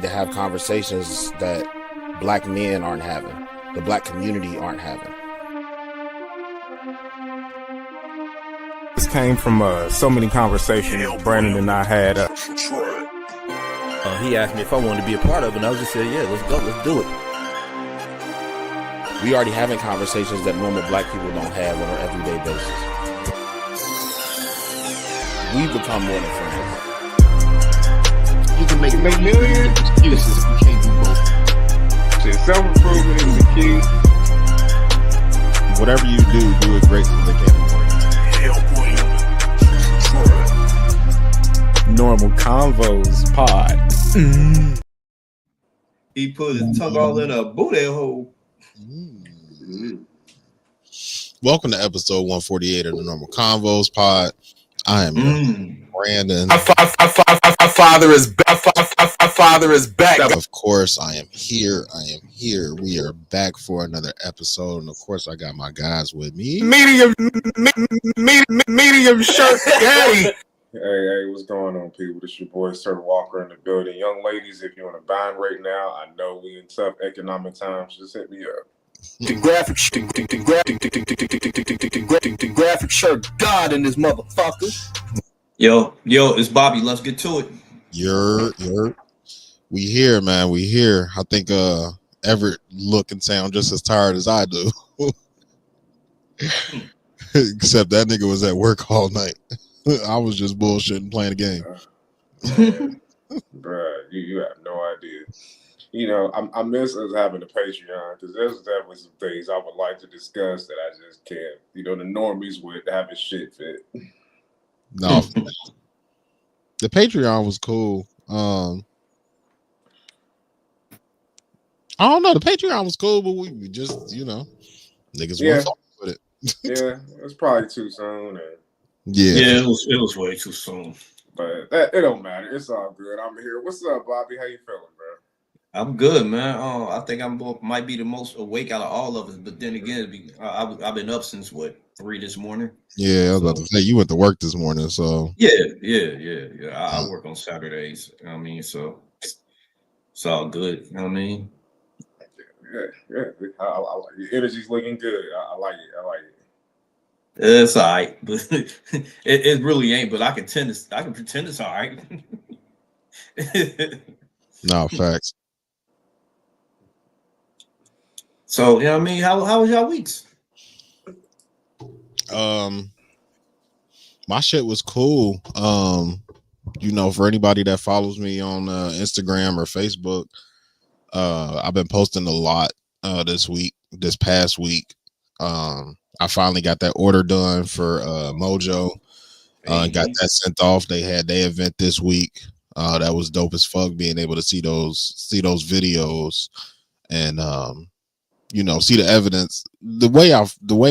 to have conversations that black men aren't having, the black community aren't having. This came from so many conversations Brandon and I had. He asked me if I wanted to be a part of it, and I was just saying, yeah, let's go, let's do it. We already having conversations that normal black people don't have on an everyday basis. We've become more than friends. You can make millions. You can't do both. Shit, self-improvement is the key. Whatever you do it great so they can't afford it. Normal Convos Pod. He put his tongue all in a booty hole. Welcome to episode 148 of the Normal Convos Pod. I am Brandon. Our father is back. Our father is back. Of course, I am here. We are back for another episode, and of course, I got my guys with me. Medium shirt daddy. Hey, what's going on, people? This your boy, Sir Walker, in the building. Young ladies, if you're on a bind right now, I know we in tough economic times. Just hit me up. The graphic shirt God in this motherfucker. Yo, it's Bobby. Let's get to it. We here, man. We here. I think Everett look and sound just as tired as I do. Except that nigga was at work all night. I was just bullshitting playing a game. Bruh, you have no idea. You know, I miss us having a Patreon because there's definitely some things I would like to discuss that I just can't. You know, the normies would have a shit fit. No, the Patreon was cool. I don't know. The Patreon was cool, but we just, niggas weren't fucking with it. Yeah, it's probably too soon. Yeah, it was way too soon. But it don't matter. It's all good. I'm here. What's up, Bobby? How you feeling, bro? I'm good, man. I think might be the most awake out of all of us. But then again, I've been up since 3 this morning. Yeah, I was about to say you went to work this morning, so Yeah. I work on Saturdays. You know what I mean, so it's all good. You know what I mean? Yeah. I like your energy's looking good. I like it. It's all right, but it really ain't. But I can pretend it's all right. no facts. So you know what I mean? How was y'all weeks? My shit was cool. For anybody that follows me on Instagram or Facebook, I've been posting a lot this past week. I finally got that order done for Mojo. Got that sent off. They had their event this week. That was dope as fuck, being able to see those videos and see the evidence. The way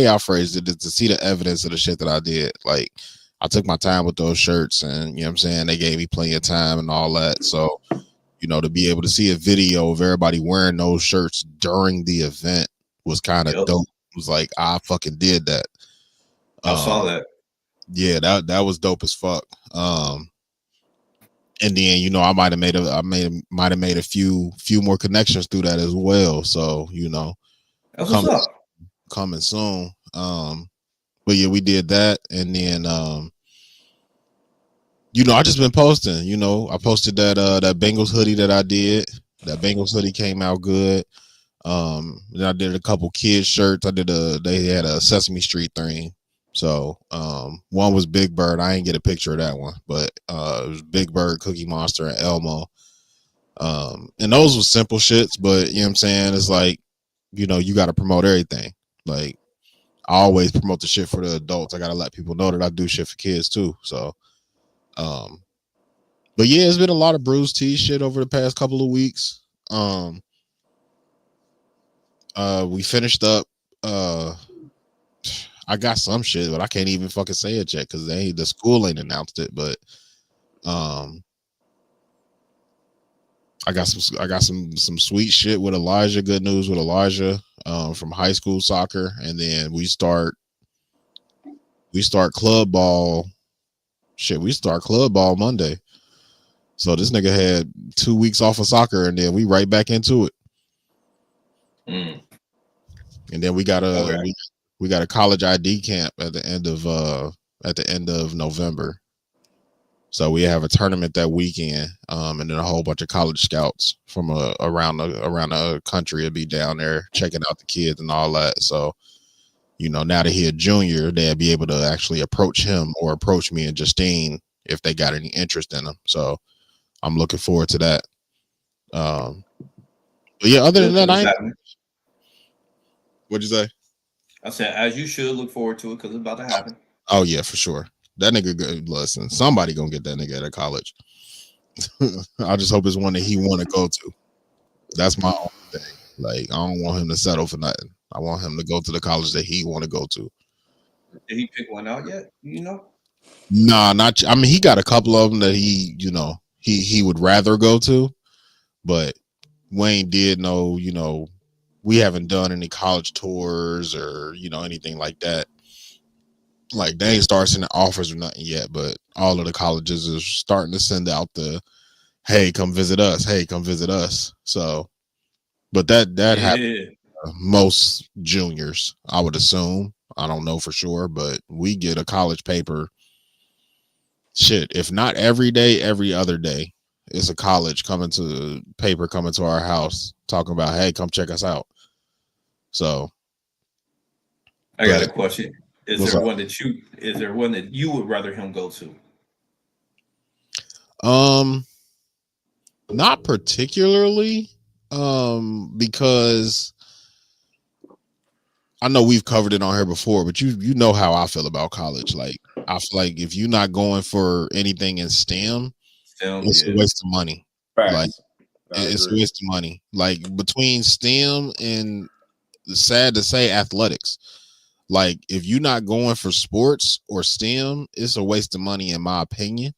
I phrased it is to see the evidence of the shit that I did. Like, I took my time with those shirts, and you know what I'm saying, they gave me plenty of time and all that. So, to be able to see a video of everybody wearing those shirts during the event was kind of dope. It was like, I fucking did that. I saw that. Yeah, that was dope as fuck. And then I might have made a few more connections through that as well. So That's what's up. Coming soon. But yeah, we did that, and then I just been posting. I posted that Bengals hoodie that I did. That Bengals hoodie came out good. Then I did a couple kids shirts. They had a Sesame Street thing. So one was Big Bird. I ain't get a picture of that one, but it was Big Bird, Cookie Monster, and Elmo. And those were simple shits, but you know what I'm saying? It's like, you got to promote everything. Like, I always promote the shit for the adults. I got to let people know that I do shit for kids too. So, but yeah, it's been a lot of Bruce T shit over the past couple of weeks. We finished up. I got some shit, but I can't even fucking say it yet because the school ain't announced it. But I got some sweet shit with Elijah. Good news with Elijah from high school soccer, and then we start club ball. Shit, we start club ball Monday. So this nigga had 2 weeks off of soccer, and then we right back into it. Mm. And then we got a Okay. we got a college ID camp at the end of November. So we have a tournament that weekend, and then a whole bunch of college scouts from around the country will be down there checking out the kids and all that. So, you know, now that he's a junior, they'll be able to actually approach him or approach me and Justine if they got any interest in him. So I'm looking forward to that. But yeah, other than that, what'd you say? I said, as you should look forward to it because it's about to happen. Oh yeah, for sure. That nigga, listen, somebody gonna get that nigga out of college. I just hope it's one that he want to go to. That's my only thing. Like, I don't want him to settle for nothing. I want him to go to the college that he want to go to. Did he pick one out yet? You know? Nah, not. I mean, he got a couple of them that he, you know, he would rather go to, but Wayne did know, you know, we haven't done any college tours or, you know, anything like that. Like, they ain't started sending offers or nothing yet, but all of the colleges are starting to send out the, hey, come visit us. Hey, come visit us. So, but that happens most juniors, I would assume. I don't know for sure, but we get a college paper. Shit, if not every day, every other day, it's a college coming to our house talking about, hey, come check us out. So, I got a question. Is there one that you would rather him go to? Not particularly, because I know we've covered it on here before, but you know how I feel about college. Like, I feel like if you're not going for anything in STEM, it's a waste of money. Facts. Like, it's a waste of money. Like, between STEM and, sad to say, athletics. Like, if you're not going for sports or STEM, it's a waste of money, in my opinion.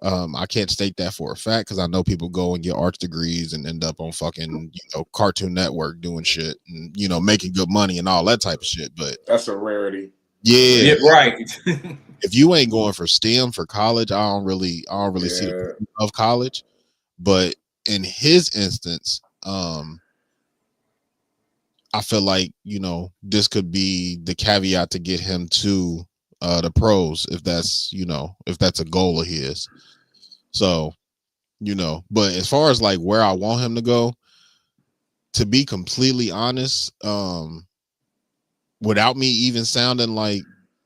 I can't state that for a fact because I know people go and get arts degrees and end up on fucking, you know, Cartoon Network doing shit and, you know, making good money and all that type of shit. But that's a rarity. Yeah, right. If you ain't going for STEM for college, I don't really see the point of college. But in his instance, I feel like, you know, this could be the caveat to get him to the pros if that's a goal of his. So, you know, but as far as like where I want him to go, to be completely honest, without me even sounding like,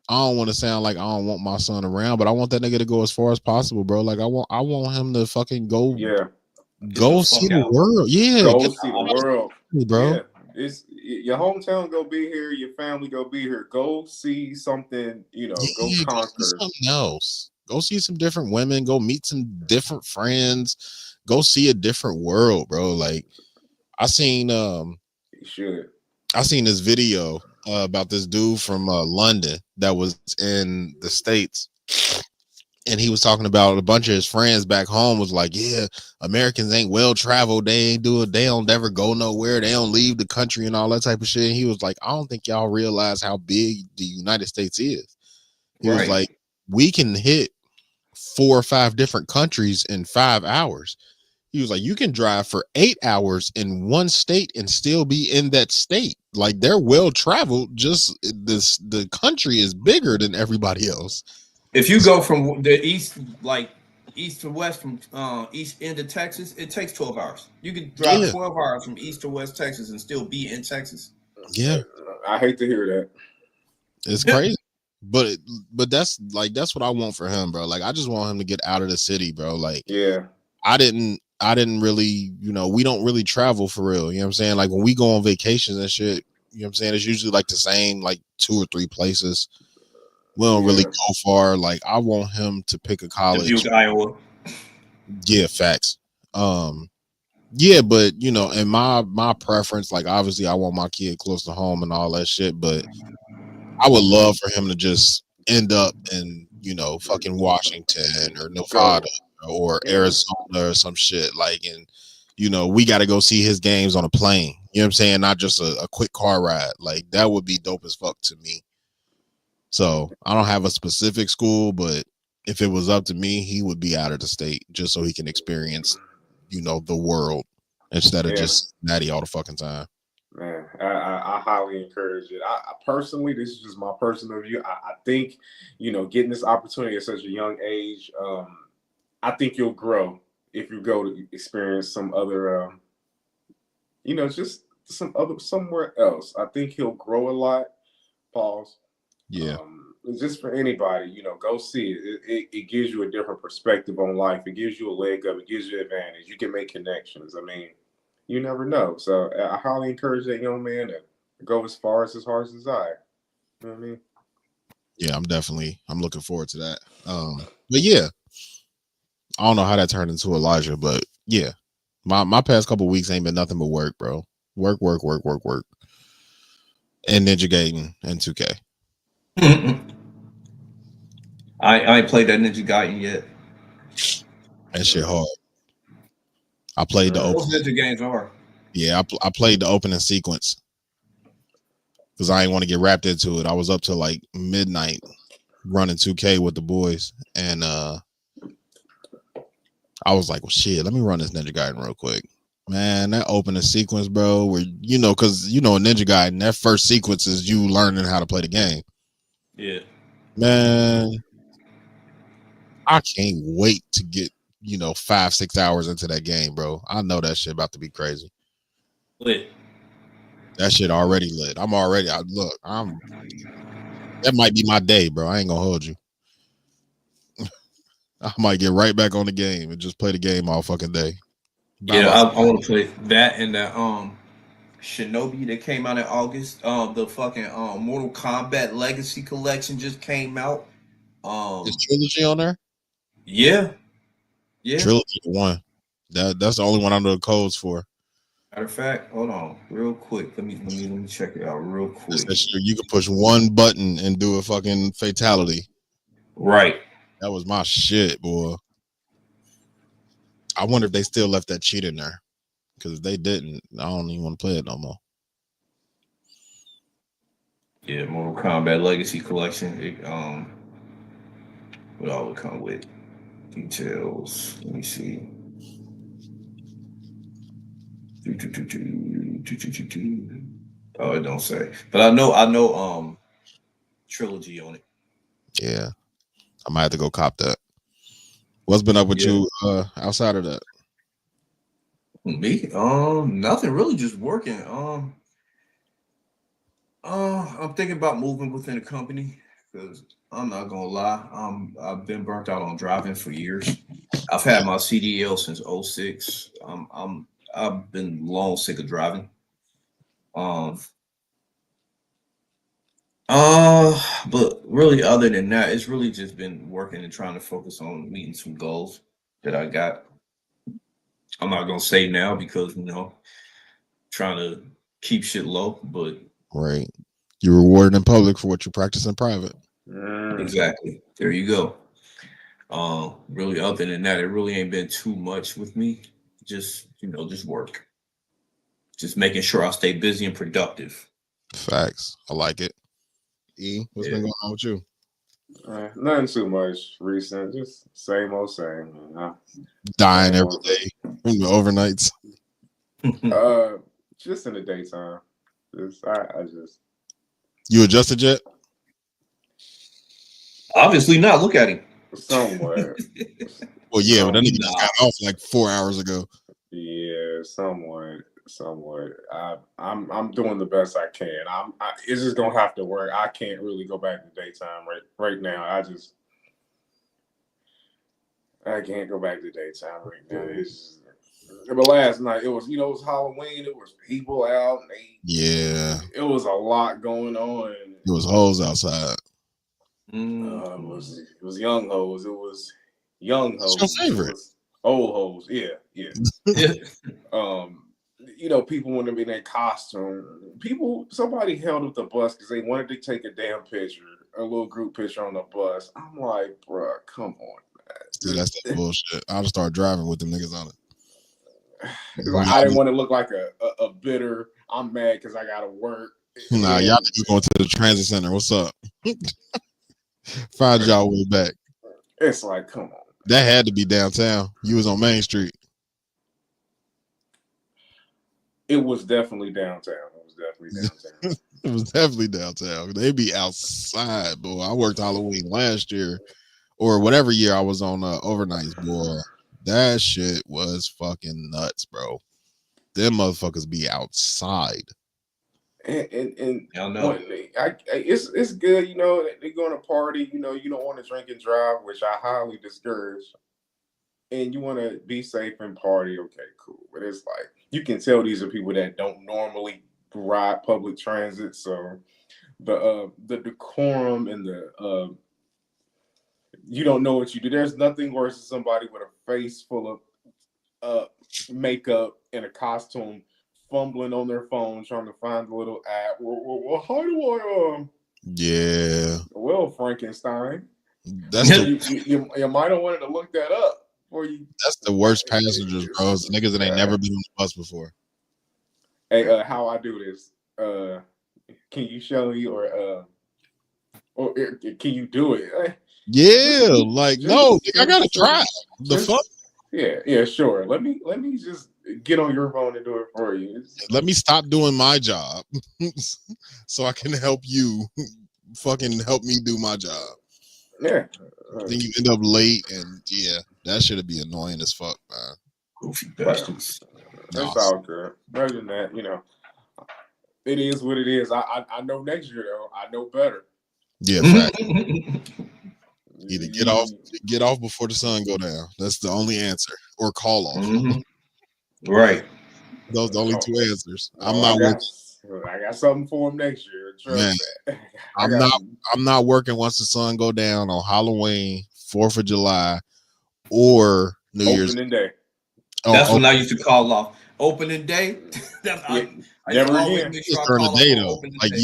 I don't want to sound like I don't want my son around, but I want that nigga to go as far as possible, bro. Like, I want him to fucking go see the world. Yeah, go see the world, bro. Yeah. It's your hometown go be here, your family go be here. Go see something, you know, go conquer something else. Go see some different women, go meet some different friends, go see a different world, bro. Like, I seen this video about this dude from London that was in the States, and he was talking about a bunch of his friends back home was like, yeah, Americans ain't well traveled, they don't ever go nowhere, they don't leave the country and all that type of shit. And he was like, I don't think y'all realize how big the United States is. He was like, we can hit 4 or 5 different countries in 5 hours. He was like, you can drive for 8 hours in one state and still be in that state. Like, they're well traveled. Just the country is bigger than everybody else. If you go from the east to west, from east into Texas, it takes 12 hours. You could drive 12 hours from east to west Texas and still be in Texas. Yeah, I hate to hear that. It's crazy. But that's what I want for him, bro. Like, I just want him to get out of the city, bro. Like, I didn't really, you know, we don't really travel for real. You know what I'm saying? Like, when we go on vacations and shit, you know what I'm saying? It's usually like the same, like 2 or 3 places. We don't really go far. Like, I want him to pick a college. Dubuque, Iowa. Yeah, facts. Yeah, but you know, in my preference, like, obviously I want my kid close to home and all that shit, but I would love for him to just end up in, you know, fucking Washington or Nevada or Arizona or some shit. Like, and, you know, we got to go see his games on a plane. You know what I'm saying? Not just a quick car ride. Like, that would be dope as fuck to me. So I don't have a specific school, but if it was up to me, he would be out of the state just so he can experience, the world instead of just Natty all the fucking time. Man, I highly encourage it. I personally, this is just my personal view. I think, getting this opportunity at such a young age, I think you'll grow if you go to experience some other, just somewhere else. I think he'll grow a lot. Pause. Yeah. Just for anybody, go see it. It gives you a different perspective on life. It gives you a leg up. It gives you advantage. You can make connections. I mean, you never know. So I highly encourage that young man to go as far as his heart's desire. You know what I mean? Yeah, I'm looking forward to that. But yeah, I don't know how that turned into Elijah, but yeah, my past couple weeks ain't been nothing but work, bro. Work, and Ninja Gaiden and 2K. I ain't played that Ninja Gaiden yet. That shit hard. I played the Most opening. Ninja games are. Yeah, I played the opening sequence because I didn't want to get wrapped into it. I was up till like midnight running 2K with the boys, and I was like, well, shit, let me run this Ninja Gaiden real quick. Man, that opening sequence, bro, where because in Ninja Gaiden, that first sequence is you learning how to play the game. Yeah. Man, I can't wait to get 5-6 hours into that game, bro. I know that shit about to be crazy. Lit. That shit already lit. That might be my day, bro. I ain't gonna hold you. I might get right back on the game and just play the game all fucking day. Yeah, I want to play that and that Shinobi that came out in August. The fucking Mortal Kombat Legacy Collection just came out. Is Trilogy on there? Yeah. Trilogy one. That's the only one I know the codes for. Matter of fact, hold on, real quick. Let me check it out real quick. You can push one button and do a fucking fatality. Right. That was my shit, boy. I wonder if they still left that cheat in there. Because if they didn't, I don't even want to play it no more. Yeah, Mortal Kombat Legacy Collection. What all would come with details? Let me see. Oh, it don't say. But I know Trilogy on it. Yeah. I might have to go cop that. What's been up with you outside of that? Me? Nothing really, just working. I'm thinking about moving within the company because I'm not gonna lie. I've been burnt out on driving for years. I've had my CDL since 06. I've been long sick of driving. But really, other than that, it's really just been working and trying to focus on meeting some goals that I got. I'm not gonna say now because trying to keep shit low, but Right. You're rewarded in public for what you practice in private. Exactly. There you go. Really, other than that, it really ain't been too much with me. Just just work. Just making sure I stay busy and productive. Facts. I like it. What's been going on with you? Nothing too much recent. Just same old same. Dying every day. Overnights. Just in the daytime. You adjusted yet? Obviously not. Look at him. Somewhere. Well, yeah, but that nigga just got off like 4 hours ago. Yeah, somewhat. I'm doing the best I can. It's just gonna have to work. I can't really go back to daytime right now. I can't go back to daytime right now. But last night it was Halloween. It was people out. It was a lot going on. It was hoes outside. It was young hoes. It was young hoes. What's your favorite? Old hoes. Yeah. People want to be in their costume. Somebody held up the bus because they wanted to take a damn picture, a little group picture on the bus. I'm like, bro, come on, man. Dude, that's that bullshit. I'll just start driving with them niggas on it. Like, I didn't want to look like a bitter. I'm mad because I gotta work. Nah, y'all niggas going to the transit center. What's up? Find y'all way back. It's like, come on. That had to be downtown. You was on Main Street. It was definitely downtown. It was definitely downtown. They be outside, boy. I worked Halloween last year, or whatever year I was on overnights, boy. That shit was fucking nuts, bro. Them motherfuckers be outside. And Y'all know. it's good, you know. They're going to party, you know. You don't want to drink and drive, which I highly discourage. And you want to be safe and party, okay, cool. But it's like you can tell these are people that don't normally ride public transit, so the decorum and the you don't know what you do. There's nothing worse than somebody with a face full of makeup and a costume, fumbling on their phone trying to find the little app. Well, how do I? Yeah. Well, Frankenstein. That's you might have wanted to look that up. That's the worst passengers, bro. It's niggas that ain't never been on the bus before. Hey, how I do this? Can you show me or can you do it? Yeah, like no, I gotta try. The fuck? Yeah, sure. Let me just get on your phone and do it for you. Let me stop doing my job so I can help you fucking help me do my job. Yeah. Then you end up late, and yeah, that should be annoying as fuck, man. Goofy bastards. That's all good. Other than that, you know, it is what it is. I know next year though, I know better. Yeah, fact. Either get off before the sun go down. That's the only answer, or call off. Mm-hmm. Right. Those are the only two answers. I'm not working. I got something for him next year. Trust that. I'm not working once the sun go down on Halloween, 4th of July, or New Year's Day. That's when I used to call off opening day. I never always again. make sure during the day though. Like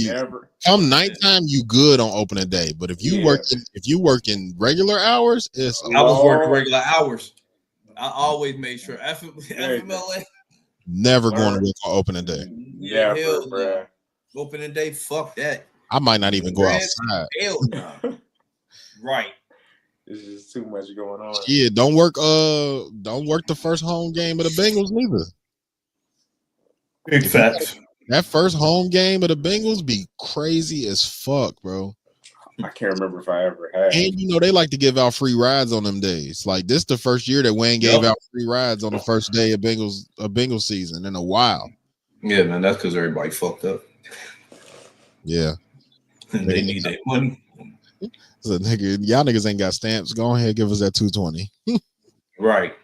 come nighttime, you good on opening day. But if you work in regular hours, I was working regular hours. I always made sure FMLA. Never going to work on opening day. Yeah, bro. Opening day, fuck that. I might not even go outside. Hell no. Right. There's just too much going on. Yeah, don't work the first home game of the Bengals neither. Big facts. That first home game of the Bengals be crazy as fuck, bro. I can't remember if I ever had. And you know they like to give out free rides on them days. Like this the first year that Wayne gave out free rides on the first day of Bengals season in a while. Yeah, man, that's because everybody fucked up. Yeah. And they need that money. So nigga, y'all niggas ain't got stamps. Go ahead, give us that $220. Right.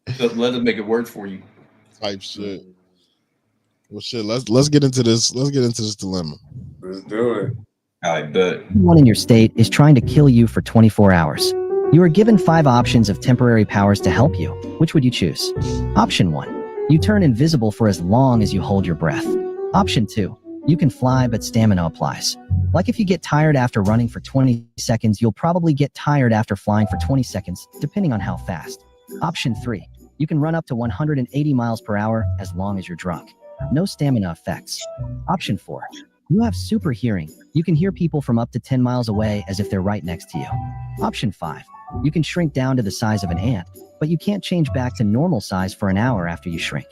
Just let them make it work for you. Type shit. Well, shit. Let's get into this. Let's get into this dilemma. Let's do it. I bet. Everyone in your state is trying to kill you for 24 hours. You are given 5 options of temporary powers to help you. Which would you choose? Option 1. You turn invisible for as long as you hold your breath. Option 2. You can fly, but stamina applies. Like if you get tired after running for 20 seconds, you'll probably get tired after flying for 20 seconds, depending on how fast. Option 3. You can run up to 180 miles per hour as long as you're drunk. No stamina effects. Option 4. You have super hearing. You can hear people from up to 10 miles away as if they're right next to you. Option 5. You can shrink down to the size of an ant, but you can't change back to normal size for an hour after you shrink.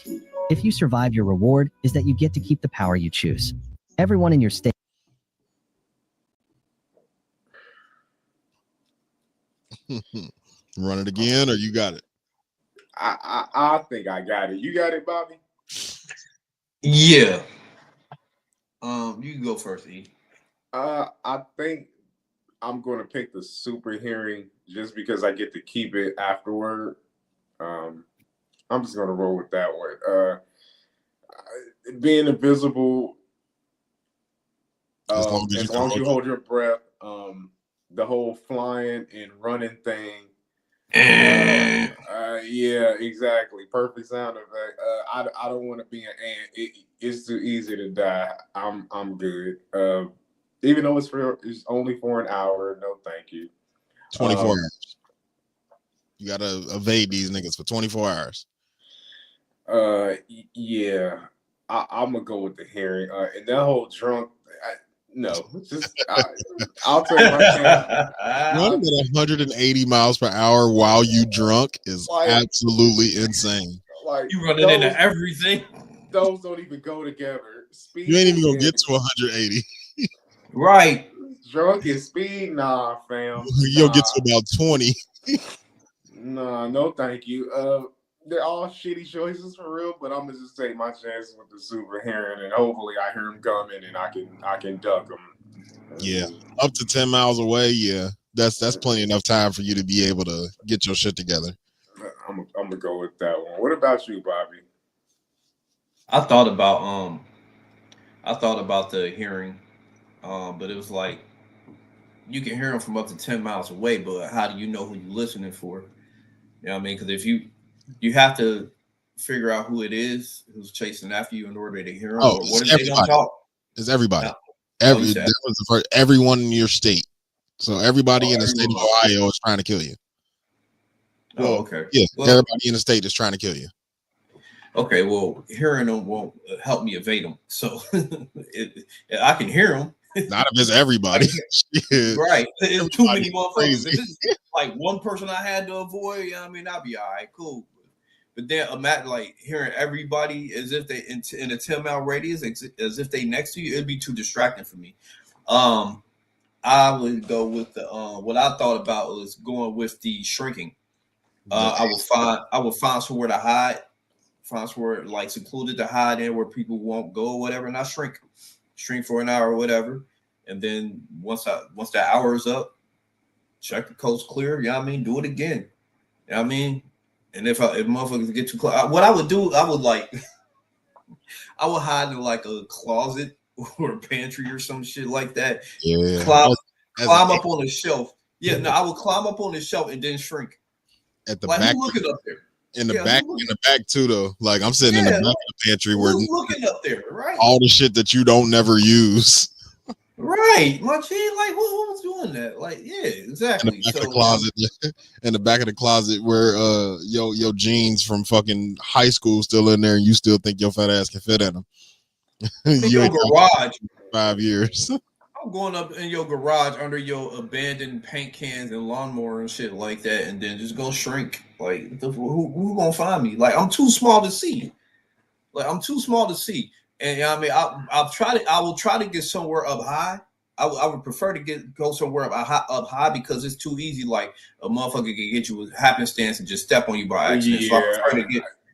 If you survive, your reward is that you get to keep the power you choose. Everyone in your state. Run it again, or you got it? I think I got it. You got it, Bobby? Yeah. You can go first, E. I think I'm going to pick the super hearing just because I get to keep it afterward. I'm just going to roll with that one. Being invisible, as long as you hold your breath, the whole flying and running thing. Yeah, exactly. Perfect sound effect. I don't want to be an ant. It's too easy to die. I'm good. Even though it's only for an hour. No, thank you. 24 hours. You gotta evade these niggas for 24 hours. Yeah. I'm gonna go with the hearing. And that whole drunk. No, I'll take my chance. Running at 180 miles per hour while you drunk is Like- absolutely insane. Like You running into everything. Those don't even go together. Speed. You ain't even gonna get to 180. Right. Drunk and speed, nah, fam. You'll get to about 20. Nah, no, thank you. They're all shitty choices for real, but I'm gonna just take my chances with the super heron, and hopefully I hear him coming and I can duck him. Yeah, up to 10 miles away. Yeah, that's plenty enough time for you to be able to get your shit together. I'm gonna go with that one. What about you, Bobby? I thought about the hearing, but it was like you can hear them from up to 10 miles away, but how do you know who you're listening for? You know what I mean? Because if you have to figure out who it is who's chasing after you in order to hear them. Oh, or what if it's they don't talk? It's everybody. No. Everyone in your state. So everybody in the state of Ohio is trying to kill you. Oh, okay. Yeah, well, everybody in the state is trying to kill you. Okay, well, hearing them won't help me evade them. So I can hear them. Not if it's everybody. Right. It's too many motherfuckers. Crazy. If it's like one person I had to avoid, you know what I mean, I'll be all right, cool. But then imagine like hearing everybody as if they in a 10-mile radius, as if they next to you, it'd be too distracting for me. I would go with the what I thought about was going with the shrinking. I would find somewhere to hide, find somewhere like secluded to hide in where people won't go or whatever, and I shrink for an hour or whatever. And then once that hour is up, check the coast clear, you know what I mean? Do it again. You know what I mean? And if motherfuckers get too close, what I would do, I would hide in like a closet or a pantry or some shit like that. Yeah. Climb up on the shelf. Yeah, no, I would climb up on the shelf and then shrink. At the like, back, who's looking up there? in the back too, though. Like I'm sitting in the back of the pantry where who's looking up there, right? All the shit that you don't never use. Right, my G, like who's doing that? Like, yeah, exactly. In the back of the closet, in the back of the closet where your jeans from fucking high school still in there, and you still think your fat ass can fit in them. In your garage, 5 years. I'm going up in your garage under your abandoned paint cans and lawnmower and shit like that, and then just go shrink. Like, who gonna find me? Like, I'm too small to see. And I mean, I will try to get somewhere up high. I would prefer to go somewhere up high because it's too easy. Like a motherfucker can get you with happenstance and just step on you by accident. Yeah, so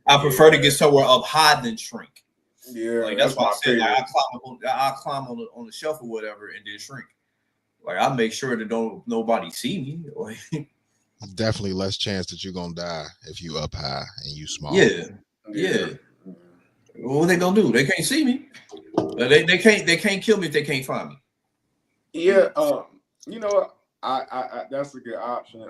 I prefer to get somewhere up high than shrink. Yeah, like that's why I said like, I climb on the shelf or whatever and then shrink. Like I make sure that nobody see me. Like definitely less chance that you're gonna die if you up high and you small. Yeah. What they gonna do? They can't see me. They can't kill me if they can't find me. Yeah, you know, I that's a good option.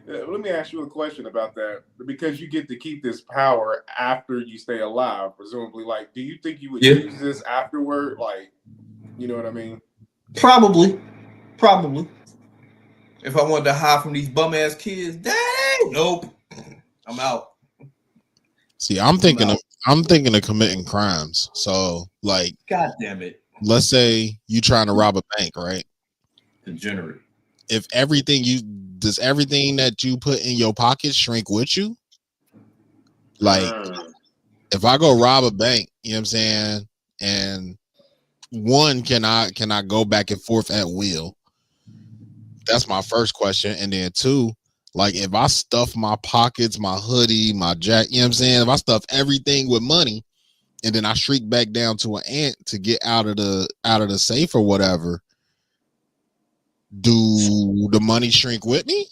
Let me ask you a question about that because you get to keep this power after you stay alive, presumably. Like, do you think you would use this afterward? Like, you know what I mean? Probably. If I wanted to hide from these bum ass kids, dang, nope, I'm out. See, I'm thinking of committing crimes. So, like, God damn it. Let's say you trying to rob a bank, right? Degenerate. If does everything that you put in your pocket shrink with you? Like, if I go rob a bank, you know what I'm saying? And one, can I go back and forth at will? That's my first question. And then two, like if I stuff my pockets, my hoodie, my jacket, you know what I'm saying? If I stuff everything with money and then I shrink back down to an ant to get out of the safe or whatever, do the money shrink with me?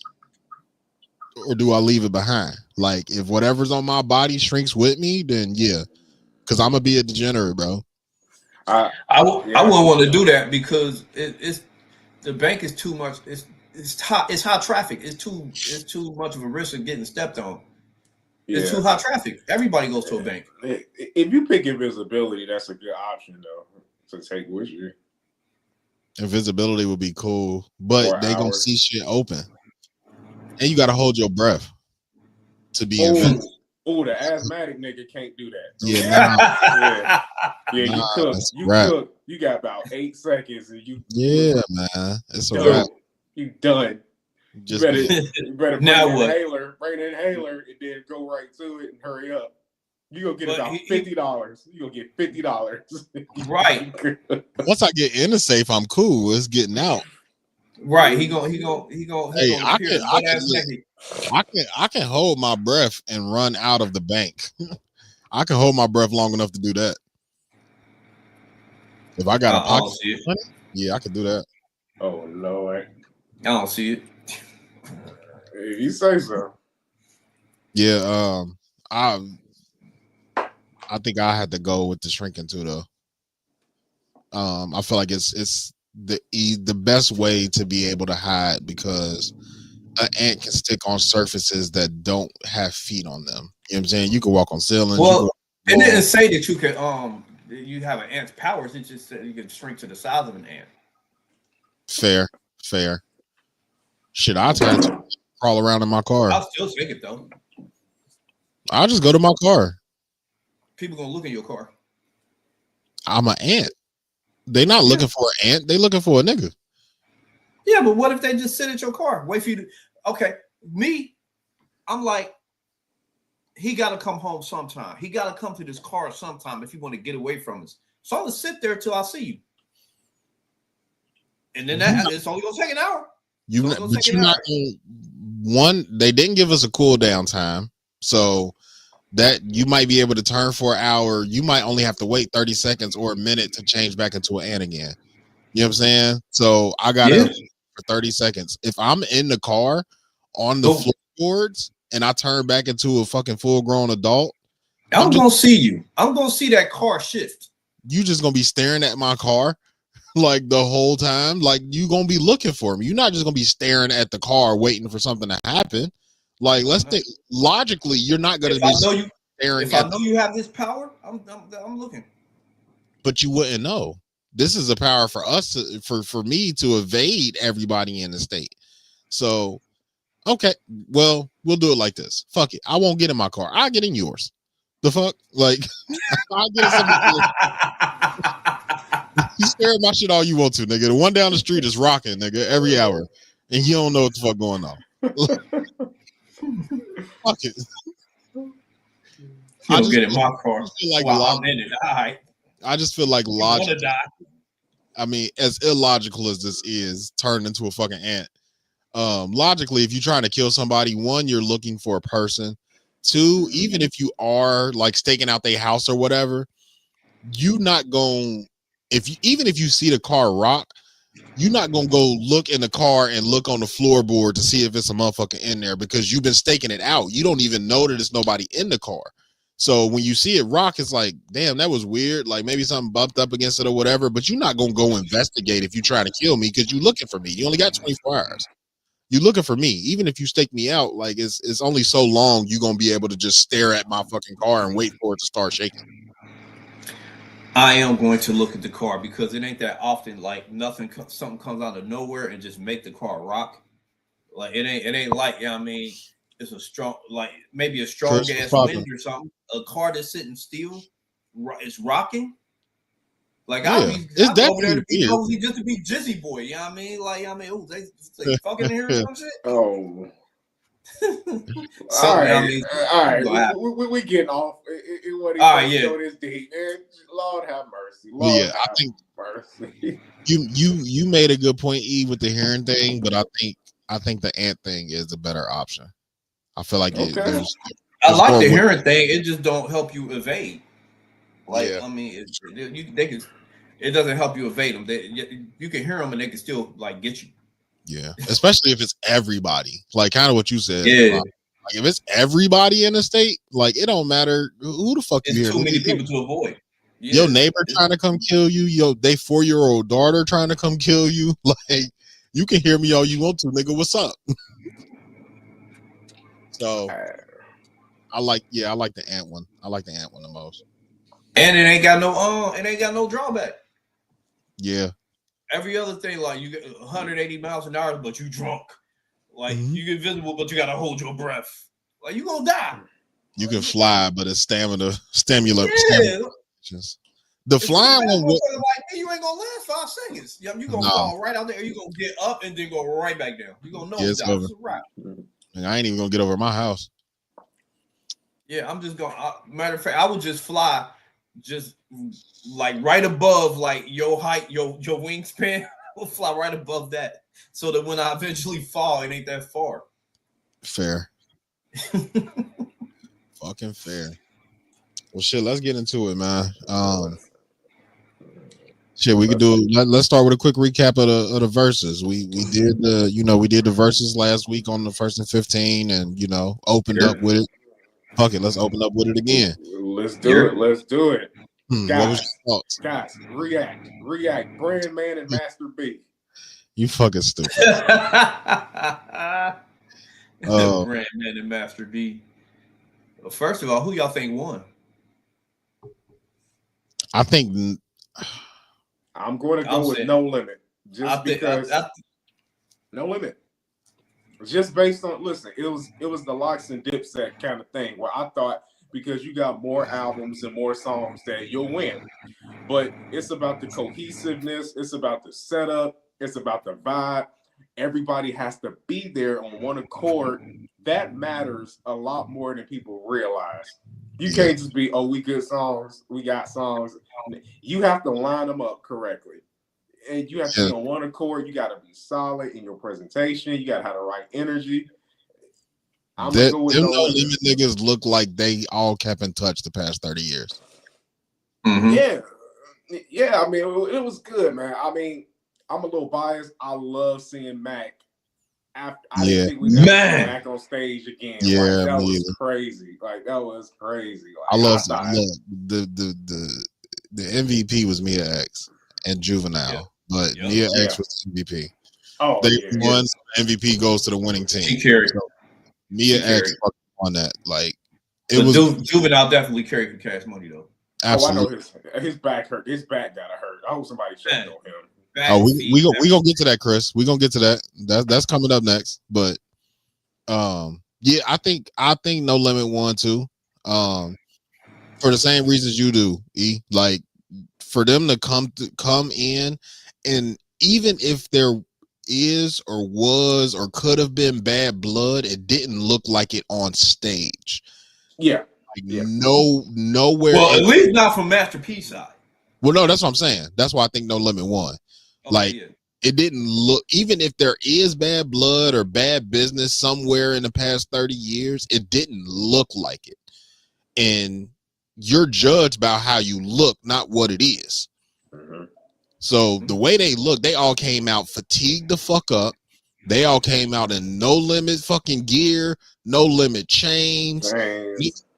Or do I leave it behind? Like if whatever's on my body shrinks with me, then yeah. Cause I'm gonna be a degenerate, bro. I wouldn't want to do that because it's the bank is too much. It's high traffic. It's too much of a risk of getting stepped on. It's too high traffic. Everybody goes to a bank. If you pick invisibility, that's a good option though to take with you. Invisibility would be cool, but they gonna see shit open, and you gotta hold your breath to be invisible. Oh, the asthmatic nigga can't do that. Yeah, You cook. You got about 8 seconds, and you Yeah, man, it's a done. wrap. You done. Just You better bring Now an what? inhaler, and then go right to it and hurry up. You gonna get But about $50. You gonna get $50. Right. once I get in the safe, I'm cool. It's getting out. Right. He gonna Hey, appear his butt ass naked. I can hold my breath and run out of the bank. I can hold my breath long enough to do that. If I got a I pocket, don't see it. money, yeah, I could do that. Oh Lord. I don't see it. If you say so. Yeah, I think I had to go with the shrinking too, though. I feel like it's the best way to be able to hide because an ant can stick on surfaces that don't have feet on them. You know what I'm saying? You can walk on ceilings. Well, it didn't say that you could you have an ant's powers. It just said you can shrink to the size of an ant. Fair. Shit, I'll try to crawl around in my car. I'll still take it though. I'll just go to my car. People gonna look in your car. I'm an ant. They not looking for an ant. They looking for a nigga. Yeah, but what if they just sit at your car? Wait for you to okay. Me, I'm like, he gotta come home sometime. He gotta come to this car sometime if you want to get away from us. So I'm gonna sit there till I see you. And then it's only gonna take an hour. One, they didn't give us a cool down time. So that you might be able to turn for an hour. You might only have to wait 30 seconds or a minute to change back into an ant again. You know what I'm saying? So I got to for 30 seconds. If I'm in the car on the floorboards and I turn back into a fucking full grown adult, I'm going to see you. I'm going to see that car shift. You just going to be staring at my car like the whole time. Like you going to be looking for me. You're not just going to be staring at the car waiting for something to happen. Like, let's think logically, you're not going to be staring. If I know you have this power, I'm looking. But you wouldn't know. This is a power for us to, for me to evade everybody in the state. So, okay, well, we'll do it like this. Fuck it. I won't get in my car. I'll get in yours. The fuck? Like, I'll get in something. You stare at my shit all you want to, nigga. The one down the street is rocking, nigga, every hour. And you don't know what the fuck going on. Fuck it. I just get in my car. I'm in it. All right. I just feel like logic. Die. I mean, as illogical as this is, turned into a fucking ant. Logically, if you're trying to kill somebody, one, you're looking for a person. Two, even if you are like staking out their house or whatever, you not going. Even if you see the car rock, you're not gonna go look in the car and look on the floorboard to see if it's a motherfucker in there because you've been staking it out. You don't even know that there's nobody in the car. So when you see it rock, it's like, damn, that was weird. Like maybe something bumped up against it or whatever, but you're not gonna go investigate if you try to kill me because you're looking for me. You only got 24 hours. You're looking for me. Even if you stake me out, like it's only so long you're gonna be able to just stare at my fucking car and wait for it to start shaking. I am going to look at the car because it ain't that often. Like something comes out of nowhere and just make the car rock. Like it ain't like I mean, it's a strong like maybe a strong ass wind or something. A car that's sitting still is rocking. Like it's definitely weird. Just to be Jizzy boy. You know what I mean? Like ooh, they fucking here or some shit. Oh. So, all right, I mean, all right. We getting off. It wasn't so this deep. Lord have mercy. Lord I think mercy. You made a good point, E, with the hearing thing, but I think the ant thing is the better option. I feel like I like the hearing thing. It just don't help you evade. Like I mean, it doesn't help you evade them. You can hear them and they can still like get you. Yeah, especially if it's everybody, like kind of what you said. Yeah, like if it's everybody in the state, like it don't matter who the fuck you hear. Too many people to avoid. Yeah. Your neighbor trying to come kill you. They 4-year-old daughter trying to come kill you. Like you can hear me all you want to, nigga. What's up? So I like the ant one. I like the ant one the most. And it ain't got no drawback. Yeah. Every other thing, like you get 180 miles an hour, but you drunk. Like you get visible, but you gotta hold your breath. Like you gonna die. You can fly, but it's stamina. The If you flying a one. motherfucker like me, you ain't gonna last 5 seconds. You gonna No. fall right out there. You gonna get up and then go right back down. You gonna know Yeah, it's that over. was a wrap. And I ain't even gonna get over my house. Yeah, I'm just going. Matter of fact, I would just fly, just like right above like your height, your wingspan. We'll fly right above that, so that when I eventually fall, it ain't that far. Fair. Fucking fair. Well, shit. Let's get into it, man. Shit, we could do. Let's start with a quick recap of the verses. We did the verses last week on the 1st and 15, and opened up with it. Fuck it, let's open up with it again. Let's do it. Let's do it. What was your thoughts? Guys, react. Brand Man and Master B. You fucking stupid. Brand Man and Master B. Well, first of all, who y'all think won? I think I'm going to go with No Limit. Just because No Limit. Just based on it was the Locks and Dipset kind of thing where I thought because you got more albums and more songs that you'll win. But it's about the cohesiveness, it's about the setup, it's about the vibe. Everybody has to be there on one accord. That matters a lot more than people realize. You can't just be, we good songs, we got songs. You have to line them up correctly. And you have to be on one accord. You got to be solid in your presentation. You got to have the right energy. I'm going to go with No Limit niggas look like they all kept in touch the past 30 years. Mm-hmm. Yeah. I mean, it was good, man. I mean, I'm a little biased. I love seeing Mac. I didn't think we'd ever see Mac on stage again. Yeah, that was crazy. That was crazy. I love the MVP was Mia X and Juvenile, but Mia X was the MVP. Oh, they won. MVP goes to the winning team. She carried. So Mia X won that. Juvenile definitely carried for Cash Money though. Absolutely. Oh, I know his back hurt. His back got hurt. I hope somebody checked on him. We gonna get to that, Chris. We gonna get to that. That's coming up next. But I think No Limit won too. For the same reasons you do, E. Like for them to come in, and even if there is or was or could have been bad blood, it didn't look like it on stage. Nowhere. Well, at least not from Master P side. Well, no, that's what I'm saying. That's why I think No Limit won. It didn't look, even if there is bad blood or bad business somewhere in the past 30 years, it didn't look like it. And you're judged by how you look, not what it is. Mm-hmm. So the way they look, they all came out fatigued the fuck up. They all came out in No Limit fucking gear, No Limit chains.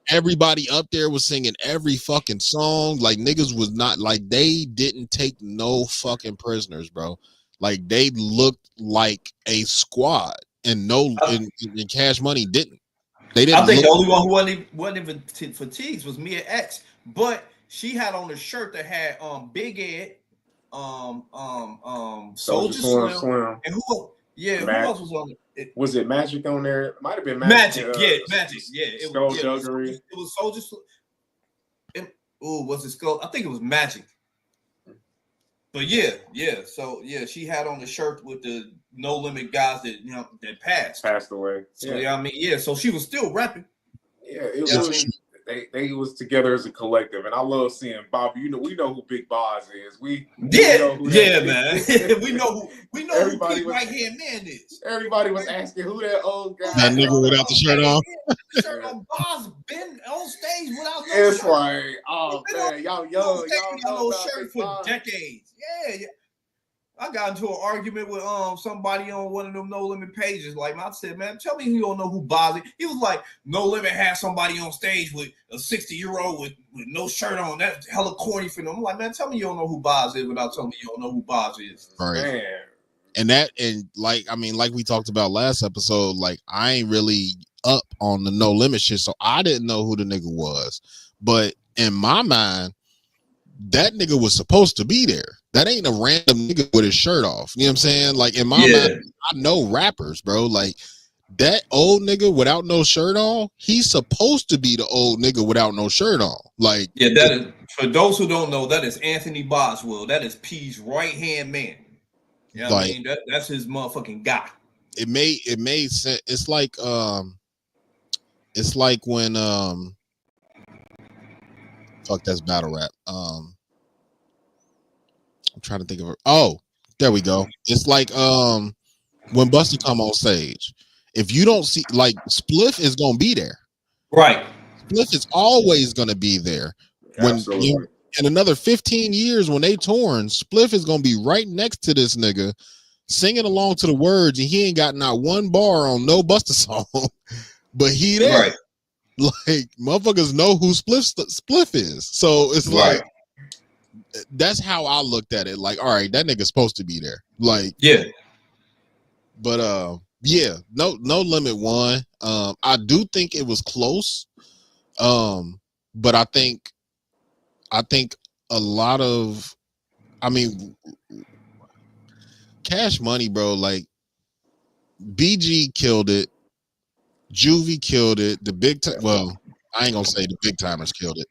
Everybody up there was singing every fucking song. Like niggas was not they didn't take no fucking prisoners, bro. Like they looked like a squad, and and Cash Money didn't. They didn't. I think the only one who wasn't even fatigued was Mia X, but she had on a shirt that had Big Ed, Soulja Slim, and who else was on it? Was it Magic on there? It might have been Magic. Magic. Yeah, it was Soulja Slim. Was it Skull? I think it was Magic. But so she had on the shirt with the No Limit guys that passed away. So so she was still rapping. Yeah, it was. They was together as a collective, and I love seeing Bobby. We know who Big Boz is. Man. we know everybody who Big right hand man is. Everybody was asking who that old guy. That nigga without the shirt on. Shirt on. Boz been on stage without no it's shirt. Like, oh man, y'all young, y'all know no shirt for decades. Yeah. I got into an argument with somebody on one of them No Limit pages. Like I said, man, tell me you don't know who Boz is. He was like, No Limit had somebody on stage with a 60-year-old with no shirt on. That's hella corny for them. I'm like, man, tell me you don't know who Boz is without telling me you don't know who Boz is. Right. Man. And like we talked about last episode, like I ain't really up on the No Limit shit, so I didn't know who the nigga was. But in my mind, that nigga was supposed to be there. That ain't a random nigga with his shirt off. You know what I'm saying? Like in my mind, I know rappers, bro. Like that old nigga without no shirt on, he's supposed to be the old nigga without no shirt on. Like, Yeah, that is, for those who don't know, that is Anthony Boswell. That is P's right hand man. You know what I like mean? That's his motherfucking guy. it made sense. It's like when fuck, that's battle rap. I'm trying to think of it. Oh, there we go. It's like when Busta come on stage. If you don't see, like, Spliff is gonna be there. Right. Spliff is always gonna be there. When Absolutely. in another 15 years when they touring, Spliff is gonna be right next to this nigga singing along to the words, and he ain't got not one bar on no Busta song, but he there. Right. Like, motherfuckers know who Spliff is. So it's Right. like, that's how I looked at it. Like, all right, that nigga's supposed to be there. Like, Yeah. but yeah, no limit won. I do think it was close. But I think a lot of, I mean, Cash Money, bro, like, BG killed it, Juvie killed it, the big time, well, I ain't gonna say the big timers killed it,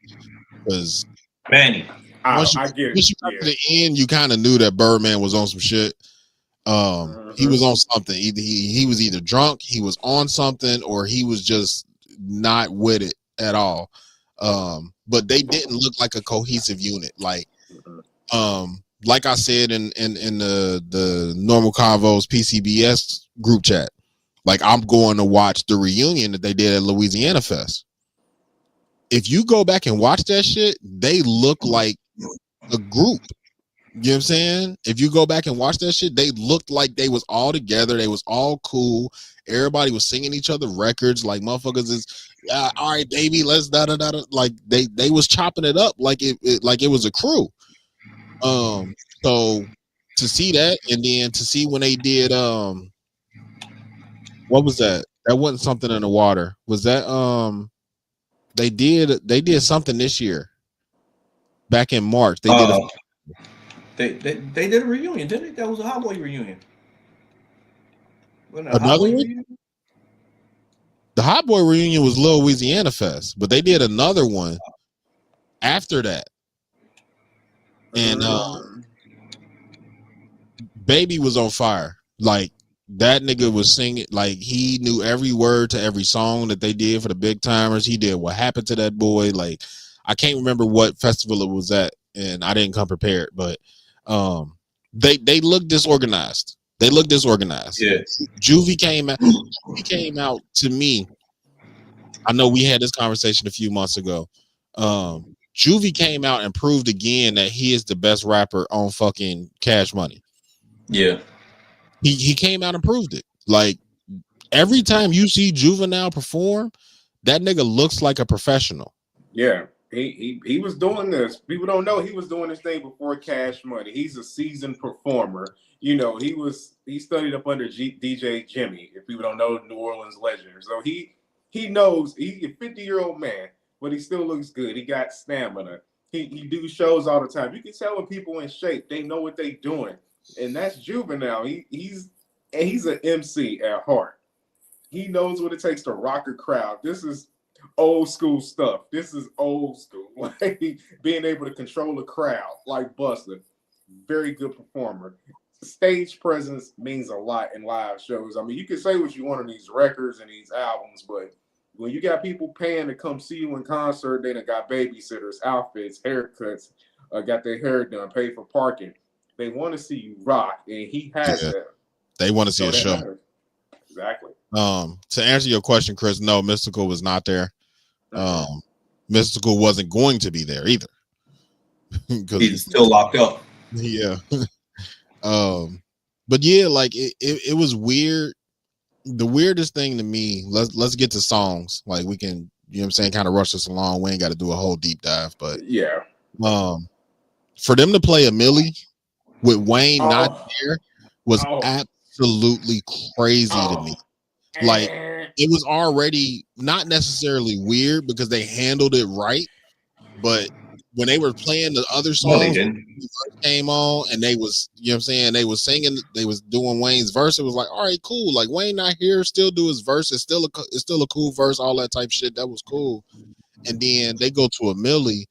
because I once you get it. got to the end, you kind of knew that Birdman was on some shit. He was on something. Either he was either drunk, he was on something, or he was just not with it at all. But they didn't look like a cohesive unit. Like I said in the Normal Convos PCBS group chat, like, I'm going to watch the reunion that they did at Louisiana Fest. If you go back and watch that shit, they look like a group. You know what I'm saying? If you go back and watch that shit, they looked like they was all together. They was all cool. Everybody was singing each other records. Like, motherfuckers is, all right, baby, let's da da da. Like, they was chopping it up like it was a crew. So to see that, and then to see when they did what was that? That wasn't Something in the Water. Was that they did something this year. Back in March, they did They did a reunion, didn't they? That was a Hot Boy reunion. Wasn't it a Hot another Boy one. reunion? The Hot Boy reunion was Lil Louisiana Fest, but they did another one after that. And Baby was on fire. Like, that nigga was singing, like, he knew every word to every song that they did for the big timers. He did What Happened to That Boy. Like, I can't remember what festival it was at, and I didn't come prepared, but they look disorganized. They look disorganized. Yeah. Juvie came out to me. I know we had this conversation a few months ago. Juvie came out and proved again that he is the best rapper on fucking Cash Money. Yeah. He came out and proved it. Like, every time you see Juvenile perform, that nigga looks like a professional. Yeah. He was doing this. People don't know he was doing this thing before Cash Money. He's a seasoned performer. You know, he studied up under DJ Jimmy. If people don't know, New Orleans legend. So he knows he's a 50-year-old man, but he still looks good. He got stamina. He do shows all the time. You can tell when people in shape, they know what they doing, and that's Juvenile. He's an MC at heart. He knows what it takes to rock a crowd. This is old school stuff. This is old school. Like, being able to control a crowd like Busta. Very good performer. Stage presence means a lot in live shows. I mean, you can say what you want on these records and these albums, but when you got people paying to come see you in concert, they done got babysitters, outfits, haircuts, got their hair done, paid for parking. They want to see you rock, and he has that. They want to see a show. Matters. Exactly. To answer your question, Chris, no, Mystical was not there. Mystical wasn't going to be there either. He's still locked up. Yeah. But yeah, like, it was weird. The weirdest thing to me, let's get to songs. Like, we can, you know what I'm saying, kind of rush this along. We ain't got to do a whole deep dive, but yeah. For them to play a Millie with Wayne not there was absolutely crazy to me. Like, it was already not necessarily weird because they handled it right, but when they were playing the other No, they songs, didn't. came on and they was, you know what I'm saying, they was singing, they was doing Wayne's verse. It was like, all right, cool. Like Wayne not here, still do his verse. It's still a cool verse, all that type shit. That was cool. And then they go to a Millie,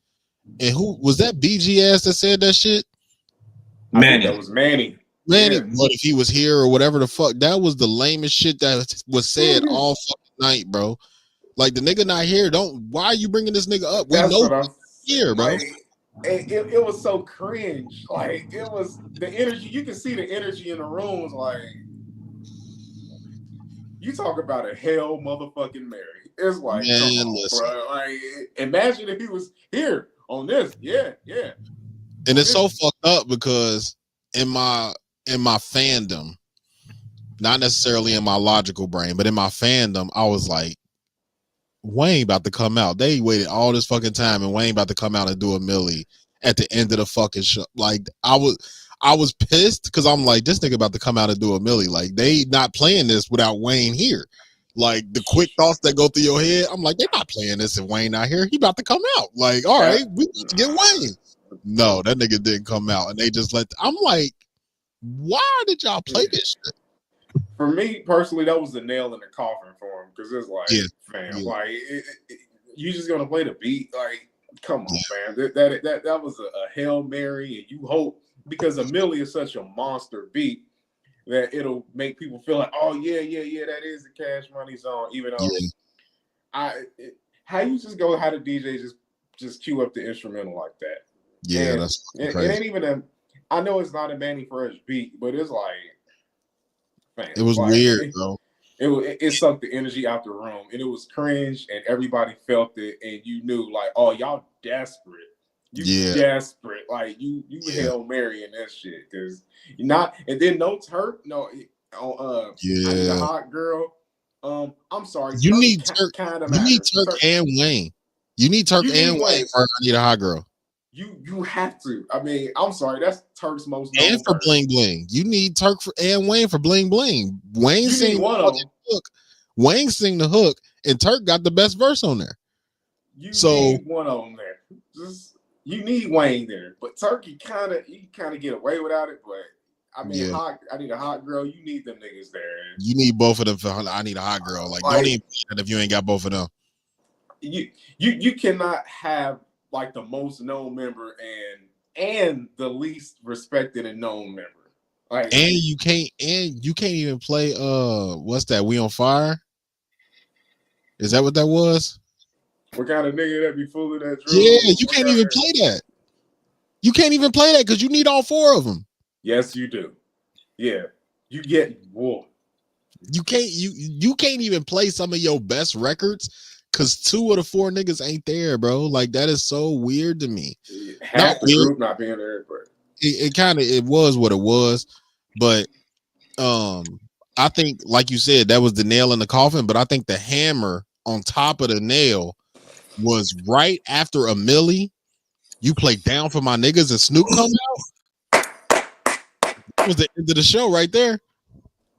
and who was that? BGS that said that shit. I think Manny. that was Manny. Manny, Yeah. what if he was here or whatever the fuck? That was the lamest shit that was said all fucking night, bro. Like the nigga not here. Why are you bringing this nigga up? We That's know what I'm here, bro. like. It was so cringe. Like it was the energy. You can see the energy in the room. Was like, you talk about a hell motherfucking Mary. It's like, Man, come on, listen. bro. Like, imagine if he was here on this. Yeah. And it's so fucked up because in my fandom, not necessarily in my logical brain, but in my fandom, I was like, Wayne about to come out. They waited all this fucking time, and Wayne about to come out and do a Millie at the end of the fucking show. Like I was pissed because I'm like, this nigga about to come out and do a Millie. Like they not playing this without Wayne here. Like the quick thoughts that go through your head, I'm like, they're not playing this if Wayne not here. He about to come out. Like, all right, we need to get Wayne. No, that nigga didn't come out, and they just let. I'm like, why did y'all play this shit? For me personally, that was the nail in the coffin for him because it's like, fam, like you just gonna play the beat? Like, come on, fam. That was a Hail Mary, and you hope because a Millie is such a monster beat that it'll make people feel like, oh yeah, that is the Cash Money song, even though how you just go how the DJ just cue up the instrumental like that. Yeah, and that's it ain't even I know it's not a Manny Fresh beat, but it's like, man, it was like, weird, bro. It sucked the energy out the room, and it was cringe, and everybody felt it, and you knew like, oh, y'all desperate. You desperate, like you Hail Mary and that shit, because you're not. And then no Turk, no. I need a hot girl. I'm sorry. You Turk need Turk. You need Turk and Wayne. You need Turk and Wayne for I Need a Hot Girl. You have to. I mean, I'm sorry. That's Turk's most known and for verse. Bling Bling. You need Turk and Wayne for Bling Bling. Wayne sing one of them. Hook. Wayne sing the hook, and Turk got the best verse on there. You need one of them there. You need Wayne there, but Turk, you kind of get away without it. But I mean, I Need a Hot Girl. You need them niggas there. You need both of them for I Need a Hot Girl. Like don't even play that if you ain't got both of them. You cannot have like the most known member and the least respected and known member. Like, and you can't even play what's that? We on Fire? Is that what that was? What kind of nigga that be fooling that drill? Yeah, you can't even play that. You can't even play that because you need all four of them. Yes, you do. Yeah, you get war. You can't even play some of your best records because 2 of the 4 niggas ain't there, bro. Like that is so weird to me. Half the group not being there, but it was what it was. But I think, like you said, that was the nail in the coffin. But I think the hammer on top of the nail was right after a Millie. You play Down for My Niggas and Snoop come out. That was the end of the show right there.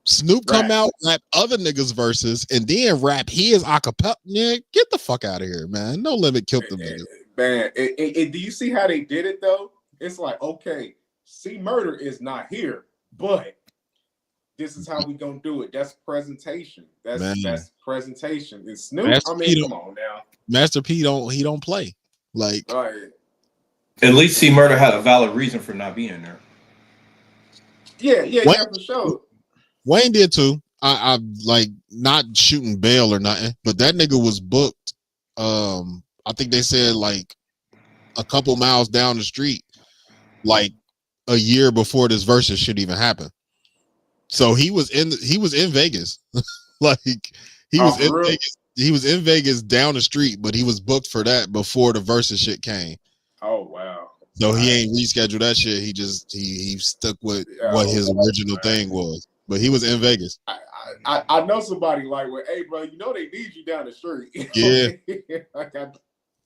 Snoop come out, rap other niggas' verses, and then rap his acapella. Yeah, get the fuck out of here, man. No Limit killed them niggas. Man, do you see how they did it though? It's like, okay, C Murder is not here, but this is how we gonna do it. That's presentation. That's presentation. And Snoop, Master come on now. Master P don't play. Like at least C Murder had a valid reason for not being there. Yeah, for sure. Wayne did too. I like not shooting bail or nothing, but that nigga was booked. I think they said like a couple miles down the street, like a year before this versus should even happen. So he was in Vegas. Like he was in Vegas. He was in Vegas down the street, but he was booked for that before the versus shit came. Oh wow. So he ain't rescheduled that shit. He just he stuck with what his original thing was. But he was in Vegas. I know somebody like, well, hey bro, you know they need you down the street. Yeah.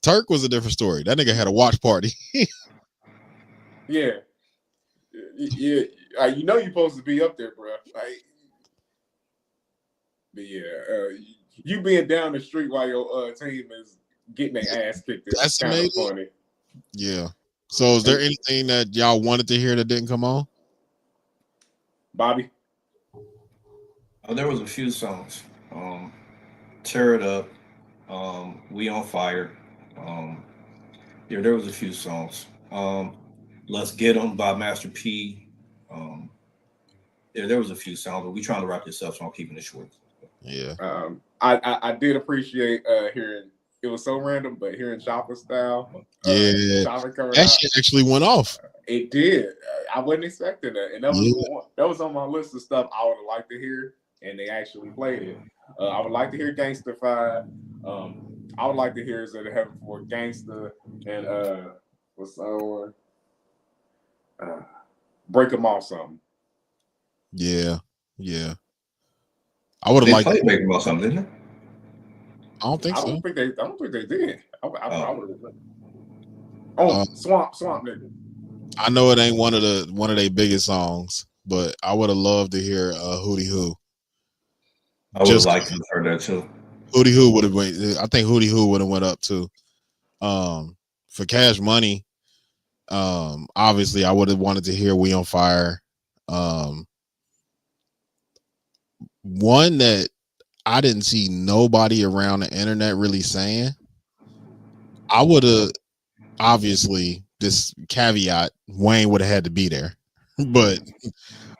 Turk was a different story. That nigga had a watch party. Yeah. You know you're supposed to be up there, bro. Like, but you being down the street while your team is getting their ass kicked is kind of funny. Yeah. So is there anything that y'all wanted to hear that didn't come on? Bobby? Oh, there was a few songs. Tear It Up, We on Fire. Um, yeah, there was a few songs. Let's Get 'Em by Master P. Um, yeah, there was a few songs, but we trying to wrap this up, so I'm keeping it short. Yeah. I did appreciate hearing it was so random, but hearing Chopper style, Yeah. Chopper coming That out, shit actually went off. it did. I wasn't expecting that, and that was on my list of stuff I would have liked to hear, and they actually played it. I would like to hear Gangsta 5. I would like to hear Is It Heaven for Gangsta and what's the other one? Break 'Em Off something. Yeah. Yeah. I would have They liked played Make 'Em or something, didn't they? I don't think I so. don't think they did. I would have. Swamp nigga. I know it ain't one of their biggest songs, but I would have loved to hear Hootie Hoo. I would have liked to have heard that too. Hootie Hoo would have went. I think Hootie Hoo would have went up too. For Cash Money, obviously I would have wanted to hear We on Fire. One that I didn't see nobody around the internet really saying. I would have obviously this caveat Wayne would have had to be there, but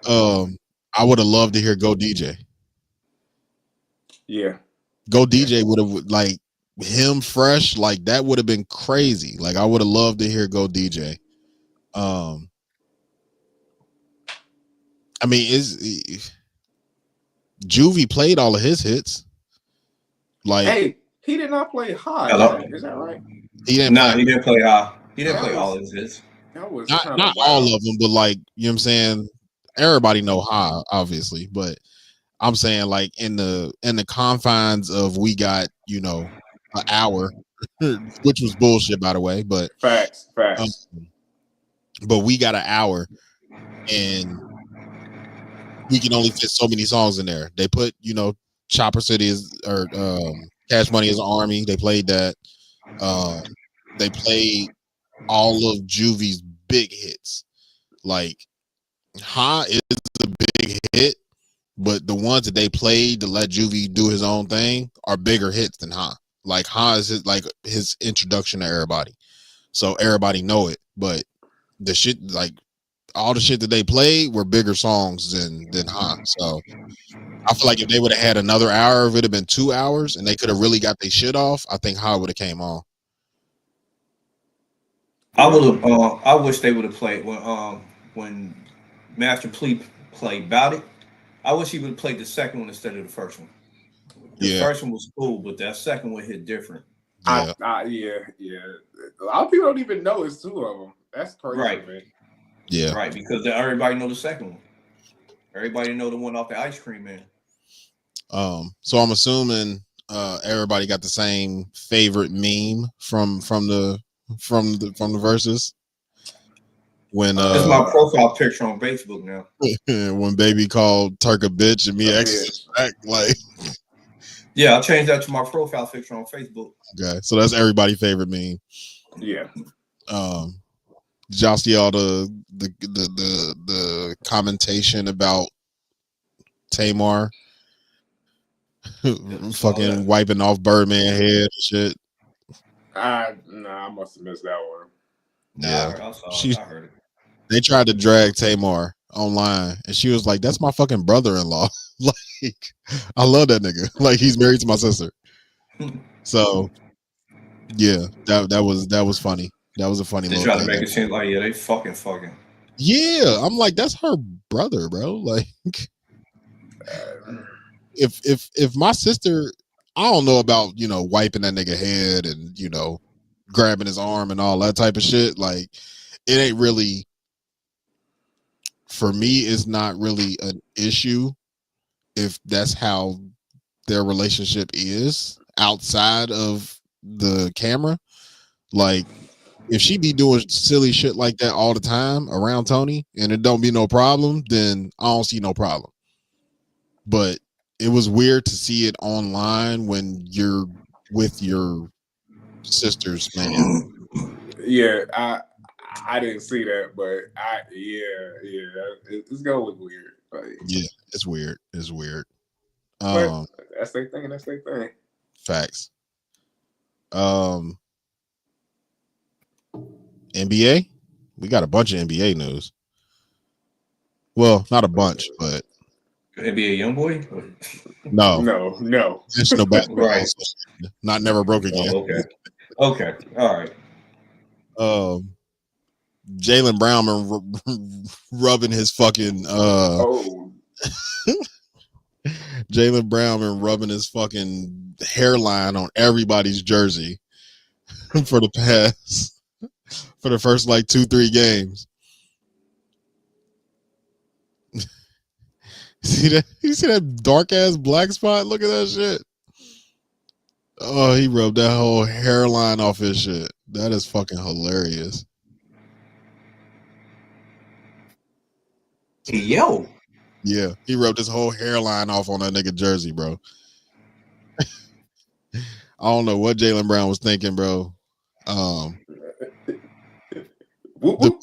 I would have loved to hear Go DJ. Yeah, Go DJ would have like him fresh, like that would have been crazy. Like I would have loved to hear Go DJ. I mean, Juvie played all of his hits. Like, hey, he did not play high. Is that right? He didn't. He didn't play high. He didn't play all of his hits. That was not all of them, but like you know what I'm saying. Everybody know high, obviously, but I'm saying like in the confines of we got an hour, which was bullshit by the way, but facts. But we got an hour, and we can only fit so many songs in there. They put Chopper City or Cash Money is Army. They played that. They played all of Juvie's big hits. Like Ha is a big hit, but the ones that they played to let Juvie do his own thing are bigger hits than Ha. Like Ha is his introduction to everybody, so everybody know it. But the shit, like all the shit that they played, were bigger songs than Ha. So I feel like if they would have had another hour, if it would have been 2 hours, and they could have really got their shit off, I think Ha would have came on. I would have. I wish they would have played when Master P played Bout It. I wish he would have played the second one instead of the first one. The first one was cool, but that second one hit different. Yeah. A lot of people don't even know it's two of them. That's crazy, right, man. Yeah, right. Because everybody know the second one. Everybody know the one off the Ice Cream Man. So I'm assuming everybody got the same favorite meme from the verses. When it's my profile picture on Facebook now. When Baby called Turk a bitch and me X back, like. Yeah, I changed that to my profile picture on Facebook. Okay, so that's everybody's favorite meme. Yeah. Did y'all see all the commentation about Tamar fucking wiping off Birdman head and shit? I must have missed that one. Yeah, I heard it. They tried to drag Tamar online, and she was like, "That's my fucking brother-in-law." Like, I love that nigga. Like, he's married to my sister. So, yeah, that was funny. That was a funny. They try to make it seem like they fucking. Yeah, I'm like, that's her brother, bro. Like, if my sister, I don't know about wiping that nigga head and grabbing his arm and all that type of shit. Like, it ain't really, for me, it's not really an issue if that's how their relationship is outside of the camera. Like, if she be doing silly shit like that all the time around Tony and it don't be no problem, then I don't see no problem. But it was weird to see it online when you're with your sister's man. Yeah, I didn't see that, but it's gonna look weird. Like, Yeah, it's weird. It's weird. but that's their thing. That's their thing. Facts. NBA, we got a bunch of NBA news. Well, not a bunch, but NBA YoungBoy. no, No. National Basketball Right. Association. Not never broke again. Oh, okay. All right. Jaylen Brown been rubbing his fucking Jaylen Brown been rubbing his fucking hairline on everybody's jersey for the first like 2-3 games. See that? You see that dark ass black spot? Look at that shit. Oh, he rubbed that whole hairline off his shit. That is fucking hilarious. Yo. Yeah, he rubbed his whole hairline off on that nigga jersey, bro. I don't know what Jaylen Brown was thinking, bro. Whoop, whoop.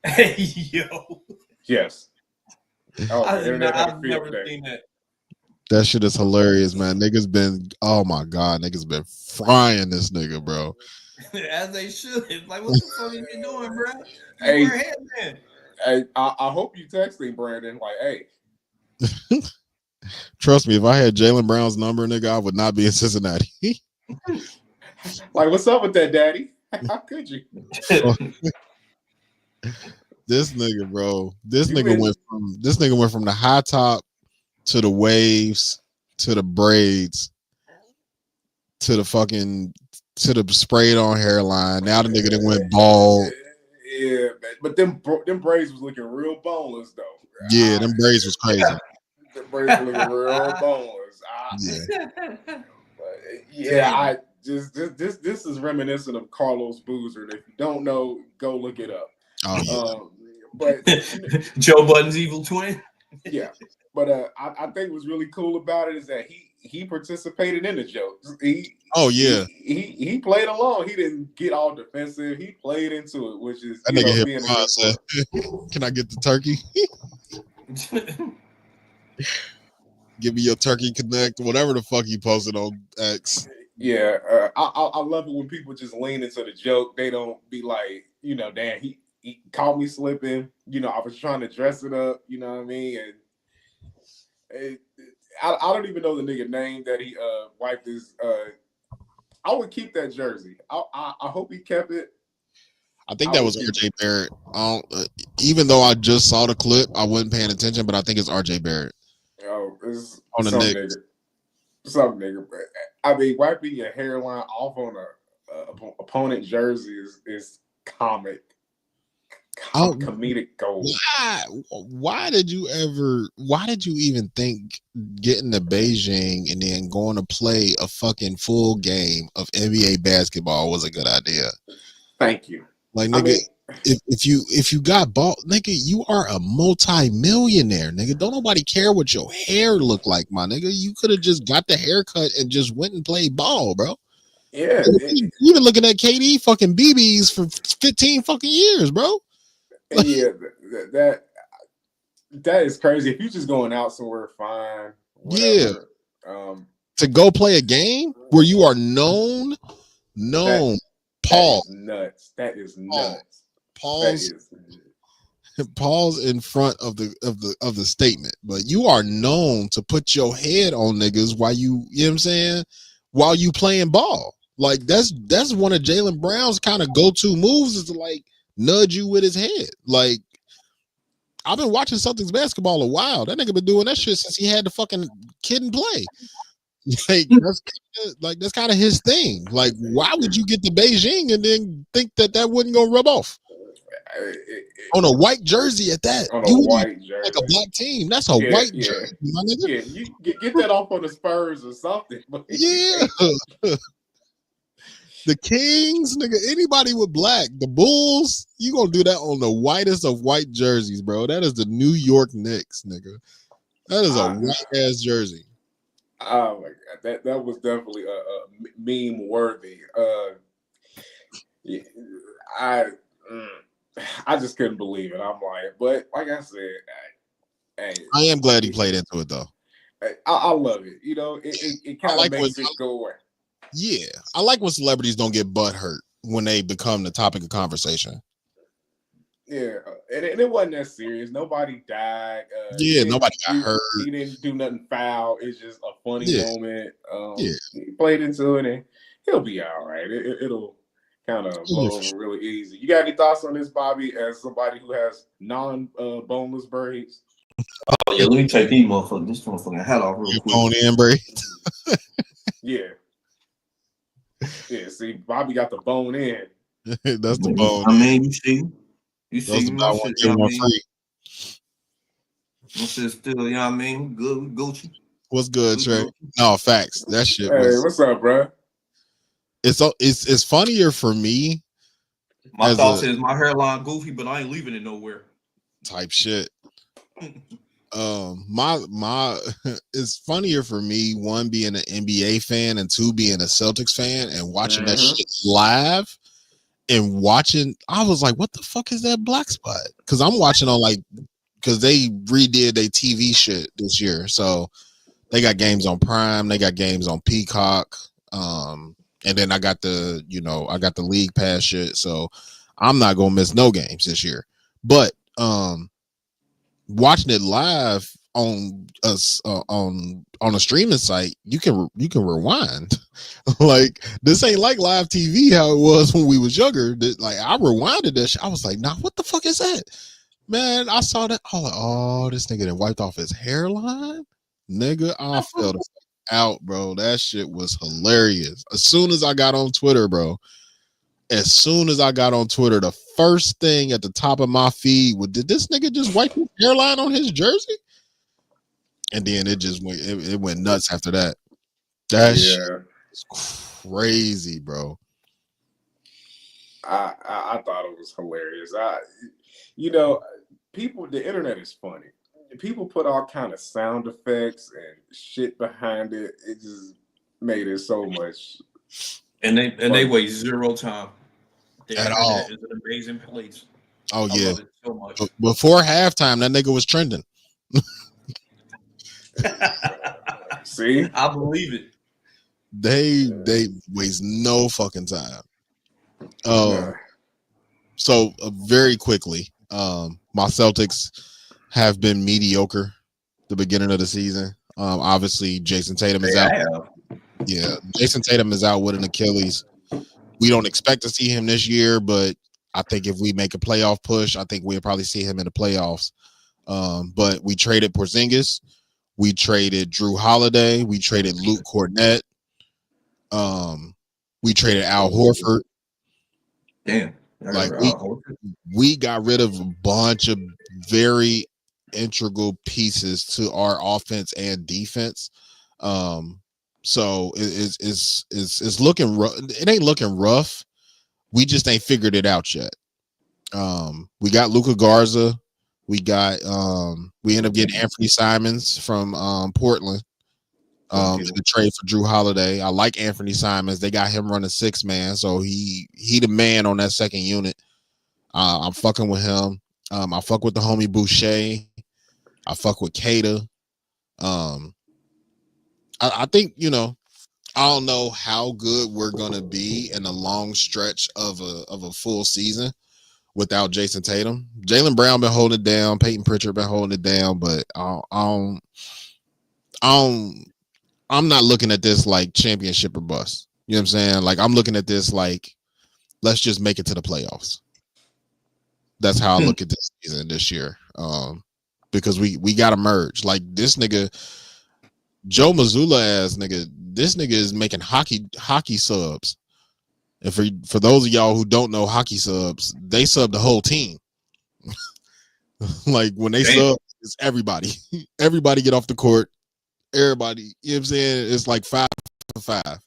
Hey, yo. Yes. Oh, I've never seen that. That shit is hilarious, man. Niggas been, oh my god, niggas been frying this nigga, bro. As they should. Like, what the fuck are you doing, bro? Hey, You wear a headband. Hey, I hope you texting Brandon. Like, hey. Trust me, if I had Jaylen Brown's number, nigga, I would not be in Cincinnati. Like, what's up with that, daddy? How could you? This nigga, bro. This nigga went from the high top to the waves to the braids to the fucking to the sprayed on hairline. Now the nigga that went bald. Yeah, but them braids was looking real boneless though. Yeah, them braids was crazy. The braids were looking real boneless. This is reminiscent of Carlos Boozer. And if you don't know, go look it up. Oh yeah. But Joe Budden's evil twin. Yeah, but I think what's really cool about it is that he participated in the jokes. He played along. He didn't get all defensive. He played into it, which is that nigga hit my said, "Can I get the turkey? Give me your turkey connect, whatever the fuck you posted on X." Yeah, I love it when people just lean into the joke. They don't be like, damn, he caught me slipping. I was trying to dress it up. You know what I mean? And I don't even know the nigga name that he wiped his. I would keep that jersey. I hope he kept it. I think that was RJ Barrett. Even though I just saw the clip, I wasn't paying attention, but I think it's RJ Barrett. Oh, it's on the Knicks. Some nigga. I mean, wiping your hairline off on a opponent jersey is comic. Comedic gold. Why did you even think getting to Beijing and then going to play a fucking full game of NBA basketball was a good idea? Thank you. Like, nigga, if you got ball, nigga, you are a multi-millionaire, nigga. Don't nobody care what your hair look like, my nigga. You could have just got the haircut and just went and played ball, bro. Yeah. You've been looking at KD fucking BBs for 15 fucking years, bro. Yeah, that is crazy. If you're just going out somewhere, fine. Whatever. Yeah. To go play a game where you are known. Pause. That is nuts. Pause in front of the statement. But you are known to put your head on niggas while you know what I'm saying? While you playing ball. Like that's one of Jaylen Brown's kind of go-to moves is to like nudge you with his head. Like, I've been watching Celtics basketball a while. That nigga been doing that shit since he had the fucking kid and play. Like that's kind of his thing. Like, why would you get to Beijing and then think that wasn't gonna rub off on a white jersey at that? On a white jersey, like a black team. That's a white jersey, my nigga. Yeah, you get that off on the Spurs or something. Yeah. The Kings, nigga, anybody with black, the Bulls, you gonna do that on the whitest of white jerseys, bro. That is the New York Knicks, nigga. That is a white ass jersey. Oh my god, that was definitely meme worthy. Yeah, I mm, I just couldn't believe it. I'm like, but like I said, hey, I am glad he played into it though. I love it. You know, it I kind of like when makes it go away. yeah, I like when celebrities don't get butt hurt when they become the topic of conversation. Yeah, and it wasn't that serious. Nobody died. Yeah, nobody got hurt. He didn't do nothing foul. It's just a funny Yeah, moment. yeah. He played into it, and he'll be all right. It'll kind of Yeah, blow for over sure. really easy. You got any thoughts on this, Bobby? As somebody who has non boneless braids. Oh yeah, let me take this motherfucking hat off real Your quick. bone in, Bray. Yeah, yeah. See, Bobby got the bone in. That's the bone. I mean, you That's see the buy my one shit. You get know what I one mean? free. My shit still, you know what I mean? Good Gucci. What's good, Good Trey? Gucci. No facts. That shit Hey, was. what's up, bro? It's funnier for me My as thoughts a is my hairline goofy, but I ain't leaving it nowhere. type shit. My it's funnier for me, one being an NBA fan and two being a Celtics fan and watching that Mm-hmm. shit live and watching. I was like, what the fuck is that black spot? Because I'm watching on like because they redid their TV shit this year, so they got games on Prime, they got games on Peacock, and then I got the League Pass shit, so I'm not gonna miss no games this year. But watching it live on us on a streaming site, you can rewind. Like this ain't like live TV how it was when we was younger. Like I rewinded that shit. I was like, nah, what the fuck is that? Man, I saw that. I was like, oh, this nigga that wiped off his hairline. Nigga, I fell the fuck out, bro. That shit was hilarious. As soon as I got on Twitter, bro, the first thing at the top of my feed was, did this nigga just wipe his hairline on his jersey? And then it went nuts after that. That shit Yeah, was crazy, bro. I thought it was hilarious. You know, the internet is funny. People put all kind of sound effects and shit behind it. It just made it so much. And they fun. waste zero time. The At internet all. is an amazing place. Oh I yeah. love it so much. Before halftime, that nigga was trending. See, I believe it. They waste no fucking time. nah. So very quickly, my Celtics have been mediocre the beginning of the season. Obviously Jason Tatum is out. Yeah, Jason Tatum is out with an Achilles. We don't expect to see him this year, but I think if we make a playoff push, I think we'll probably see him in the playoffs. But we traded Porzingis, we traded Drew Holiday, we traded Luke Cornett, we traded Al Horford. Damn. Like we got rid of a bunch of very integral pieces to our offense and defense. So it's looking rough. It ain't looking rough. We just ain't figured it out yet. We got Luka Garza. We ended up getting Anthony Simons from Portland. In the trade for Drew Holiday. I like Anthony Simons. They got him running 6-man, so he the man on that second unit. I'm fucking with him. I fuck with the homie Boucher. I fuck with Cater. I think, I don't know how good we're gonna be in a long stretch of a full season without Jason Tatum. Jaylen Brown been holding it down. Peyton Pritchard been holding it down, but I'm not looking at this like championship or bust. You know what I'm saying? Like I'm looking at this like let's just make it to the playoffs. That's how I look at this season this year. Because we got to merge. Like this nigga, Joe Mazzulla ass nigga, this nigga is making hockey subs. And for those of y'all who don't know hockey subs, they sub the whole team. Like when they sub, it's everybody. Everybody get off the court. Everybody, you know what I'm saying? It's like 5-5.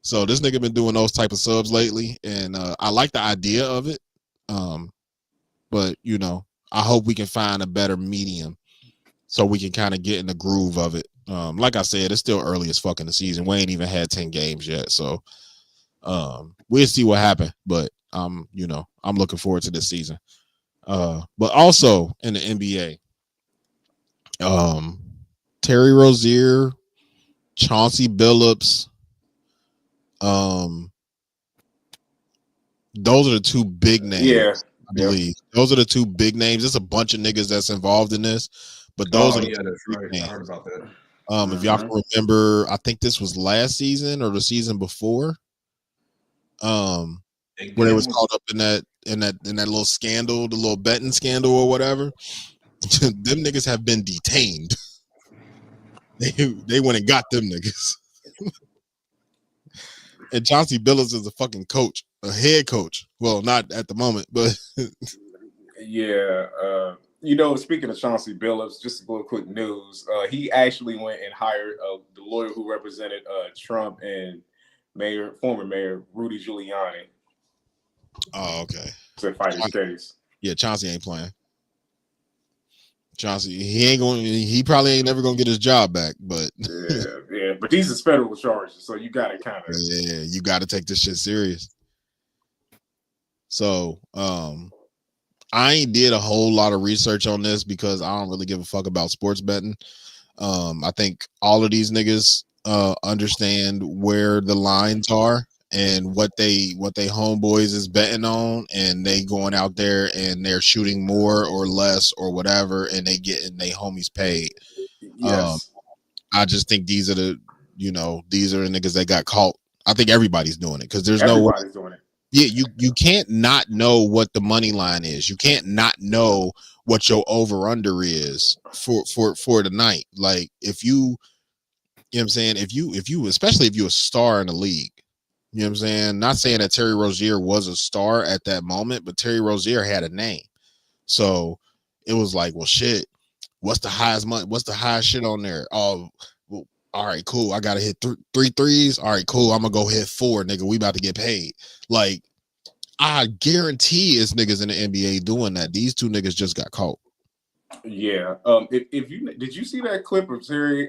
So this nigga been doing those type of subs lately, and I like the idea of it. But I hope we can find a better medium so we can kind of get in the groove of it. Like I said, it's still early as fuck in the season. We ain't even had 10 games yet, so we'll see what happened. But I'm looking forward to this season. But also in the NBA, Terry Rozier, Chauncey Billups, those are the two big names. Yeah, I believe those are the two big names. There's a bunch of niggas that's involved in this, but those are the two that's big right. names. I heard about that. If y'all can remember, I think this was last season or the season before, where they was caught up in that little scandal, the little betting scandal or whatever. Them niggas have been detained. They went and got them niggas. And Chauncey Billups is a fucking coach, a head coach. Well, not at the moment, but yeah. Speaking of Chauncey Billups, just a little quick news. He actually went and hired the lawyer who represented Trump and former mayor Rudy Giuliani. Oh, okay. To fight his case. Yeah, Chauncey ain't playing. Chauncey, he probably ain't never gonna get his job back, but yeah. But these is federal charges, so you gotta kind of you gotta take this shit serious. So I ain't did a whole lot of research on this because I don't really give a fuck about sports betting. I think all of these niggas understand where the lines are and what they homeboys is betting on, and they going out there and they're shooting more or less or whatever, and they getting they homies paid. Yes. I just think these are the niggas that got caught. I think everybody's doing it because there's everybody's doing it. Yeah, you can't not know what the money line is. You can't not know what your over under is for the night. Like if you know what I'm saying, if you especially if you're a star in the league, you know what I'm saying? Not saying that Terry Rozier was a star at that moment, but Terry Rozier had a name. So it was like, well, shit, what's the highest money? What's the highest shit on there? Oh, well, all right, cool. I got to hit three threes. All right, cool. I'm going to go hit 4, nigga. We about to get paid. Like, I guarantee it's niggas in the NBA doing that. These two niggas just got caught. Yeah. If you did you see that clip of Terry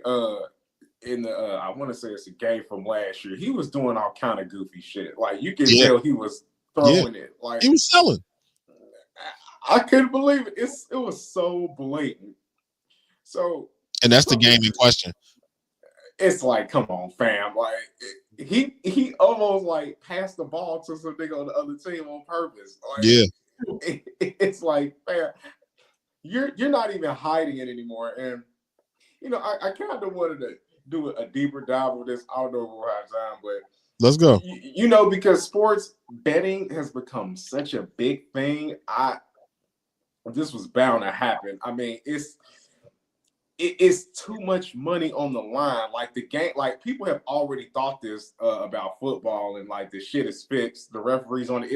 in the I want to say it's a game from last year. He was doing all kind of goofy shit. Like you can tell he was throwing it. Like he was selling. I couldn't believe it. It was so blatant. So and that's the game in question. It's like, come on, fam. Like he almost like passed the ball to some nigga on the other team on purpose. Like, yeah. It's like, fam, you're not even hiding it anymore. And I kind of wanted to do a deeper dive with this. I don't know if we'll have time, but let's go. Because sports betting has become such a big thing. This was bound to happen. I mean, it's too much money on the line. Like the game, like people have already thought this about football, and like the shit is fixed. The referees on it.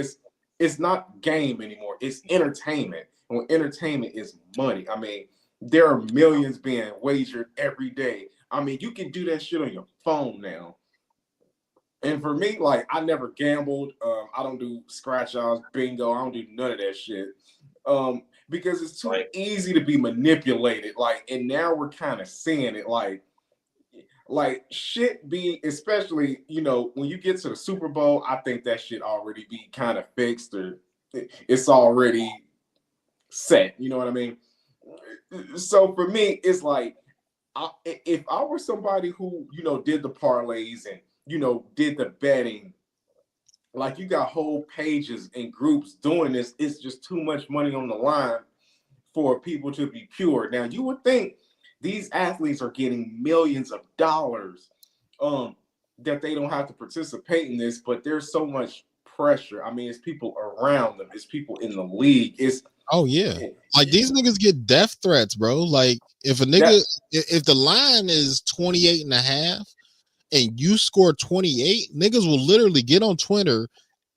It's not game anymore. It's entertainment. And when entertainment is money, I mean, there are millions being wagered every day. I mean, you can do that shit on your phone now. And for me, like, I never gambled. I don't do scratch offs, bingo. I don't do none of that shit. Because it's too easy to be manipulated. Like, and now we're kind of seeing it. Like shit be, especially, when you get to the Super Bowl, I think that shit already be kind of fixed, or it's already set. You know what I mean? So for me, it's like, if I were somebody who, did the parlays and, did the betting, like you got whole pages and groups doing this, it's just too much money on the line for people to be pure. Now, you would think these athletes are getting millions of dollars that they don't have to participate in this, but there's so much pressure. I mean, it's people around them. It's people in the league. Like these niggas get death threats, bro. Like if a nigga, if the line is 28.5 and you score 28, niggas will literally get on Twitter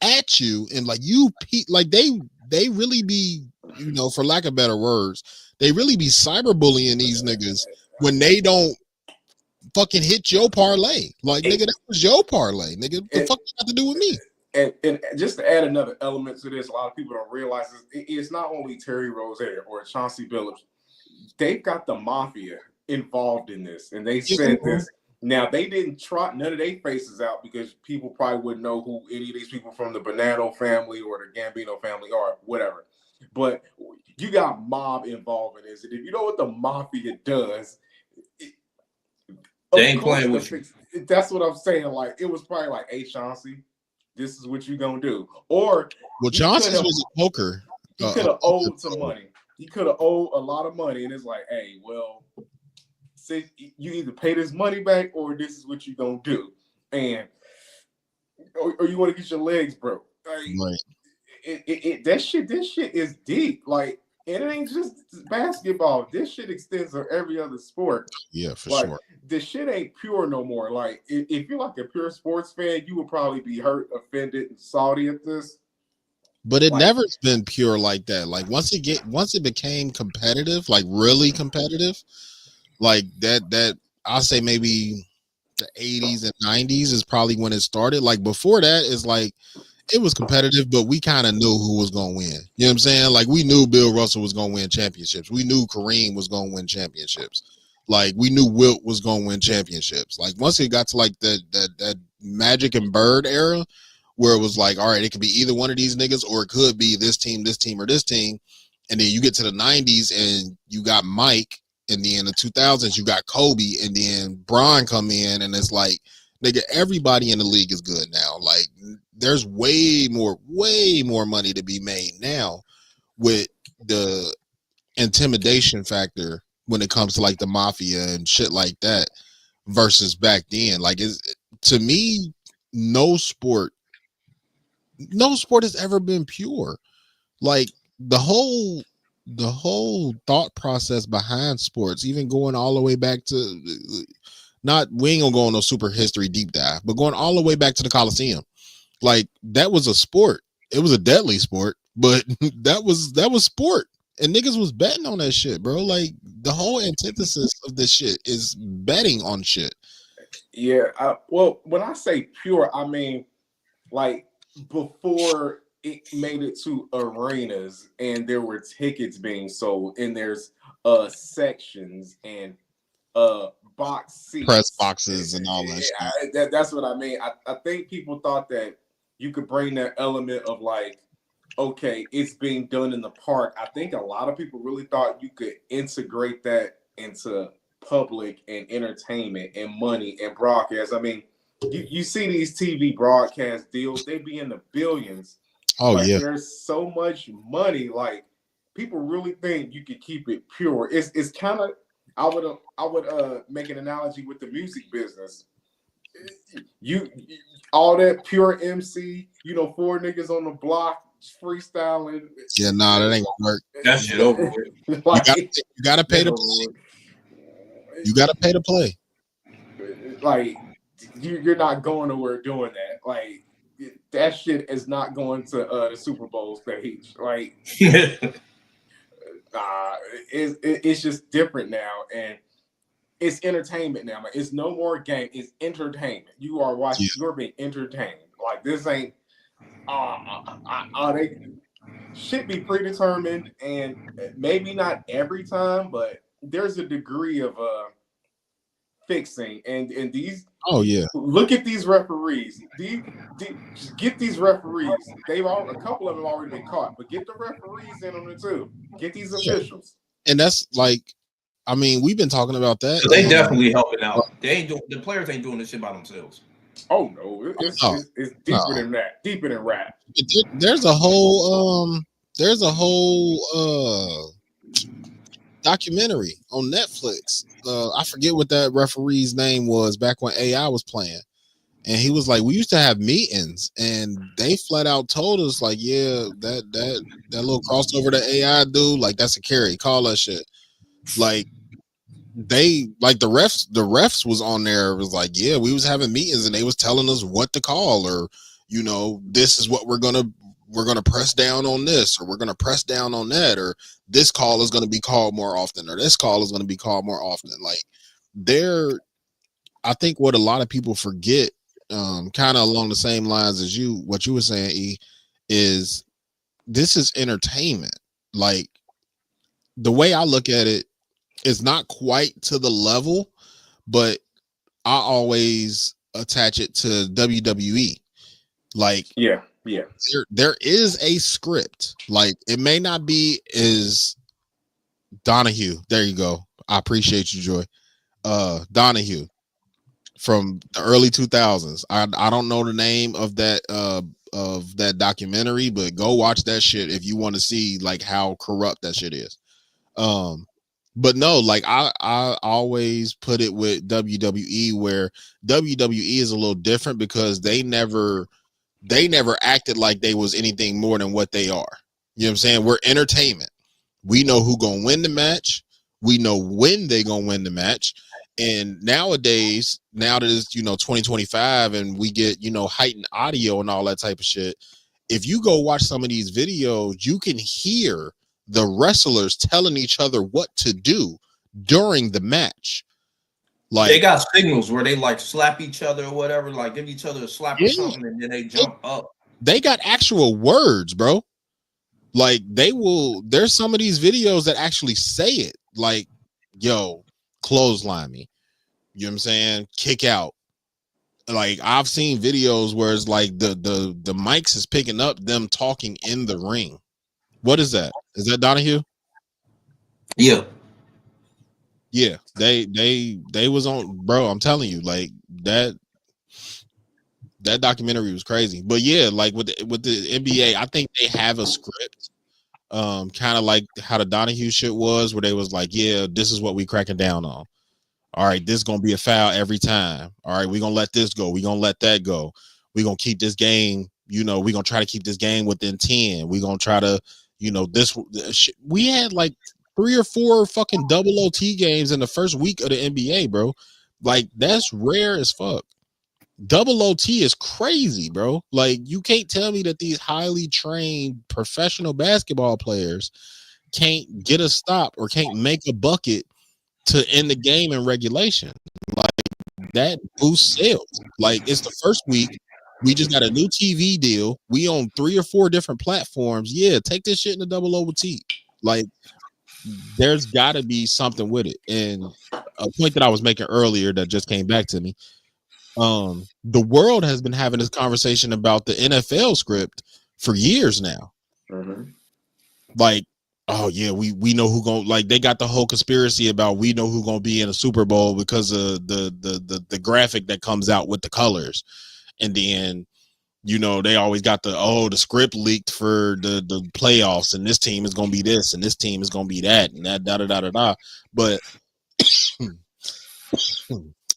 at you and like they really be, for lack of better words, they really be cyberbullying these niggas when they don't fucking hit your parlay. Like, nigga, that was your parlay. Nigga, what the fuck you got to do with me? And just to add another element to this, a lot of people don't realize it's not only Terry Rozier or Chauncey Billups. They've got the mafia involved in this, and they Yeah. said this. Now they didn't trot none of their faces out because people probably wouldn't know who any of these people from the Bonanno family or the Gambino family are, whatever. But you got mob involved in this, and if you know what the mafia does, They ain't playing with you. That's what I'm saying. Like it was probably like, "Hey, Chauncey, this is what you gonna do," or Well, Johnson's was a poker. he could have owed some money. He could have owed a lot of money, and it's like, "Hey, well, you either pay this money back or this is what you gonna do," and or you want to get your legs broke. Like, Right. this shit is deep. Like, and it ain't just basketball. This shit extends to every other sport. Yeah, for Like, sure. this shit ain't pure no more. Like, if you're like a pure sports fan, you would probably be hurt, offended, and salty at this. But it Like, never's been pure like that. Like once it became competitive, like really competitive, like that I'll say maybe the 80s and 90s is probably when it started. Like before that is like it was competitive, but we kind of knew who was gonna win. You know what I'm saying? Like we knew Bill Russell was gonna win championships. We knew Kareem was gonna win championships. Like we knew Wilt was gonna win championships. Like once it got to like that Magic and Bird era, where it was like, all right, it could be either one of these niggas, or it could be this team, or this team. And then you get to the 90s and you got Mike, and then in the 2000s you got Kobe, and then Bron come in, and it's like, nigga, everybody in the league is good now. Like there's way more money to be made now with the intimidation factor when it comes to like the mafia and shit like that versus back then. Like to me, no sport has ever been pure. Like the whole thought process behind sports, even going all the way back to we ain't gonna go on no super history deep dive, but going all the way back to the Coliseum, like that was a sport. It was a deadly sport, but that was sport, and niggas was betting on that shit, bro. Like the whole antithesis of this shit is betting on shit. Yeah, well, when I say pure, I mean like before it made it to arenas and there were tickets being sold and there's sections and box seats, Press boxes and all that shit. That's what I mean. I think people thought that you could bring that element of like, okay, it's being done in the park. I think a lot of people really thought you could integrate that into public and entertainment and money and broadcast. I mean, you see these TV broadcast deals, they be in the billions. Oh, like, yeah. There's so much money. Like people really think you could keep it pure. It's kind of, I would make an analogy with the music business. You all that pure MC, 4 niggas on the block freestyling. Yeah, nah, that ain't gonna work. That shit over with. Like, You gotta pay to play. You gotta pay to play. Like you're not going nowhere doing that. Like that shit is not going to the Super Bowl stage. Like it's just different now, and it's entertainment now. Like, it's no more game. It's entertainment. You are watching. Yeah. You're being entertained. Like this ain't. They should be predetermined, and maybe not every time, but there's a degree of fixing. And these. Oh yeah. Look at these referees. Get these referees. A couple of them have already been caught, but get the referees in on it too. Get these officials. And that's like, I mean, we've been talking about that. They definitely helping out. The players ain't doing this shit by themselves. Oh no, it's deeper than that. Deeper than rap. There's a whole documentary on Netflix. I forget what that referee's name was back when AI was playing, and he was like, we used to have meetings, and they flat out told us like, yeah, that little crossover that AI do, like that's a carry, call that shit. Like they, like the refs was on there, was like, yeah, we was having meetings and they was telling us what to call, or this is what we're gonna press down on this, or we're gonna press down on that, or this call is gonna be called more often, or this call is gonna be called more often. Like I think what a lot of people forget, kind of along the same lines as what you were saying, E, is this is entertainment. Like the way I look at it, It's not quite to the level, but I always attach it to WWE. Like, Yeah. there is a script. Like, it may not be as Donahue. There you go. I appreciate you, Joy. Donahue from the early 2000s. I don't know the name of that documentary, but go watch that shit if you want to see like how corrupt that shit is. But no, like I always put it with WWE, where WWE is a little different because they never acted like they was anything more than what they are. You know what I'm saying? We're entertainment. We know who gonna win the match. We know when they gonna win the match. And nowadays, now that it's 2025 and we get heightened audio and all that type of shit, if you go watch some of these videos, you can hear the wrestlers telling each other what to do during the match. Like, they got signals where they like slap each other or whatever, like give each other a slap or something, and then they jump up. They got actual words, bro. Like, there's some of these videos that actually say it, like, yo, clothesline me. You know what I'm saying? Kick out. Like, I've seen videos where it's like the mics is picking up them talking in the ring. What is that? Is that Donahue? Yeah. Yeah. They was on, bro. I'm telling you, like, that documentary was crazy. But yeah, like with the NBA, I think they have a script. Kind of like how the Donahue shit was, where they was like, yeah, this is what we cracking down on. All right, this is gonna be a foul every time. All right, we're gonna let this go. We're gonna let that go. We're gonna keep this game, we're gonna try to keep this game within 10. We're gonna try to, this we had like 3 or 4 fucking double OT games in the first week of the NBA, bro. Like, that's rare as fuck. Double OT is crazy, bro. Like, you can't tell me that these highly trained professional basketball players can't get a stop or can't make a bucket to end the game in regulation. Like, that boosts sales. Like, it's the first week. We just got a new TV deal. We own 3 or 4 different platforms. Yeah, take this shit in the double OT. Like, there's got to be something with it. And a point that I was making earlier that just came back to me. The world has been having this conversation about the NFL script for years now. Mm-hmm. Like, oh yeah, we know who gonna, like, they got the whole conspiracy about we know who gonna be in a Super Bowl because of the graphic that comes out with the colors, and then they always got the script leaked for the playoffs, and this team is gonna be this and this team is gonna be that and that da. But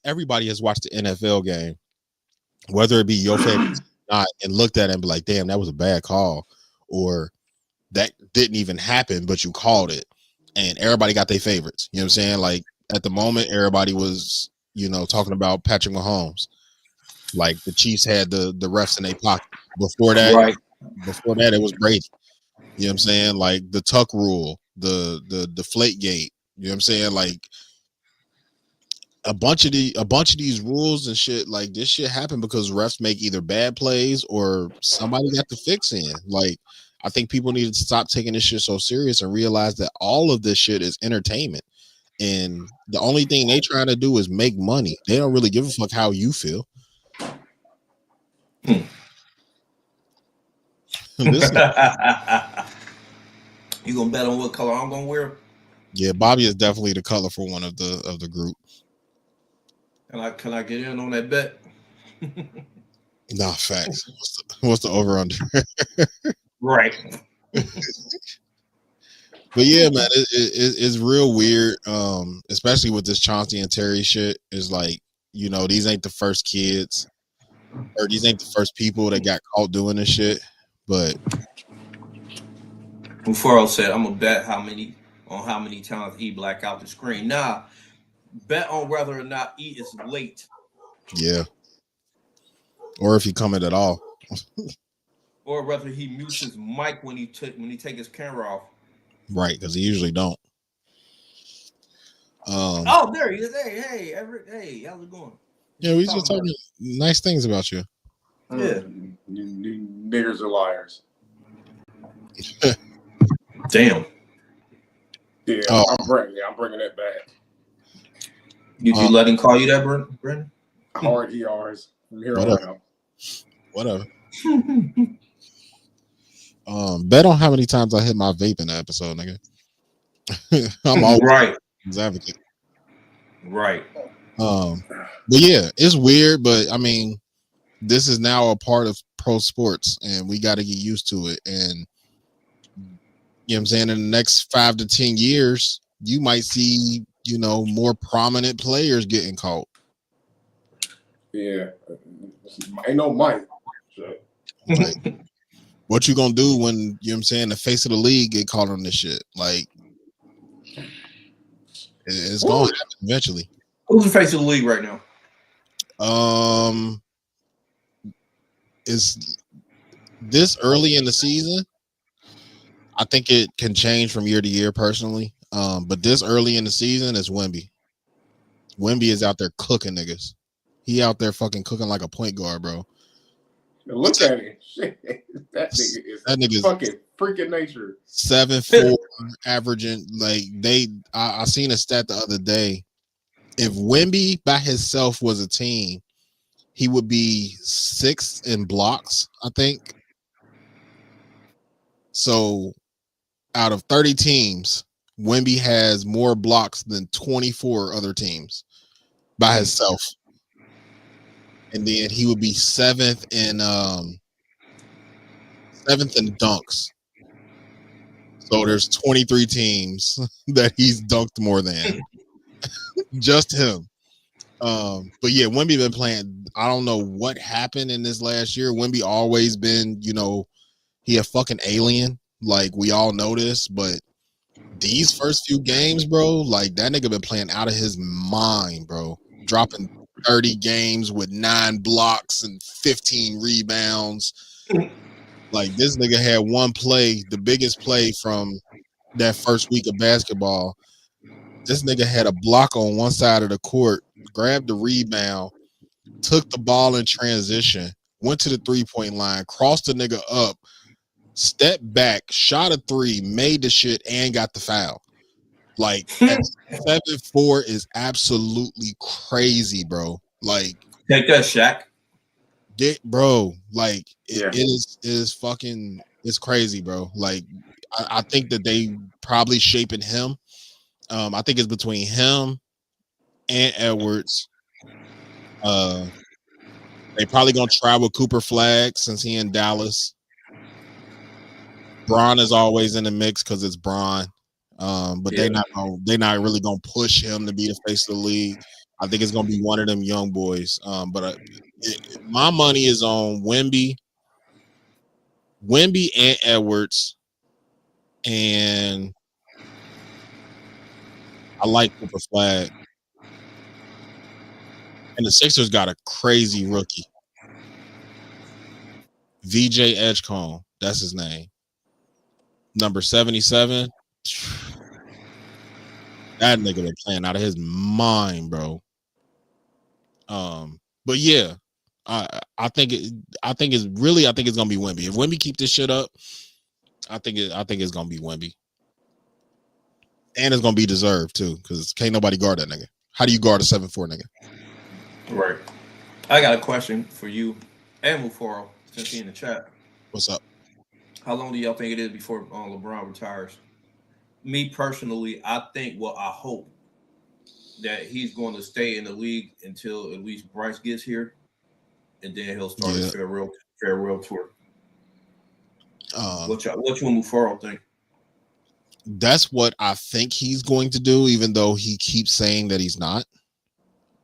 everybody has watched the NFL game, whether it be your favorite or not, and looked at it and be like, damn, that was a bad call, or that didn't even happen, but you called it. And everybody got their favorites. You know what I'm saying? Like, at the moment, everybody was, talking about Patrick Mahomes. Like, the Chiefs had the refs in their pocket. Before that, it was Brady. You know what I'm saying? Like, the tuck rule, the deflate gate. You know what I'm saying? Like, a bunch of these rules and shit, like, this shit happened because refs make either bad plays or somebody got the fix in. Like, I think people need to stop taking this shit so serious and realize that all of this shit is entertainment. And the only thing they trying to do is make money. They don't really give a fuck how you feel. You gonna bet on what color I'm gonna wear? Yeah, Bobby is definitely the colorful one of the group. Can I get in on that bet? Nah, facts. What's the over under? Right. But yeah, man, it's real weird. Especially with this Chauncey and Terry shit. Is like, these ain't the first kids, or these ain't the first people that got caught doing this shit. But before I said I'm gonna bet how many times E black out the screen. Nah, bet on whether or not E is late. Yeah. Or if he coming at all. Or whether he mutes his mic when he take his camera off. Right, because he usually don't. Oh, there he is. Hey, Everett. Hey, how's it going? Yeah, we just talking nice things about you. Yeah. Niggers are liars. Damn. Yeah, Oh, I'm bringing that back. Did you let him call you that, Brandon? Hard ERs from here whatever. on out. Whatever. Bet on how many times I hit my vape in the episode, nigga. I'm always Right. his advocate. Right. But yeah, it's weird, but I mean, this is now a part of pro sports, and we got to get used to it. And you know what I'm saying, in the next 5 to 10 years, you might see, you know, more prominent players getting caught. Yeah, ain't no Mike. Shit. Like, what you gonna do when, you know what I'm saying, the face of the league get caught on this shit? Like, it's gonna happen eventually. Who's the face of the league right now? Is this early in the season? I think it can change from year to year personally. But this early in the season is Wemby. Wemby is out there cooking niggas. He out there fucking cooking like a point guard, bro. Look at him. Shit. That nigga is fucking freaking nature. 7'4", averaging like I seen a stat the other day. If Wemby by himself was a team, he would be 6th in blocks, I think. So out of 30 teams, Wemby has more blocks than 24 other teams by himself. And then he would be 7th in dunks. So there's 23 teams that he's dunked more than. Just him. But yeah, Wemby been playing. I don't know what happened in this last year. Wemby always been, you know, he a fucking alien. Like, we all know this, but these first few games, bro, like, that nigga been playing out of his mind, bro. Dropping 30 games with 9 blocks and 15 rebounds. Like, this nigga had one play, the biggest play from that first week of basketball. This nigga had a block on one side of the court, grabbed the rebound, took the ball in transition, went to the 3-point line, crossed the nigga up, stepped back, shot a 3, made the shit, and got the foul. Like, at 7'4" is absolutely crazy, bro. Like, take that, Shaq. Bro, like, it is fucking, it's crazy, bro. Like, I think that they probably shaping him. I think it's between him and Edwards. They probably gonna try with Cooper Flag since he in Dallas. Bron is always in the mix because it's Bron. But they're not really gonna push him to be the face of the league. I think it's gonna be one of them young boys. But my money is on Wemby and Edwards, and I like Cooper Flag. And the Sixers got a crazy rookie. VJ Edgecombe. That's his name. Number 77. That nigga been playing out of his mind, bro. But yeah, I think it's gonna be Wemby. If Wemby keep this shit up, I think it's gonna be Wemby. And it's gonna be deserved too, because can't nobody guard that nigga. How do you guard a 7'4" nigga? Right. I got a question for you and Mufaro, since he's in the chat. What's up? How long do y'all think it is before LeBron retires? Me personally, I hope that he's going to stay in the league until at least Bryce gets here, and then he'll start his farewell tour. What you and Mufaro think? That's what I think he's going to do, even though he keeps saying that he's not.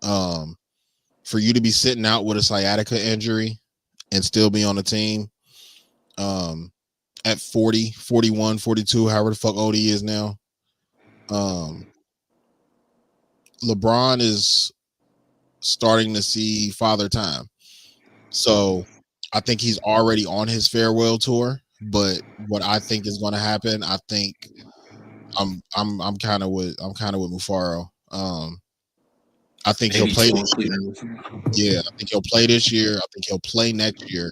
For you to be sitting out with a sciatica injury and still be on the team at 40, 41, 42, however the fuck old he is now. LeBron is starting to see father time. So I think he's already on his farewell tour. But what I think is going to happen, I think I'm kind of with Mufaro. I think he'll play this year. Yeah, I think he'll play this year. I think he'll play next year.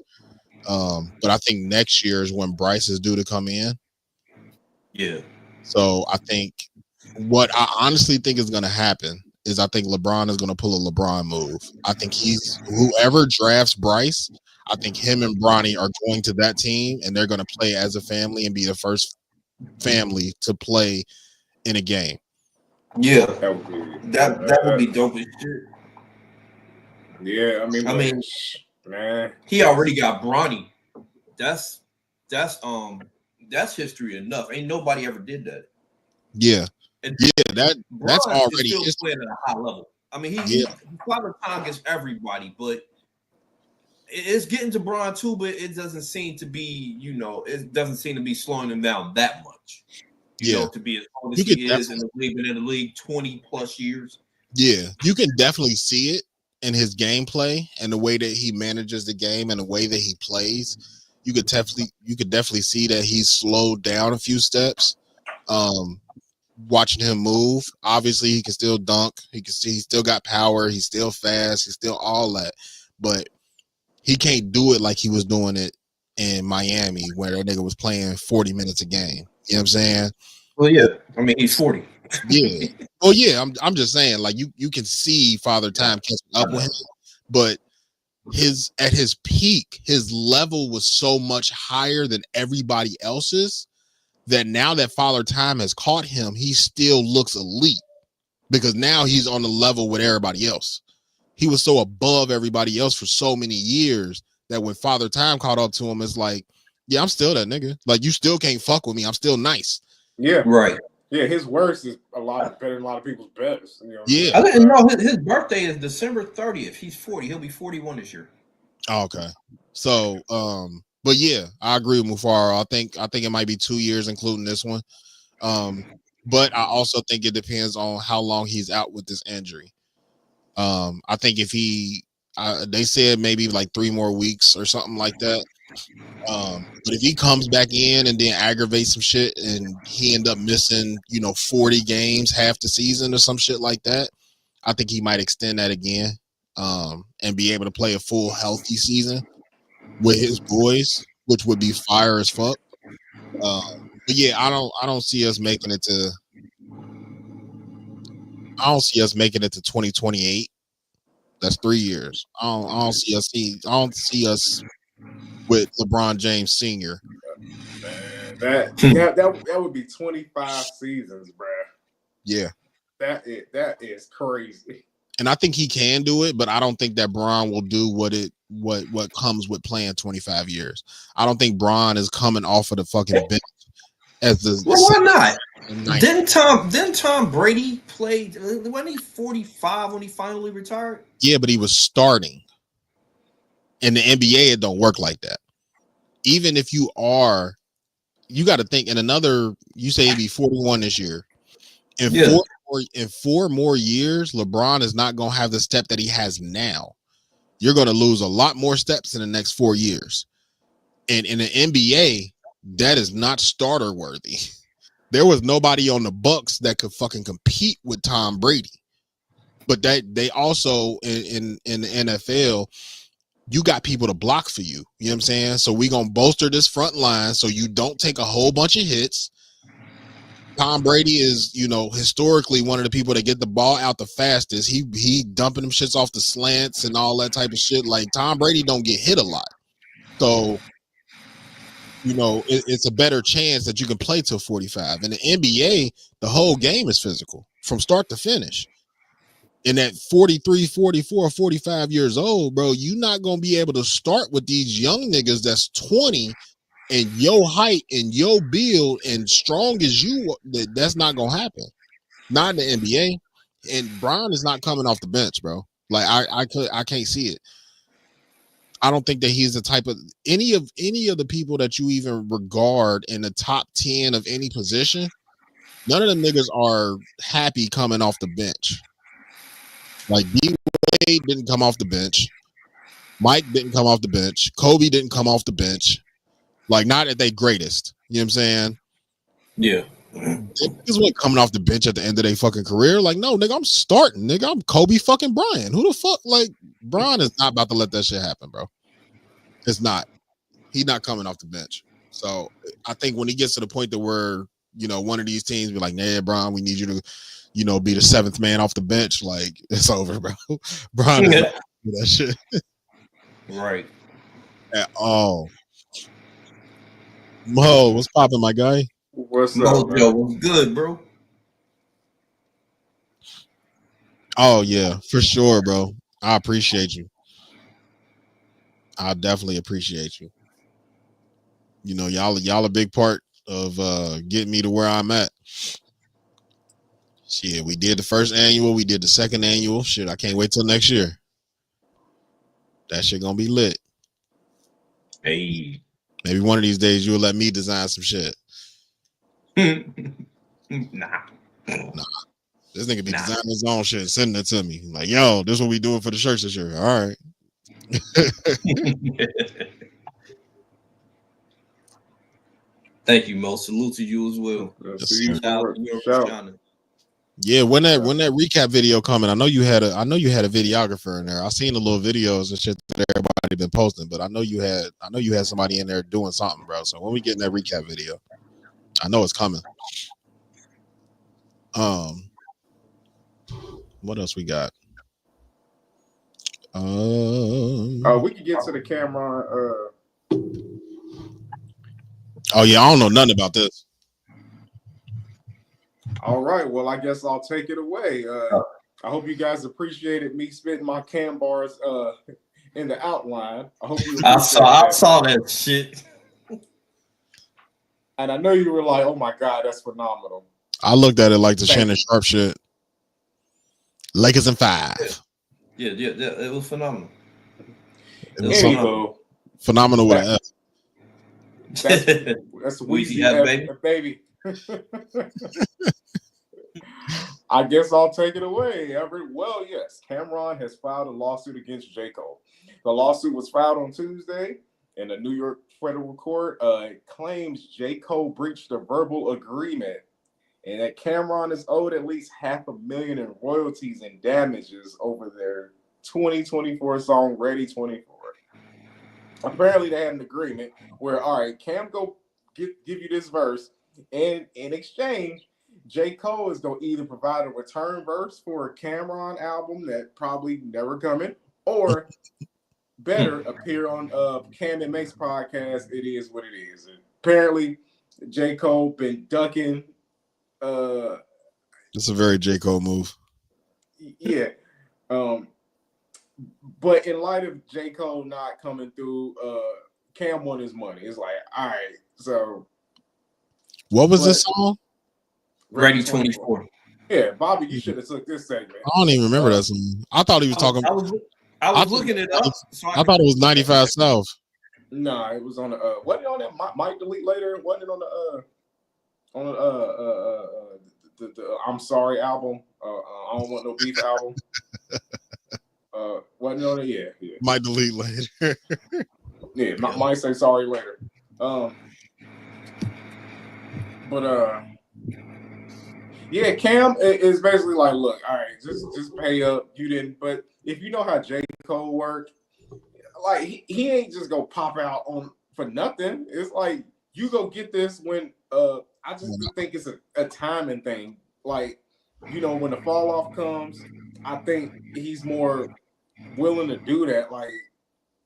But I think next year is when Bryce is due to come in. Yeah. So I think What I honestly think is going to happen is I think LeBron is going to pull a LeBron move. I think he's whoever drafts Bryce. I think him and Bronny are going to that team, and they're going to play as a family and be the first family to play in a game. Yeah, That would be that would be dope as shit. Yeah, I mean, man, he already got Bronny. That's history enough. Ain't nobody ever did that. Yeah, and that's already still playing at a high level. I mean, he Father Time gets everybody, but it's getting to Bron too. But it doesn't seem to be, it doesn't seem to be slowing him down that much. You know, to be as old as he is in the league, been in the league 20 plus years. Yeah, you can definitely see it in his gameplay and the way that he manages the game and the way that he plays. You could definitely see that he's slowed down a few steps. Watching him move, obviously he can still dunk. He can see he's still got power. He's still fast. He's still all that, but he can't do it like he was doing it in Miami, where that nigga was playing 40 minutes a game. You know what I'm saying? Well, yeah. I mean, he's 40. Yeah. Well, yeah. I'm just saying, like you can see Father Time catching up with him, but at his peak, his level was so much higher than everybody else's that now that Father Time has caught him, he still looks elite because now he's on the level with everybody else. He was so above everybody else for so many years that when Father Time caught up to him, it's like, yeah, I'm still that nigga. Like, you still can't fuck with me. I'm still nice. Yeah. Right. Yeah, his worst is a lot better than a lot of people's best. Yeah. I didn't know his birthday is December 30th. He's 40. He'll be 41 this year. Oh, okay. So, but yeah, I agree with Mufaro. I think it might be 2 years, including this one. But I also think it depends on how long he's out with this injury. I think if they said maybe like 3 more weeks or something like that. But if he comes back in and then aggravates some shit and he end up missing, 40 games, half the season or some shit like that, I think he might extend that again, and be able to play a full healthy season with his boys, which would be fire as fuck. But yeah, I don't see us making it to. I don't see us making it to 2028. That's 3 years. I don't see us with LeBron James Sr. That would be 25 seasons, bruh. Yeah. That is crazy. And I think he can do it, but I don't think that Bron will do what comes with playing 25 years. I don't think Bron is coming off of the fucking bench as the. Well, why not? Didn't Tom Brady play? Wasn't he 45 when he finally retired? Yeah, but he was starting. In the NBA, it don't work like that. Even if you got to think you say he'd be 41 this year. In 4 more years, LeBron is not going to have the step that he has now. You're going to lose a lot more steps in the next 4 years. And in the NBA, that is not starter worthy. There was nobody on the Bucks that could fucking compete with Tom Brady. But they also in the NFL, you got people to block for you. You know what I'm saying? So we going to bolster this front line so you don't take a whole bunch of hits. Tom Brady is, historically one of the people that get the ball out the fastest. He dumping them shits off the slants and all that type of shit. Like, Tom Brady don't get hit a lot. So, it's a better chance that you can play till 45. In the NBA, the whole game is physical from start to finish. And at 43, 44, 45 years old, bro, you're not going to be able to start with these young niggas that's 20 and your height and your build and strong as you. That's not going to happen. Not in the NBA. And Bron is not coming off the bench, bro. Like, I can't see it. I don't think that he's the type of any of the people that you even regard in the top 10 of any position. None of them niggas are happy coming off the bench. Like, D-Wade didn't come off the bench. Mike didn't come off the bench. Kobe didn't come off the bench. Like, not at their greatest. You know what I'm saying? Yeah. Niggas weren't coming off the bench at the end of their fucking career. Like, no, nigga, I'm starting. Nigga, I'm Kobe fucking Bryant. Who the fuck? Like, Bron is not about to let that shit happen, bro. It's not. He's not coming off the bench. So I think when he gets to the point that where one of these teams be like, nah, Bron, we need you to, be the seventh man off the bench. Like, it's over, bro. Bron is not do that shit Right. at all. Mo, what's popping, my guy? What's up, man? Mojo was good, bro. Oh yeah, for sure, bro. I appreciate you. I definitely appreciate you. Y'all a big part of getting me to where I'm at. Shit, we did the first annual, we did the second annual. Shit, I can't wait till next year. That shit gonna be lit. Hey. Maybe one of these days you'll let me design some shit. Nah. This nigga be designing his own shit and sending it to me. Like, yo, this is what we doing for the shirts this year. All right. Thank you, Mo. Salute to you as well. Yeah, when that recap video coming, I know you had a videographer in there. I seen the little videos and shit that everybody been posting, but I know you had somebody in there doing something, bro. So when we get in that recap video, I know it's coming. What else we got? We can get to the camera. Oh yeah, I don't know nothing about this. All right, well, I guess I'll take it away. I hope you guys appreciated me spitting my cam bars in the outline. I hope you. I saw that shit, and I know you were like, "Oh my god, that's phenomenal." I looked at it like the Shannon Sharp shit. Lakers in 5. Yeah, it was phenomenal. It was phenomenal with an F. That's Weezy F, baby. I guess I'll take it away, Everett. Well, yes, Cameron has filed a lawsuit against J. Cole. The lawsuit was filed on Tuesday in a New York federal court. It claims J. Cole breached a verbal agreement and that Cameron is owed at least $500,000 in royalties and damages over their 2024 song Ready 24. Apparently, they had an agreement where, all right, Cam go give you this verse, and in exchange, J. Cole is going to either provide a return verse for a Cameron album that probably never coming, or better appear on Cam and Make's podcast. It is what it is. And apparently, J. Cole been ducking. It's a very J. Cole move. Yeah. But in light of J. Cole not coming through, Cam won his money. It's like, all right, so. What was this song? Ready 24. Yeah, Bobby, you should have took this segment. I don't even remember that song. I thought he was talking. I was looking it up. I thought it was 95 South. No, it was on the. Wasn't it on that? Might delete later. Wasn't it on the I'm Sorry album? I Don't Want No Beef album. Wasn't it on it? Yeah. Might delete later. Yeah, might say sorry later. Yeah, Cam is basically like, look, all right, just pay up. You didn't, but if you know how J. Cole worked, like he ain't just go pop out on for nothing. It's like you go get this when I just think it's a timing thing. Like, when the fall off comes, I think he's more willing to do that. Like,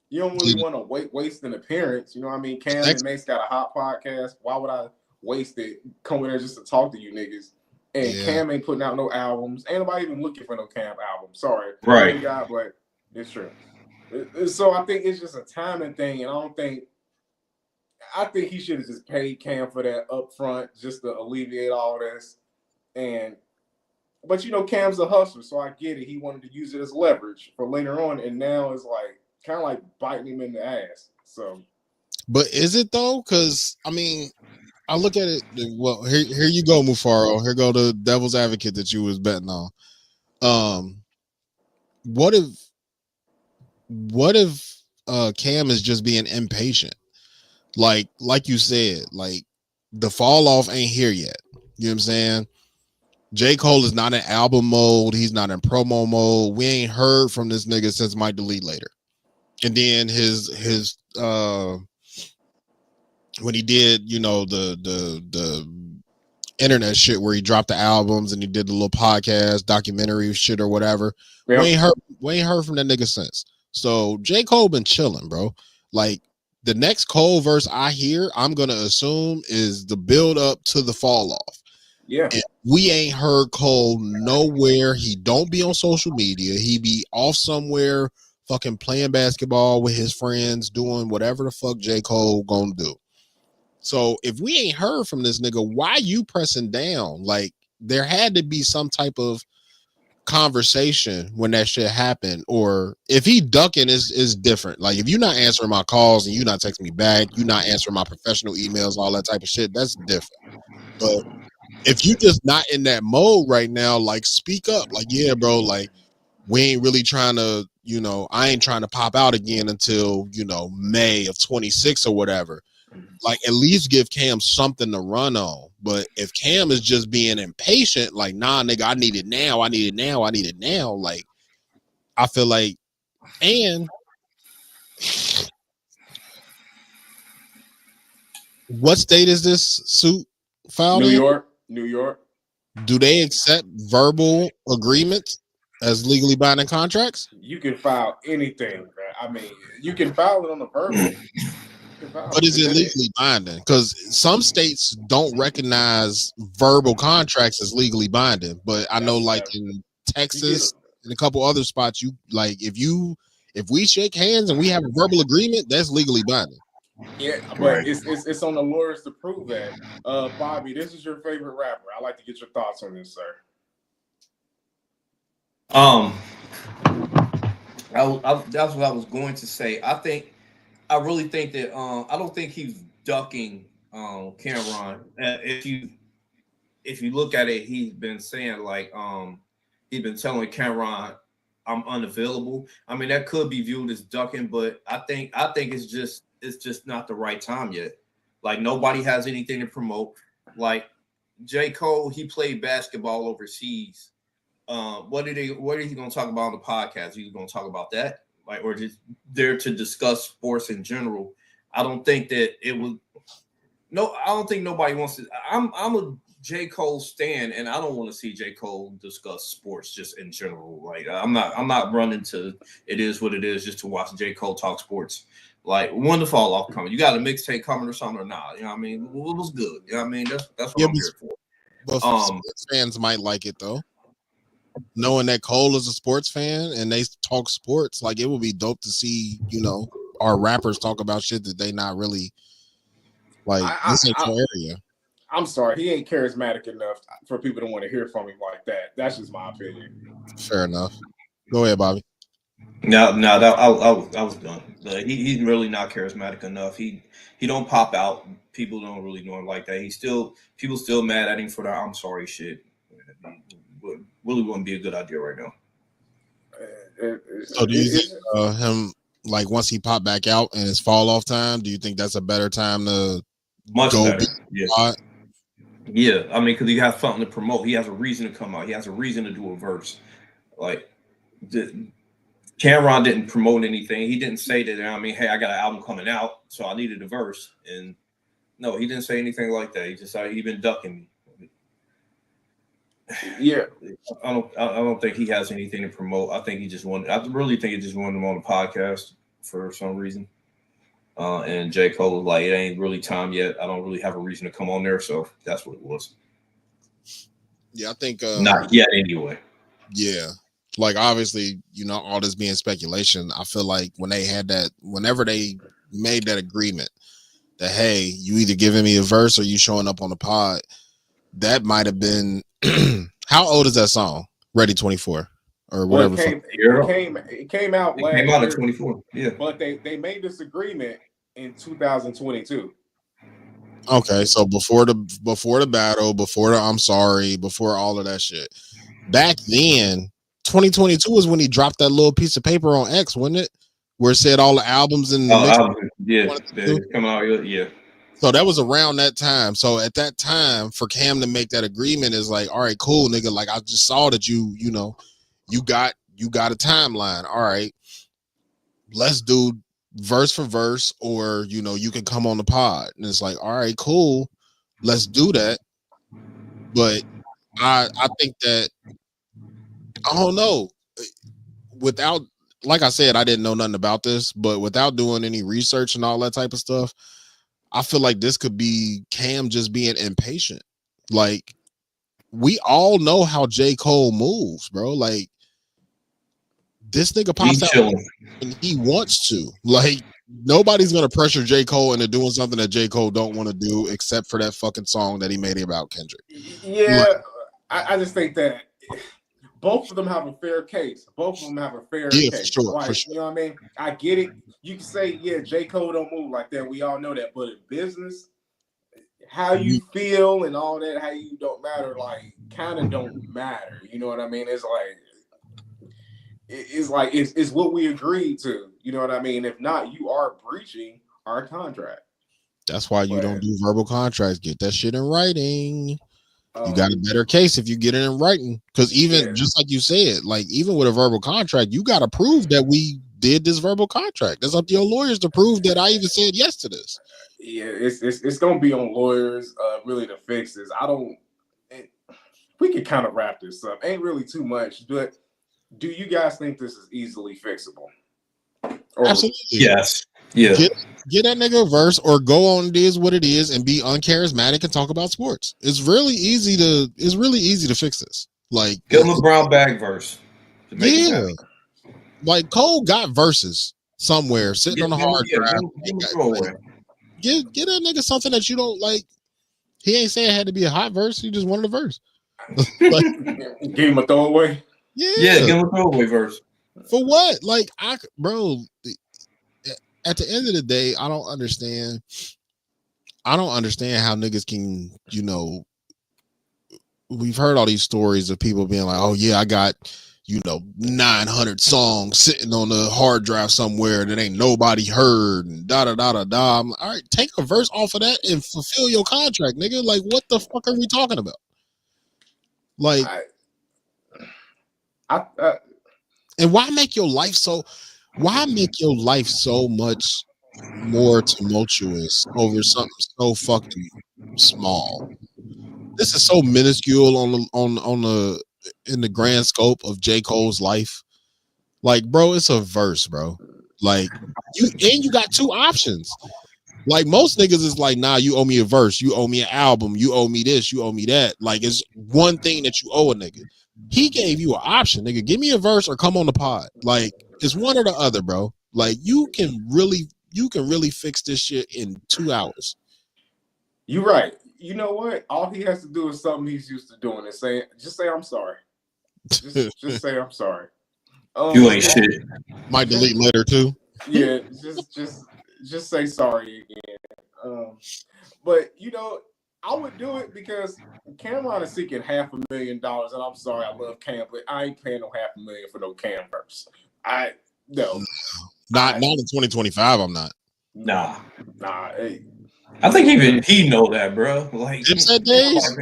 you don't really want to waste an appearance. You know what I mean? Cam and Mace got a hot podcast. Why would I waste it coming there just to talk to you niggas? And Cam ain't putting out no albums. Ain't nobody even looking for no Cam album. Sorry. Right. God, but it's true. So I think it's just a timing thing. And I think he should have just paid Cam for that up front just to alleviate all this. But Cam's a hustler, so I get it. He wanted to use it as leverage for later on. And now it's like kind of like biting him in the ass. So. But is it though? Because, I mean, I look at it. Well, here you go, Mufaro. Here go the devil's advocate that you was betting on. What if Cam is just being impatient? Like you said, like the fall off ain't here yet. You know what I'm saying? J. Cole is not in album mode. He's not in promo mode. We ain't heard from this nigga since Might Delete Later. And then his when he did, the internet shit where he dropped the albums and he did the little podcast, documentary shit or whatever. Yep. We ain't heard from that nigga since. So J. Cole been chilling, bro. Like the next Cole verse I hear, I'm gonna assume is the build up to the fall off. Yeah. And we ain't heard Cole nowhere. He don't be on social media. He be off somewhere fucking playing basketball with his friends, doing whatever the fuck J. Cole gonna do. So if we ain't heard from this nigga, why you pressing down? Like there had to be some type of conversation when that shit happened, or if he ducking is different. Like if you're not answering my calls and you're not texting me back, you're not answering my professional emails, all that type of shit, that's different. But if you just not in that mode right now, like speak up. Like, yeah, bro, like we ain't really trying to, I ain't trying to pop out again until, May of 26 or whatever. Like at least give Cam something to run on. But if Cam is just being impatient, like, nah, nigga, I need it now. I need it now. I need it now. Like, I feel like, and what state is this suit filed in? New York. Do they accept verbal agreements as legally binding contracts? You can file anything, man. I mean, you can file it on the verbal. But is it legally binding? Because some states don't recognize verbal contracts as legally binding. But I know, like in Texas and a couple other spots, you like if we shake hands and we have a verbal agreement, that's legally binding. Yeah, but it's on the lawyers to prove that. Bobby, this is your favorite rapper. I'd like to get your thoughts on this, sir. That's what I was going to say. I really think that I don't think he's ducking Cameron. If you look at it, he's been saying like he's been telling Cameron I'm unavailable. I mean that could be viewed as ducking, but I think it's just not the right time yet. Like nobody has anything to promote. Like J. Cole, he played basketball overseas. What are he going to talk about on the podcast? He's going to talk about that, like, or just there to discuss sports in general. I don't think that it would. No, I don't think nobody wants to. I'm a J. Cole stan, and I don't want to see J. Cole discuss sports just in general. Like I'm not running to it is what it is just to watch J. Cole talk sports. Like when the fall off coming, you got a mixtape coming or something or not? You know what I mean? It was good. You know what I mean? That's what I'm here for. But sports fans might like it though. Knowing that Cole is a sports fan and they talk sports, like it would be dope to see, our rappers talk about shit that they not really like. This ain't your area. I'm sorry, he ain't charismatic enough for people to want to hear from him like that. That's just my opinion. Fair enough. Go ahead, Bobby. No, I was done. He's really not charismatic enough. He don't pop out. People don't really know him like that. People still mad at him for that I'm sorry shit. Really wouldn't be a good idea right now. So do you think him, like once he popped back out and his fall off time, do you think that's a better time to much go better? Yeah, I mean, because he has something to promote. He has a reason to come out. He has a reason to do a verse. Like Cameron didn't promote anything. He didn't say that. I mean, hey, I got an album coming out, so I needed a verse. And no, he didn't say anything like that. He just said he been ducking me. Yeah, I don't think he has anything to promote. I really think he just wanted him on the podcast for some reason. And J. Cole was like, it ain't really time yet. I don't really have a reason to come on there, so that's what it was. Yeah, I think not yet anyway. Yeah, like obviously, all this being speculation. I feel like whenever they made that agreement that hey, you either giving me a verse or you showing up on the pod, that might have been. How old is that song? Ready 24 or whatever. It came out last year. Came out at 24. Yeah, but they made this agreement in 2022. Okay, so before the battle, before the I'm sorry, before all of that shit. Back then, 2022 was when he dropped that little piece of paper on X, wasn't it? Where it said all the albums and come out. Yeah. So that was around that time. So at that time, for Cam to make that agreement is like, all right, cool, nigga. Like I just saw that you got a timeline. All right, let's do verse for verse, or you can come on the pod. And it's like, all right, cool, let's do that. But I think that I don't know. Without, like I said, I didn't know nothing about this, but without doing any research and all that type of stuff, I feel like this could be Cam just being impatient. Like, we all know how J. Cole moves, bro. Like, this nigga pops out when he wants to. Like, nobody's gonna pressure J. Cole into doing something that J. Cole don't want to do, except for that fucking song that he made about Kendrick. Yeah, I just think that both of them have a fair case. Both of them have a fair case. For sure, like, for sure. You know what I mean? I get it. You can say, yeah, J. Cole don't move like that. We all know that. But in business, how you feel and all that, how you don't matter, like, kind of don't matter. You know what I mean? It's what we agreed to. You know what I mean? If not, you are breaching our contract. That's why you don't do verbal contracts. Get that shit in writing. You got a better case if you get it in writing. Because even just like you said, like, even with a verbal contract, you got to prove that we did this verbal contract. It's up to your lawyers to prove that I even said yes to this. Yeah, it's gonna be on lawyers really to fix this. We could kind of wrap this up. Ain't really too much, but do you guys think this is easily fixable? Absolutely. Yes. Yeah. Get that nigga a verse, or go on It Is What It Is and be uncharismatic and talk about sports. It's really easy to fix this. Like, get LeBron bag verse. Yeah. Like, Cole got verses somewhere sitting on the hard drive. Get that nigga something that you don't like. He ain't saying it had to be a hot verse. He just wanted a verse. Like, give him a throwaway. Yeah, give him a throwaway verse. For what? Like, bro, at the end of the day, I don't understand how niggas can, we've heard all these stories of people being like, oh yeah, I got, 900 songs sitting on the hard drive somewhere that ain't nobody heard, and da da da da da. I'm like, all right, take a verse off of that and fulfill your contract, nigga. Like, what the fuck are we talking about? Like, and why make your life so much more tumultuous over something so fucking small? This is so minuscule in the grand scope of J. Cole's life. Like, bro, it's a verse, bro. Like, you got two options. Like, most niggas is like, nah, you owe me a verse, you owe me an album, you owe me this, you owe me that. Like, it's one thing that you owe a nigga. He gave you an option, nigga. Give me a verse or come on the pod. Like, it's one or the other, bro. Like, you can really fix this shit in 2 hours. You're right. You know what? All he has to do is something he's used to doing, and just say I'm sorry. Just say I'm sorry. You ain't shit. Might delete later too. Yeah, just say sorry again. But I would do it because Cameron is seeking $500,000, and I'm sorry, I love Cam, but I ain't paying no $500,000 for no Cam verse. Not in 2025. I'm not. Nah. Hey. I think even he know that, bro. Like, Dipset days.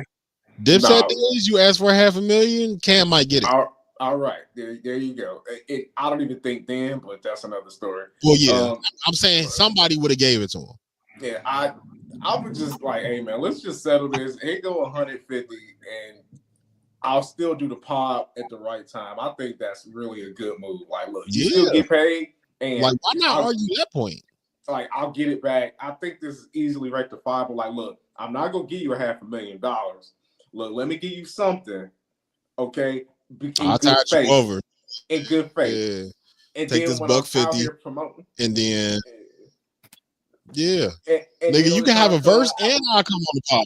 Days. You ask for $500,000, Cam might get it. All right, there you go. I don't even think then, but that's another story. Well, yeah, I'm saying somebody would have gave it to him. Yeah, I would just like, hey man, let's just settle this. It go 150, and I'll still do the pop at the right time. I think that's really a good move. Like, look, you still get paid, and like, why not argue that point? Like, I'll get it back. I think this is easily rectifiable. Like, look, I'm not gonna give you $500,000. Look, let me give you something, okay? I'll tide you over in good faith. Yeah. And take this $150, and then and nigga, you can have a verse and I'll come on the pod.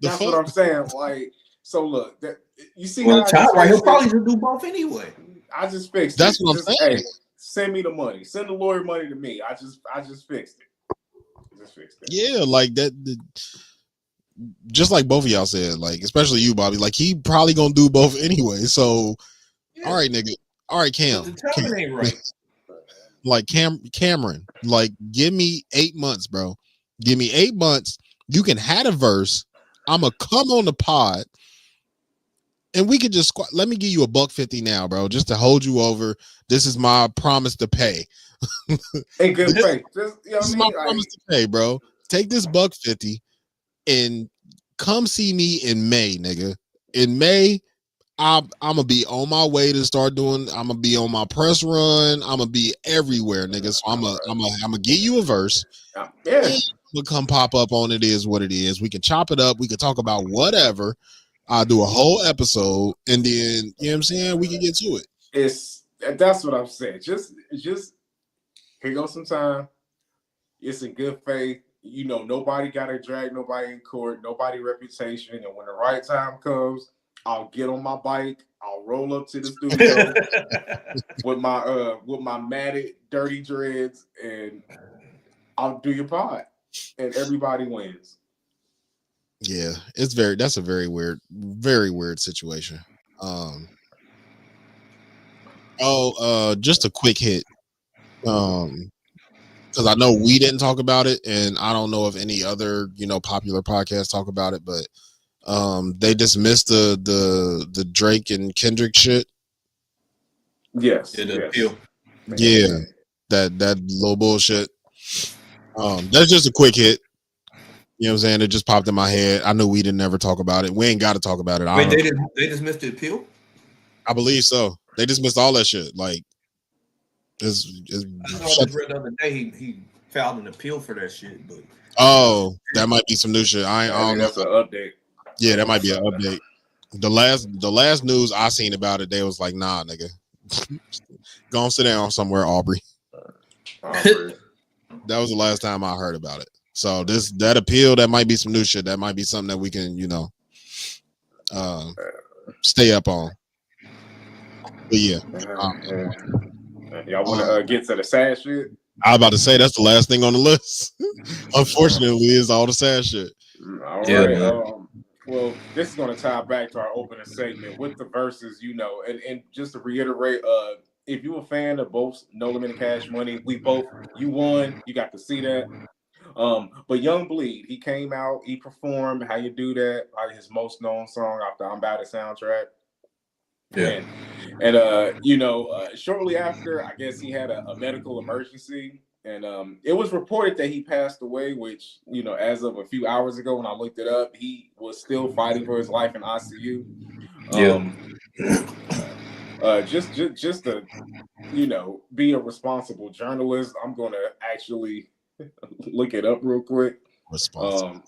That's what I'm saying. Like, so look, you see, well, he'll probably just do both anyway. I just fixed it. That's what I'm saying. Hey, send me the money. Send the lawyer money to me. I just fixed it. Yeah, like that. Just like both of y'all said, like, especially you, Bobby, like, he probably gonna do both anyway. So, all right, nigga. All right, Cam. The timing ain't right. Like, Cameron, like, give me 8 months, bro. Give me 8 months. You can have a verse. I'ma come on the pod, and we can just let me give you $150 now, bro, just to hold you over. This is my promise to pay. In good faith. This is my promise to pay, bro. Take this $150. And come see me in May, nigga. In May, I'm gonna be on my way to start doing. I'm gonna be on my press run. I'm gonna be everywhere, nigga. So I'm gonna get you a verse. Yeah. And we'll come pop up on It Is What It Is. We can chop it up. We can talk about whatever. I'll do a whole episode, and then you know what I'm saying. We can get to it. That's what I'm saying. Just here goes some time. It's in good faith. You know, nobody got to drag nobody in court, nobody reputation. And when the right time comes, I'll get on my bike. I'll roll up to the studio with my matted, dirty dreads, and I'll do your pod, and everybody wins. Yeah, that's a very weird situation. Just a quick hit. Because I know we didn't talk about it, and I don't know if any other, popular podcasts talk about it, but they dismissed the Drake and Kendrick shit. Yes. Appeal. Yeah, that little bullshit. That's just a quick hit. You know what I'm saying? It just popped in my head. I knew we didn't ever talk about it. We ain't got to talk about it. Wait, they dismissed the appeal? I believe so. They dismissed all that shit. Like, I just read the other day he filed an appeal for that shit. But that might be some new shit. I don't know. That's an update. Yeah, that might be an update. The last news I seen about it, they was like, nah, nigga. Go and sit down somewhere, Aubrey. That was the last time I heard about it. So that appeal, that might be some new shit. That might be something that we can, stay up on. But yeah. Y'all want to get to the sad shit? I was about to say that's the last thing on the list. Unfortunately, is all the sad shit. All right. Well, this is going to tie back to our opening segment with the verses, and just to reiterate, if you a fan of both No Limit and Cash Money, you won. You got to see that. But Young Bleed, he came out, he performed How You Do That, like his most known song off the I'm About It soundtrack. Yeah. And shortly after, I guess he had a medical emergency, and it was reported that he passed away, which, as of a few hours ago when I looked it up, he was still fighting for his life in ICU. Just to, be a responsible journalist, I'm going to actually look it up real quick. Responsible.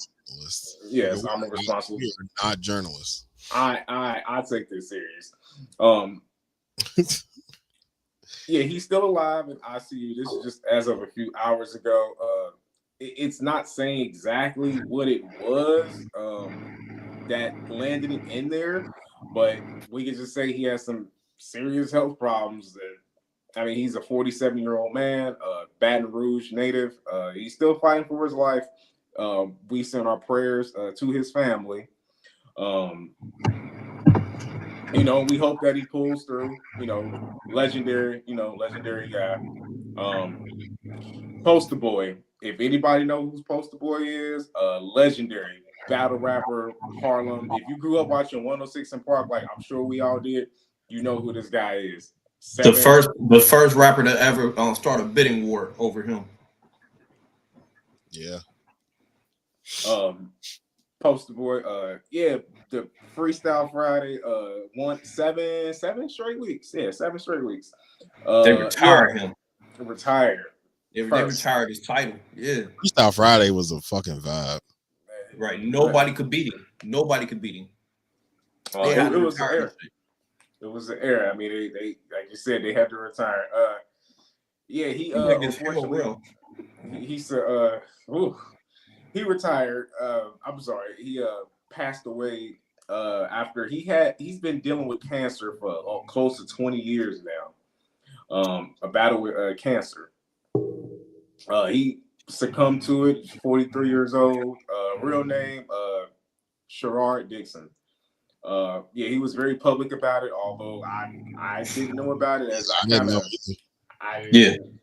Yes, I'm a responsible. We are not journalists. I take this serious. Yeah, he's still alive in ICU. This is just as of a few hours ago. It's not saying exactly what it was that landed him in there, but we can just say he has some serious health problems. He's a 47-year-old man, Baton Rouge native. He's still fighting for his life. We send our prayers to his family. We hope that he pulls through. Legendary guy. Poster Boy. If anybody knows who Poster Boy is, legendary battle rapper, Harlem. If you grew up watching 106 in Park, like I'm sure we all did, you know who this guy is. The first rapper to ever start a bidding war over him. Yeah. Poster Boy. The Freestyle Friday. Won 7 straight weeks. Yeah, 7 straight weeks. They retired him. Retired. They retired his title. Yeah. Freestyle Friday was a fucking vibe. Right. Nobody could beat him. It was an era. It was an era. They like you said, they had to retire. He unfortunately he said he retired. I'm sorry. He passed away after he's been dealing with cancer for close to 20 years now. A battle with cancer. He succumbed to it. He's 43 years old. Real name Sherrod Dixon. He was very public about it, although I didn't know about it as I didn't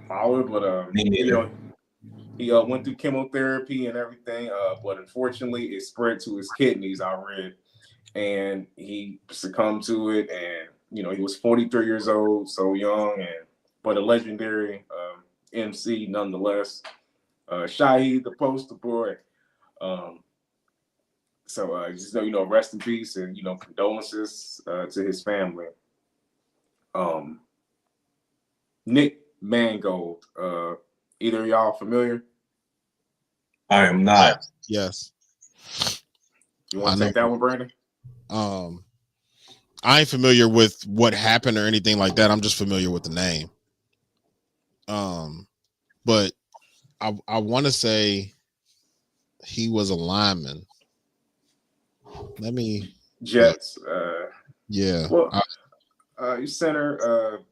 follow it, but he went through chemotherapy and everything, but unfortunately it spread to his kidneys, I read, and he succumbed to it. And he was 43 years old, so young, but a legendary MC nonetheless. Shaheed, the Poster Boy. So just know, rest in peace, and condolences to his family. Nick Mangold. Either of y'all familiar? I am not. Yes. You want to take that one, Brandon? I ain't familiar with what happened or anything like that. I'm just familiar with the name. But I want to say he was a lineman. Let me Jets. yeah. Well, he's center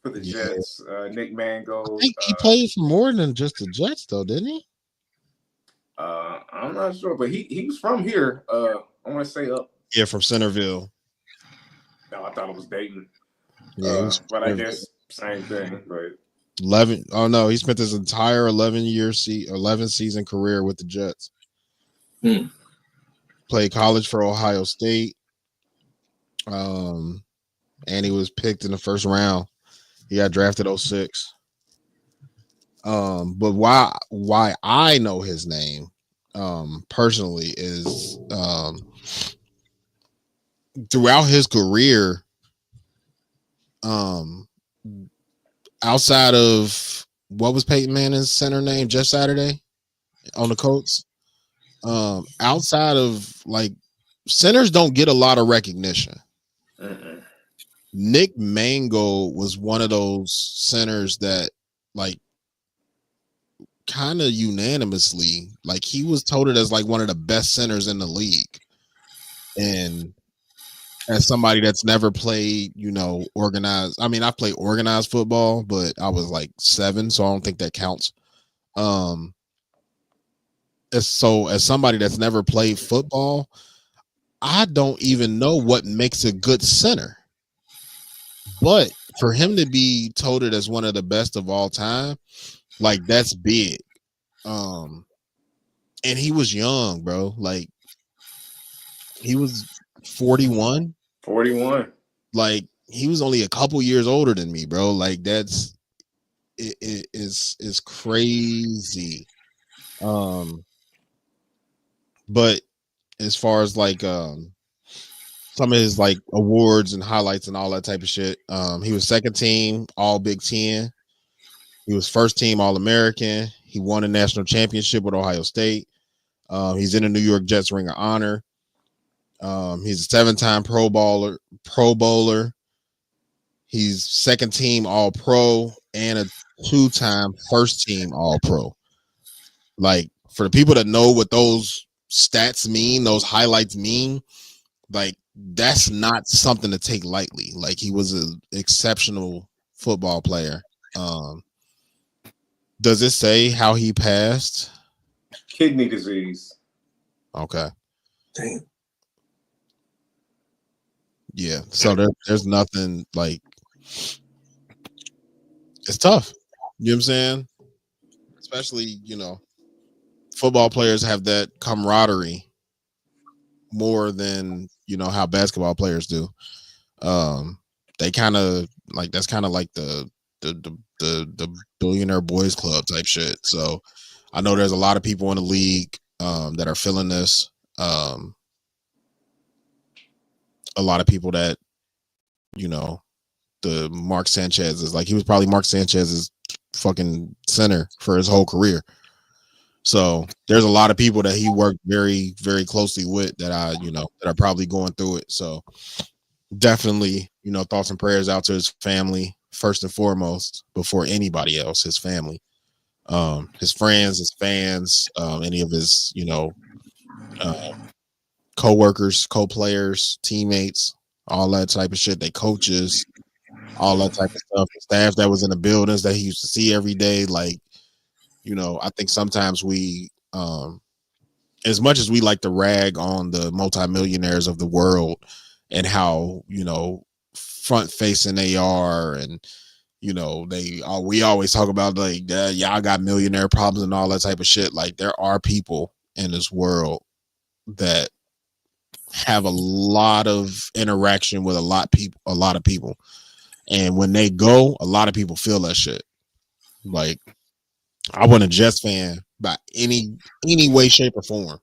for the Yeah. Jets. Nick Mangold. I think he played for more than just the Jets, though, didn't he? I'm not sure, but he was from here. I want to say up. Yeah, from Centerville. No, I thought it was Dayton. Yeah, but I guess same thing. But 11. Oh no, he spent his entire 11 season career with the Jets. Played college for Ohio State. And he was picked in the first round. He got drafted 06. But why I know his name personally is throughout his career, outside of what was Peyton Manning's center name, Jeff Saturday on the Colts. Outside of like centers don't get a lot of recognition. Nick Mango was one of those centers that like kind of unanimously, like he was touted as like one of the best centers in the league. And as somebody that's never played, organized, I mean, I played organized football, but I was like 7, so I don't think that counts. As somebody that's never played football, I don't even know what makes a good center. But for him to be touted as one of the best of all time, like that's big. And he was young, bro. Like he was 41. 41. Like he was only a couple years older than me, bro. Like that's it is crazy. But as far as like some of his like awards and highlights and all that type of shit, he was second team All Big Ten. He was first team All American. He won a national championship with Ohio State. He's in the New York Jets Ring of Honor. He's a 7-time Pro Bowler. He's second team All Pro and a 2-time first team All Pro. Like for the people that know what those stats mean, those highlights mean, like that's not something to take lightly. Like he was an exceptional football player. Does it say how he passed? Kidney disease. Okay. Damn. Yeah. So there's nothing like it's tough. You know what I'm saying? Especially, football players have that camaraderie more than, how basketball players do. They kind of like that's kind of like the billionaire boys club type shit. So I know there's a lot of people in the league that are feeling this. A lot of people that, the Mark Sanchez is like, he was probably Mark Sanchez's fucking center for his whole career. So there's a lot of people that he worked very, very closely with that that are probably going through it. So definitely, thoughts and prayers out to his family first and foremost before anybody else, his family, his friends, his fans, any of his, co-workers, co-players, teammates, all that type of shit. They coaches, all that type of stuff. The staff that was in the buildings that he used to see every day. Like, I think sometimes we, as much as we like to rag on the multimillionaires of the world and how, front facing they are, and, we always talk about like, y'all got millionaire problems and all that type of shit. Like there are people in this world that have a lot of interaction with a lot of people. And when they go, a lot of people feel that shit. Like I wasn't a Jets fan by any way, shape, or form.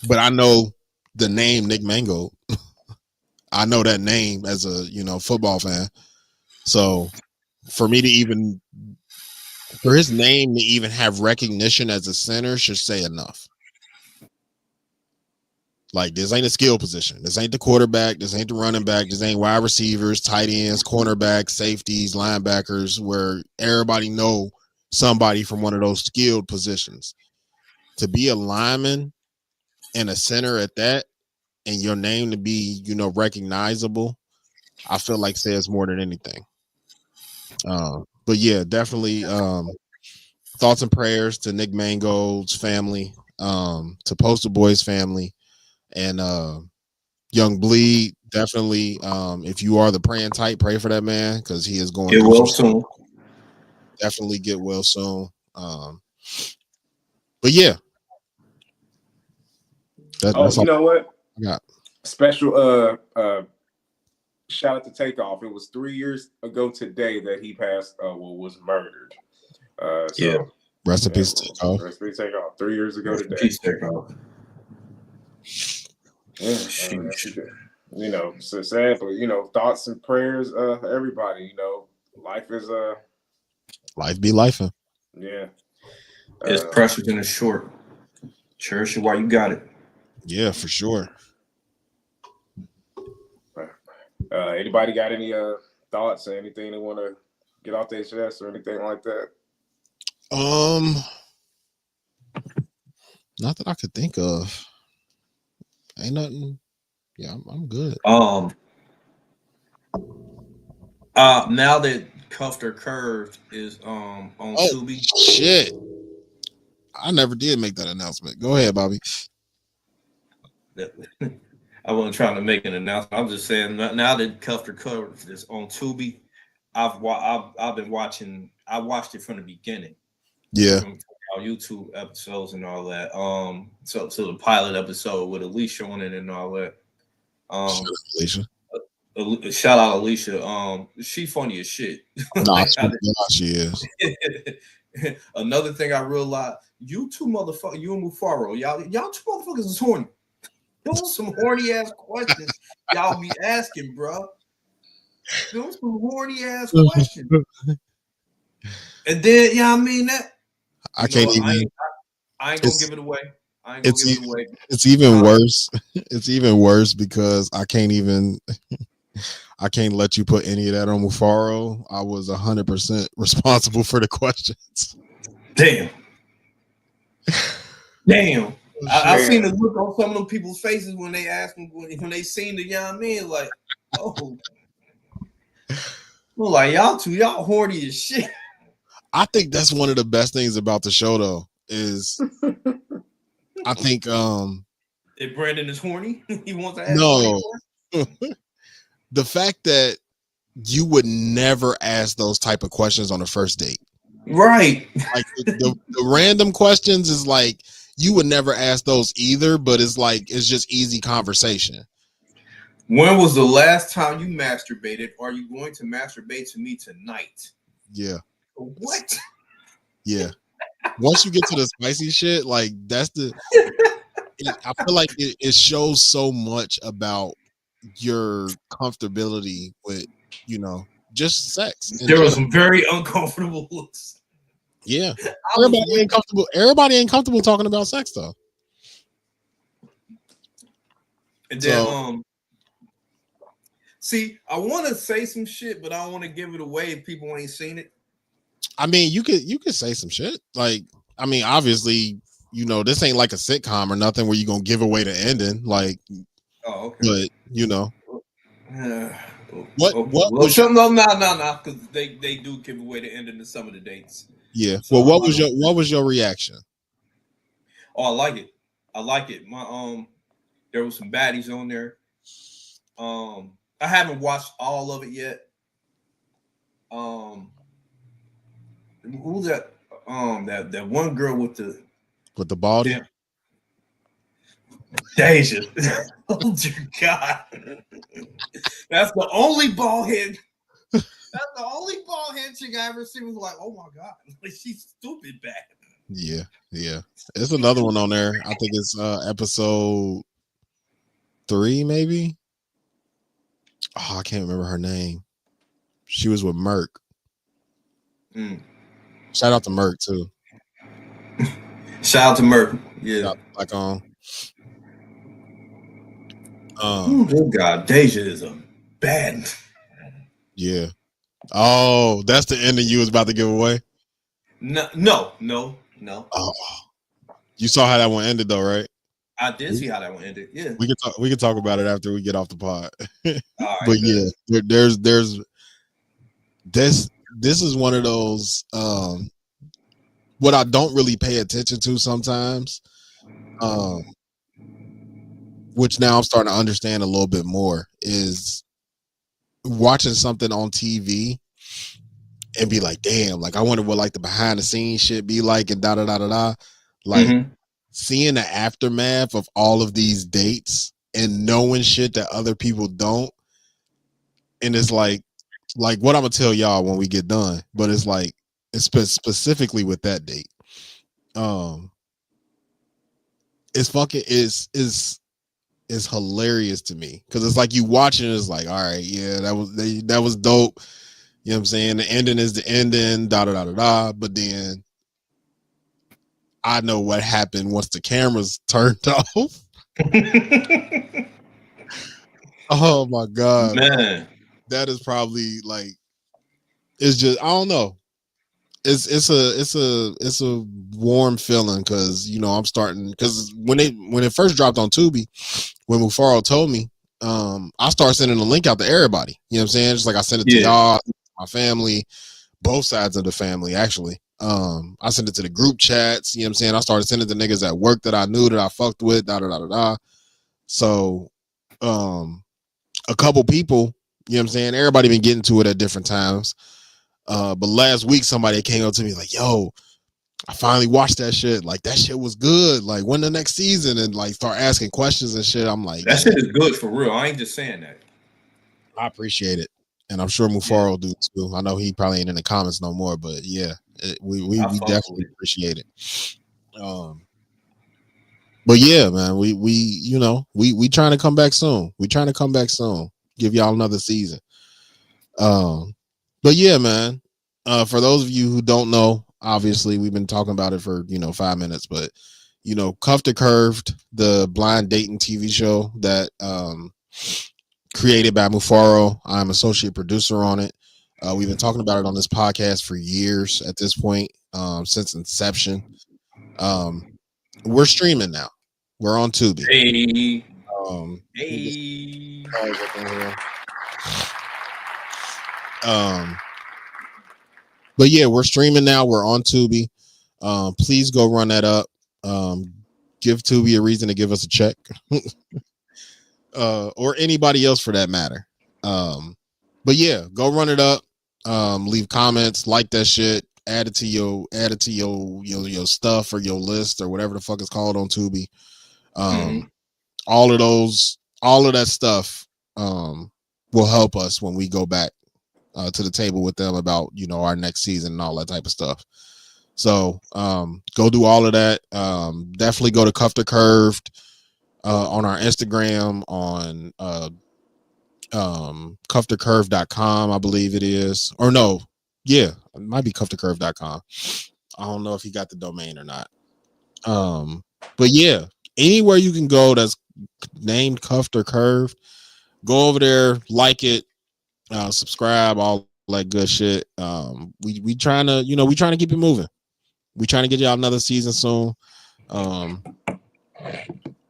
but I know the name Nick Mangold. I know that name as a football fan. So for me to even for his name to even have recognition as a center should say enough. Like, this ain't a skill position. This ain't the quarterback. This ain't the running back. This ain't wide receivers, tight ends, cornerbacks, safeties, linebackers, where everybody know somebody from one of those skilled positions. To be a lineman and a center at that, and your name to be, recognizable, I feel like says more than anything. But yeah, definitely thoughts and prayers to Nick Mangold's family, to Poster Boy's family, and Young Bleed. Definitely, if you are the praying type, pray for that man because he is going Get through well some soon. Definitely get well soon. But yeah, that's You all know what? I got. Special shout out to Takeoff. It was 3 years ago today that he passed. Was murdered. Yeah. Rest in peace, Takeoff. Rest in peace, Takeoff. 3 years ago today. Peace, Takeoff. So sad, but thoughts and prayers, everybody. Life is Life be lifing. yeah. It's precious and it's short. Cherish it while you got it. Yeah, for sure. Anybody got any thoughts or anything they want to get off their chest or anything like that? Not that I could think of. Ain't nothing. Yeah, I'm good. Now that Cuffed or Curved is on Tubi. Shit. I never did make that announcement. Go ahead, Bobby. I wasn't trying to make an announcement. I'm just saying now that Cuffed or Curved is on Tubi, I've been watching. I watched it from the beginning. Yeah. From our YouTube episodes and all that. So the pilot episode with Alicia on it and all that. Alicia. Shout out Alicia. She funny as shit. Nah, she is. Another thing I realized, you two motherfuckers, you and Mufaro, y'all two motherfuckers is horny. Those some horny ass questions y'all be asking, bro. Those some horny ass questions. And then, I mean that. I can't even. I ain't gonna give it away. It's even worse. It's even worse because I can't let you put any of that on Mufaro. I was 100% responsible for the questions. Damn. I've seen the look on some of them people's faces when they ask them when they seen the young men, like, oh, well, like y'all horny as shit. I think that's one of the best things about the show, though, is I think if Brandon is horny, he wants to ask. No, the fact that you would never ask those type of questions on a first date, right? Like the random questions is like you would never ask those either, but it's like it's just easy conversation. When was the last time you masturbated? Are you going to masturbate to me tonight? Yeah. What? Yeah. Once you get to the spicy shit, like that's I feel like it shows so much about your comfortability with, just sex. There were some very uncomfortable looks. Yeah. Everybody ain't comfortable talking about sex though. And then see, I want to say some shit, but I don't want to give it away if people ain't seen it. I mean, you could say some shit. Like, I mean, obviously, this ain't like a sitcom or nothing where you're gonna give away the ending. Like, oh, okay. But what well, was no, because they do give away the ending to some of the dates. Yeah. So, well, what was your reaction? Oh, I like it. My there was some baddies on there. I haven't watched all of it yet. Who's that? That one girl with the baldy? Deja. Oh dear God. That's the only bald head. That's the only bald head chick I ever seen was like, oh my God, like she's stupid bad. Yeah, yeah. It's another one on there. I think it's episode 3, maybe. Oh, I can't remember her name. She was with Merc. Mm. Shout out to Merc too. Shout out to Merc. Yeah. Shout out to Black on. Good God, Deja is a bad. Yeah. Oh, that's the ending you was about to give away. No. Oh, you saw how that one ended though, right? I did see how that one ended. Yeah. We can talk about it after we get off the pod. All But right. yeah, there's this is one of those what I don't really pay attention to sometimes. Which now I'm starting to understand a little bit more is watching something on TV and be like, damn, like I wonder what like the behind the scenes shit be like and da da da da da. Like seeing the aftermath of all of these dates and knowing shit that other people don't. And it's like what I'm gonna tell y'all when we get done, but it's like it's specifically with that date. It's fucking is hilarious to me because it's like you watching it's like, all right, yeah, that was dope. You know what I'm saying? The ending is the ending, da da da da da. But then I know what happened once the cameras turned off. Oh my god, man, that is probably like it's just I don't know. It's a warm feeling because you know I'm starting because when it first dropped on Tubi, when Mufaro told me, I started sending the link out to everybody. You know what I'm saying? Just like I sent it to y'all, my family, both sides of the family actually. I sent it to the group chats. You know what I'm saying? I started sending it to niggas at work that I knew that I fucked with. Da da da da da. So, a couple people. You know what I'm saying? Everybody been getting to it at different times. But last week somebody came up to me like, yo, I finally watched that shit. Like that shit was good. Like when the next season and like start asking questions and shit. I'm like, that shit is good for real. I ain't just saying that. I appreciate it. And I'm sure Mufaro do too. I know he probably ain't in the comments no more, but yeah, we definitely appreciate it. But yeah, man, we you know, we trying to come back soon. We trying to come back soon. Give y'all another season. But yeah, man. For those of you who don't know, obviously we've been talking about it for 5 minutes, but Cuffed or Curved, the blind dating TV show that created by Mufaro. I'm associate producer on it. We've been talking about it on this podcast for years at this point, since inception. We're streaming now. We're on Tubi. But yeah, we're streaming now. We're on Tubi. Please go run that up. Give Tubi a reason to give us a check. Or anybody else for that matter. But yeah, go run it up. Leave comments, like that shit, add it to your stuff or your list or whatever the fuck it's called on Tubi. All of that stuff will help us when we go back to the table with them about our next season and all that type of stuff. So go do all of that. Definitely go to Cuffed or Curved on our Instagram on cuffedorcurved.com, I believe it is. Or no, yeah, it might be cuffedorcurved.com. I don't know if he got the domain or not. But yeah, anywhere you can go that's named Cuffed or Curved, go over there, like it, subscribe, all that good shit. We trying to we trying to keep it moving. We trying to get y'all another season soon. I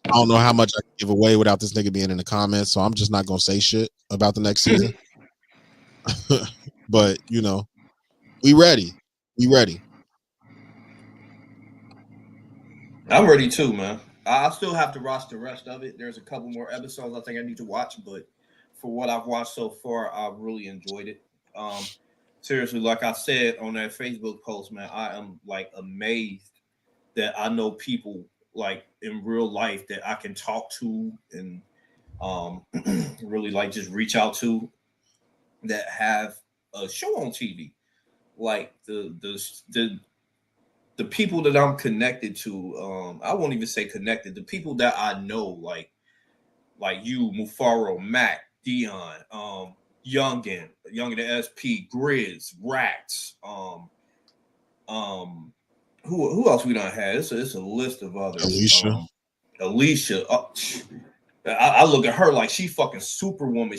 don't know how much I can give away without this nigga being in the comments, so I'm just not gonna say shit about the next season. But we ready. We ready. I'm ready too, man. I still have to watch the rest of it. There's a couple more episodes I think I need to watch, but for what I've watched so far, I've really enjoyed it. Seriously, like I said on that Facebook post, man, I am like amazed that I know people like in real life that I can talk to and really like just reach out to that have a show on TV. Like the the people that I'm connected to, I won't even say connected. The people that I know, like you, Mufaro, Mac, Dion, Youngin, SP, Grizz, Rats, who else we done had? It's a list of others. Alicia. Alicia. I look at her like she fucking superwoman.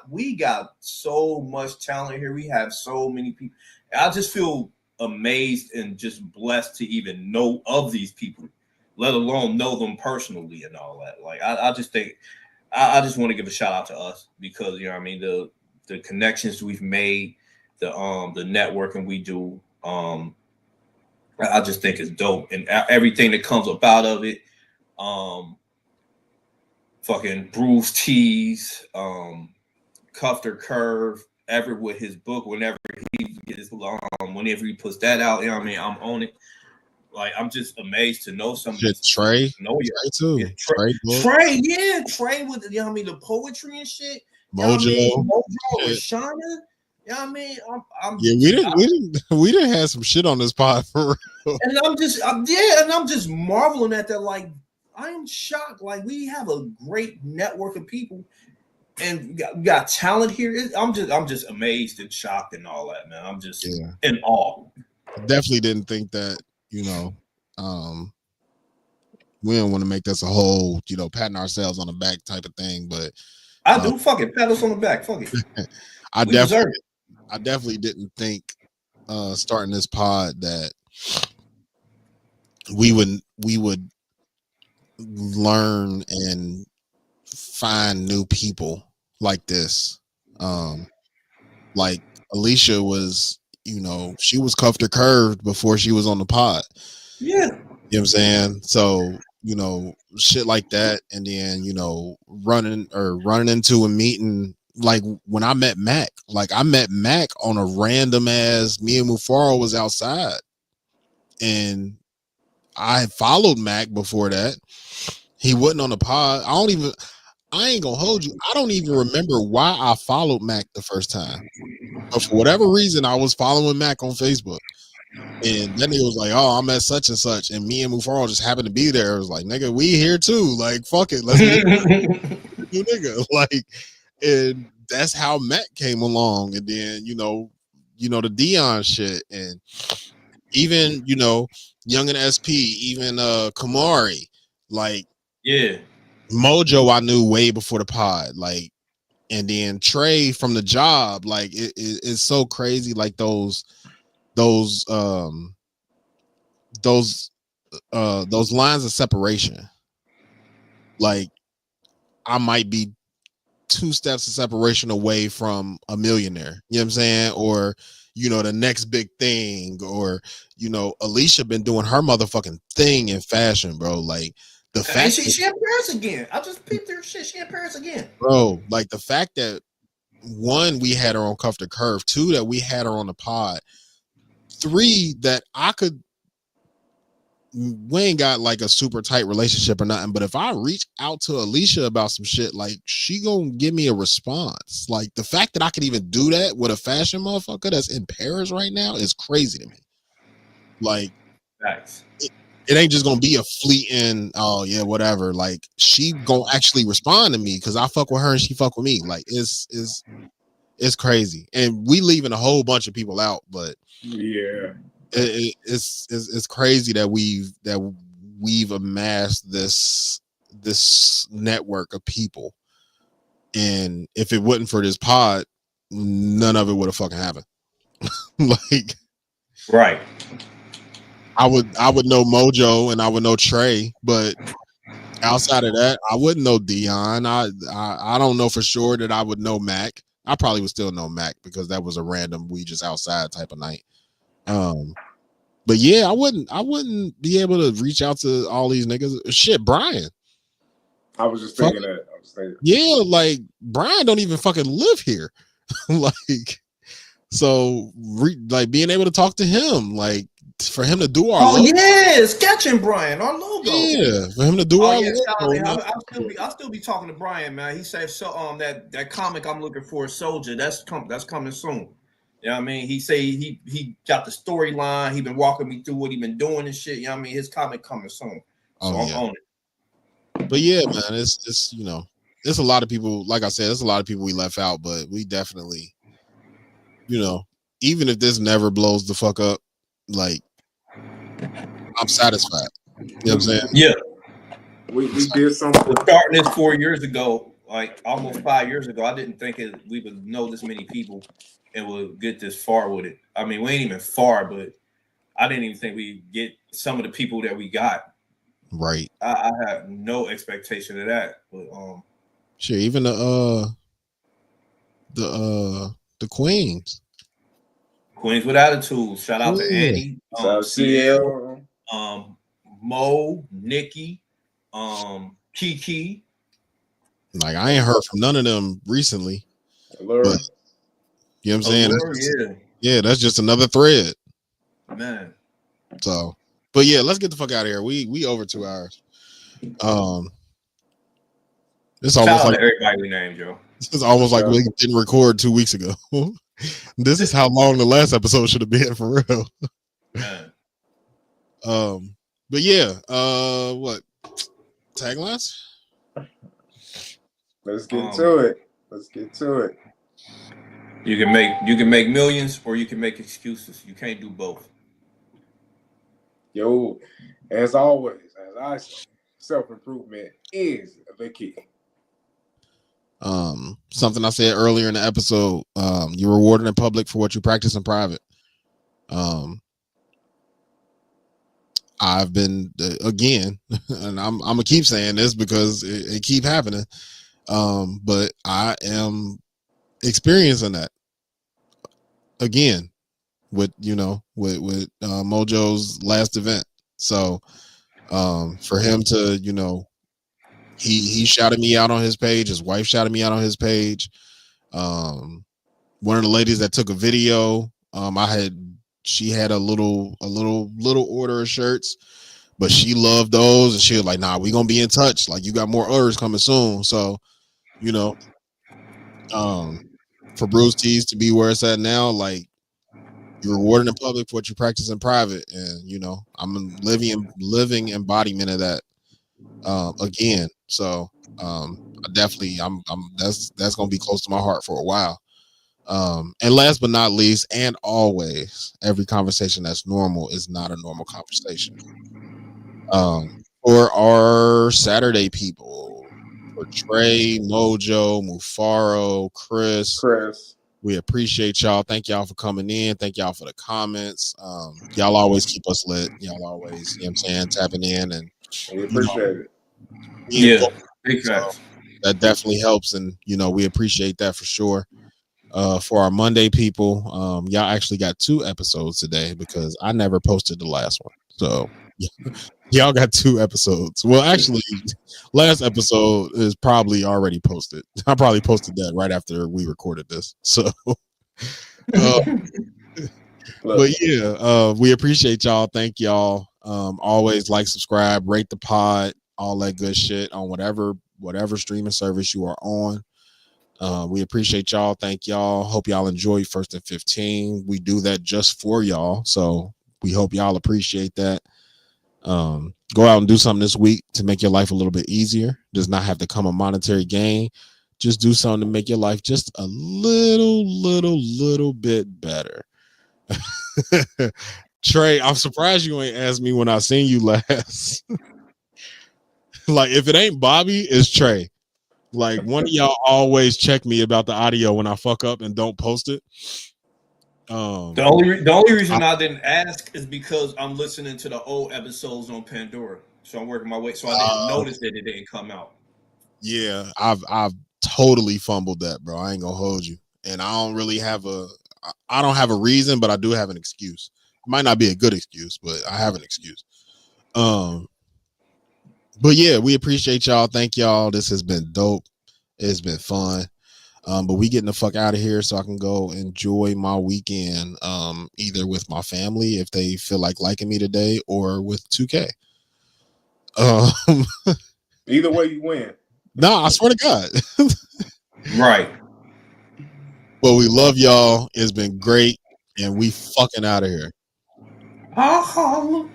We got so much talent here. We have so many people. I just feel amazed and just blessed to even know of these people, let alone know them personally and all that. Like I just think I just want to give a shout out to us because you know what I mean the connections we've made, the networking we do. I just think it's dope and everything that comes up out of it. Fucking Bruce Tees, Cuffed Curve, ever with his book, whenever he puts that out, you know what I mean? I'm on it. Like I'm just amazed to know some of Shit, these Trey. know you Trey too. yeah, Trey with you know what I mean, the poetry and shit. Mojo. You know what I mean? Mojo, Rashana. You know what I mean? We didn't have some shit on this pod for real. And I'm just marveling at that. Like, I am shocked. Like, we have a great network of people, and we got talent here. I'm just amazed and shocked and all that, man. I'm just in awe. Definitely didn't think that, you know, we don't want to make this a whole, you know, patting ourselves on the back type of thing, but I do. Fuck it, pat us on the back. Fuck it. I definitely didn't think starting this pod that we would learn and find new people like this. Like Alicia was, you know, she was cuffed or curved before she was on the pod. Yeah. You know what I'm saying? So, you know, shit like that, and then, you know, running into a meeting. Like when I met Mac, on a random ass, me and Mufaro was outside and I had followed Mac before that. He wasn't on the pod. I ain't gonna hold you. I don't even remember why I followed Mac the first time. But for whatever reason, I was following Mac on Facebook. And then he was like, "Oh, I'm at such and such," and me and Mufaro just happened to be there. I was like, "Nigga, we here too. Like, fuck it, let's meet you, nigga." Like, and that's how Matt came along. And then you know the Dion shit, and even Young and SP, even Kamari, like Mojo, I knew way before the pod, like, and then Trey from the job, like it's so crazy, like those lines of separation. Like I might be 2 steps of separation away from a millionaire, you know what I'm saying? Or the next big thing, or Alicia been doing her motherfucking thing in fashion, bro. Like the fact she in Paris again. I just peeped her shit. She in Paris again, bro. Like the fact that 1, we had her on Cuff to Curve, 2, that we had her on the pod, 3, that we ain't got like a super tight relationship or nothing, but if I reach out to Alicia about some shit, like she gonna give me a response. Like the fact that I could even do that with a fashion motherfucker that's in Paris right now is crazy to me. Like it ain't just gonna be a fleeting, oh yeah, whatever. Like she gonna actually respond to me because I fuck with her and she fuck with me. Like it's crazy, and we leaving a whole bunch of people out, but yeah. It's crazy that we've amassed this network of people, and if it wasn't for this pod, none of it would have fucking happened. Like, right? I would know Mojo and I would know Trey, but outside of that, I wouldn't know Dion. I don't know for sure that I would know Mac. I probably would still know Mac because that was a random we just outside type of night. But yeah, I wouldn't be able to reach out to all these niggas. Shit, Brian. I was just thinking that. Yeah, like Brian don't even fucking live here. Like, so like being able to talk to him, like for him to do our logo. Yeah, sketching Brian, our logo. Yeah, for him to do our logo. I'll still be talking to Brian, man. He said so that comic I'm looking for, Soldier, that's coming soon. You know what I mean? He say he got the storyline. He been walking me through what he been doing and shit. You know what I mean? His comic coming soon. So I'm on it. But yeah, man, it's there's a lot of people, like I said, there's a lot of people we left out, but we definitely, even if this never blows the fuck up, like I'm satisfied. You know what I'm saying? Yeah. We did something. Starting this 4 years ago, like almost 5 years ago, I didn't think we would know this many people and would get this far with it. I mean, we ain't even far, but I didn't even think we'd get some of the people that we got. Right. I had no expectation of that. But sure, even the Queens. Queens with attitude. Shout out to Annie, CL, Mo, Nikki, Kiki. Like I ain't heard from none of them recently. But, you know what I'm saying? Yeah, that's just another thread. Man. So, but yeah, let's get the fuck out of here. We over 2 hours. It's almost like everybody we named, Joe. It's almost like we didn't record 2 weeks ago. This is how long the last episode should have been for real. Man. But yeah, what taglines? Let's get to it. Let's get to it. You can make millions or you can make excuses. You can't do both. Yo, as always, as I say, self-improvement is the key. Something I said earlier in the episode, you're rewarded in public for what you practice in private. I've been again, and I'm gonna keep saying this because it keep happening. But I am experiencing that again with Mojo's last event. So for him to he shouted me out on his page, his wife shouted me out on his page. One of the ladies that took a video, she had a little order of shirts, but she loved those and she was like, nah, we gonna be in touch, like you got more orders coming soon. So for Bruce Tees to be where it's at now, like you're rewarded in public for what you practice in private, and I'm a living embodiment of that again. So I definitely I'm that's gonna be close to my heart for a while. And last but not least, and always, every conversation that's normal is not a normal conversation. For our Saturday people, for Trey, Mojo, Mufaro, Chris, we appreciate y'all. Thank y'all for coming in. Thank y'all for the comments. Y'all always keep us lit. Y'all always, you know what I'm saying, tapping in, and we appreciate it. Yeah, big facts. So that definitely helps, and we appreciate that for sure. For our Monday people, y'all actually got 2 episodes today because I never posted the last one. So y'all got 2 episodes. Well, actually, last episode is probably already posted. I probably posted that right after we recorded this. So, but yeah, we appreciate y'all. Thank y'all. Always like, subscribe, rate the pod, all that good shit on whatever streaming service you are on. We appreciate y'all. Thank y'all. Hope y'all enjoy First and 15. We do that just for y'all, so we hope y'all appreciate that. Go out and do something this week to make your life a little bit easier. Does not have to come a monetary gain. Just do something to make your life just a little bit better. Trey, I'm surprised you ain't asked me when I seen you last. Like, if it ain't Bobby, it's Trey. Like, one of y'all always check me about the audio when I fuck up and don't post it. The only reason I didn't ask is because I'm listening to the old episodes on Pandora, so I'm working my way. So I didn't notice that it didn't come out. Yeah, I've totally fumbled that, bro. I ain't gonna hold you, and I don't have a reason, but I do have an excuse. It might not be a good excuse, but I have an excuse. But yeah, we appreciate y'all. Thank y'all. This has been dope. It's been fun. But we getting the fuck out of here so I can go enjoy my weekend, either with my family if they feel like liking me today, or with 2K. Either way you win. No, I swear to God. Right. But we love y'all. It's been great, and we fucking out of here. I'll holla.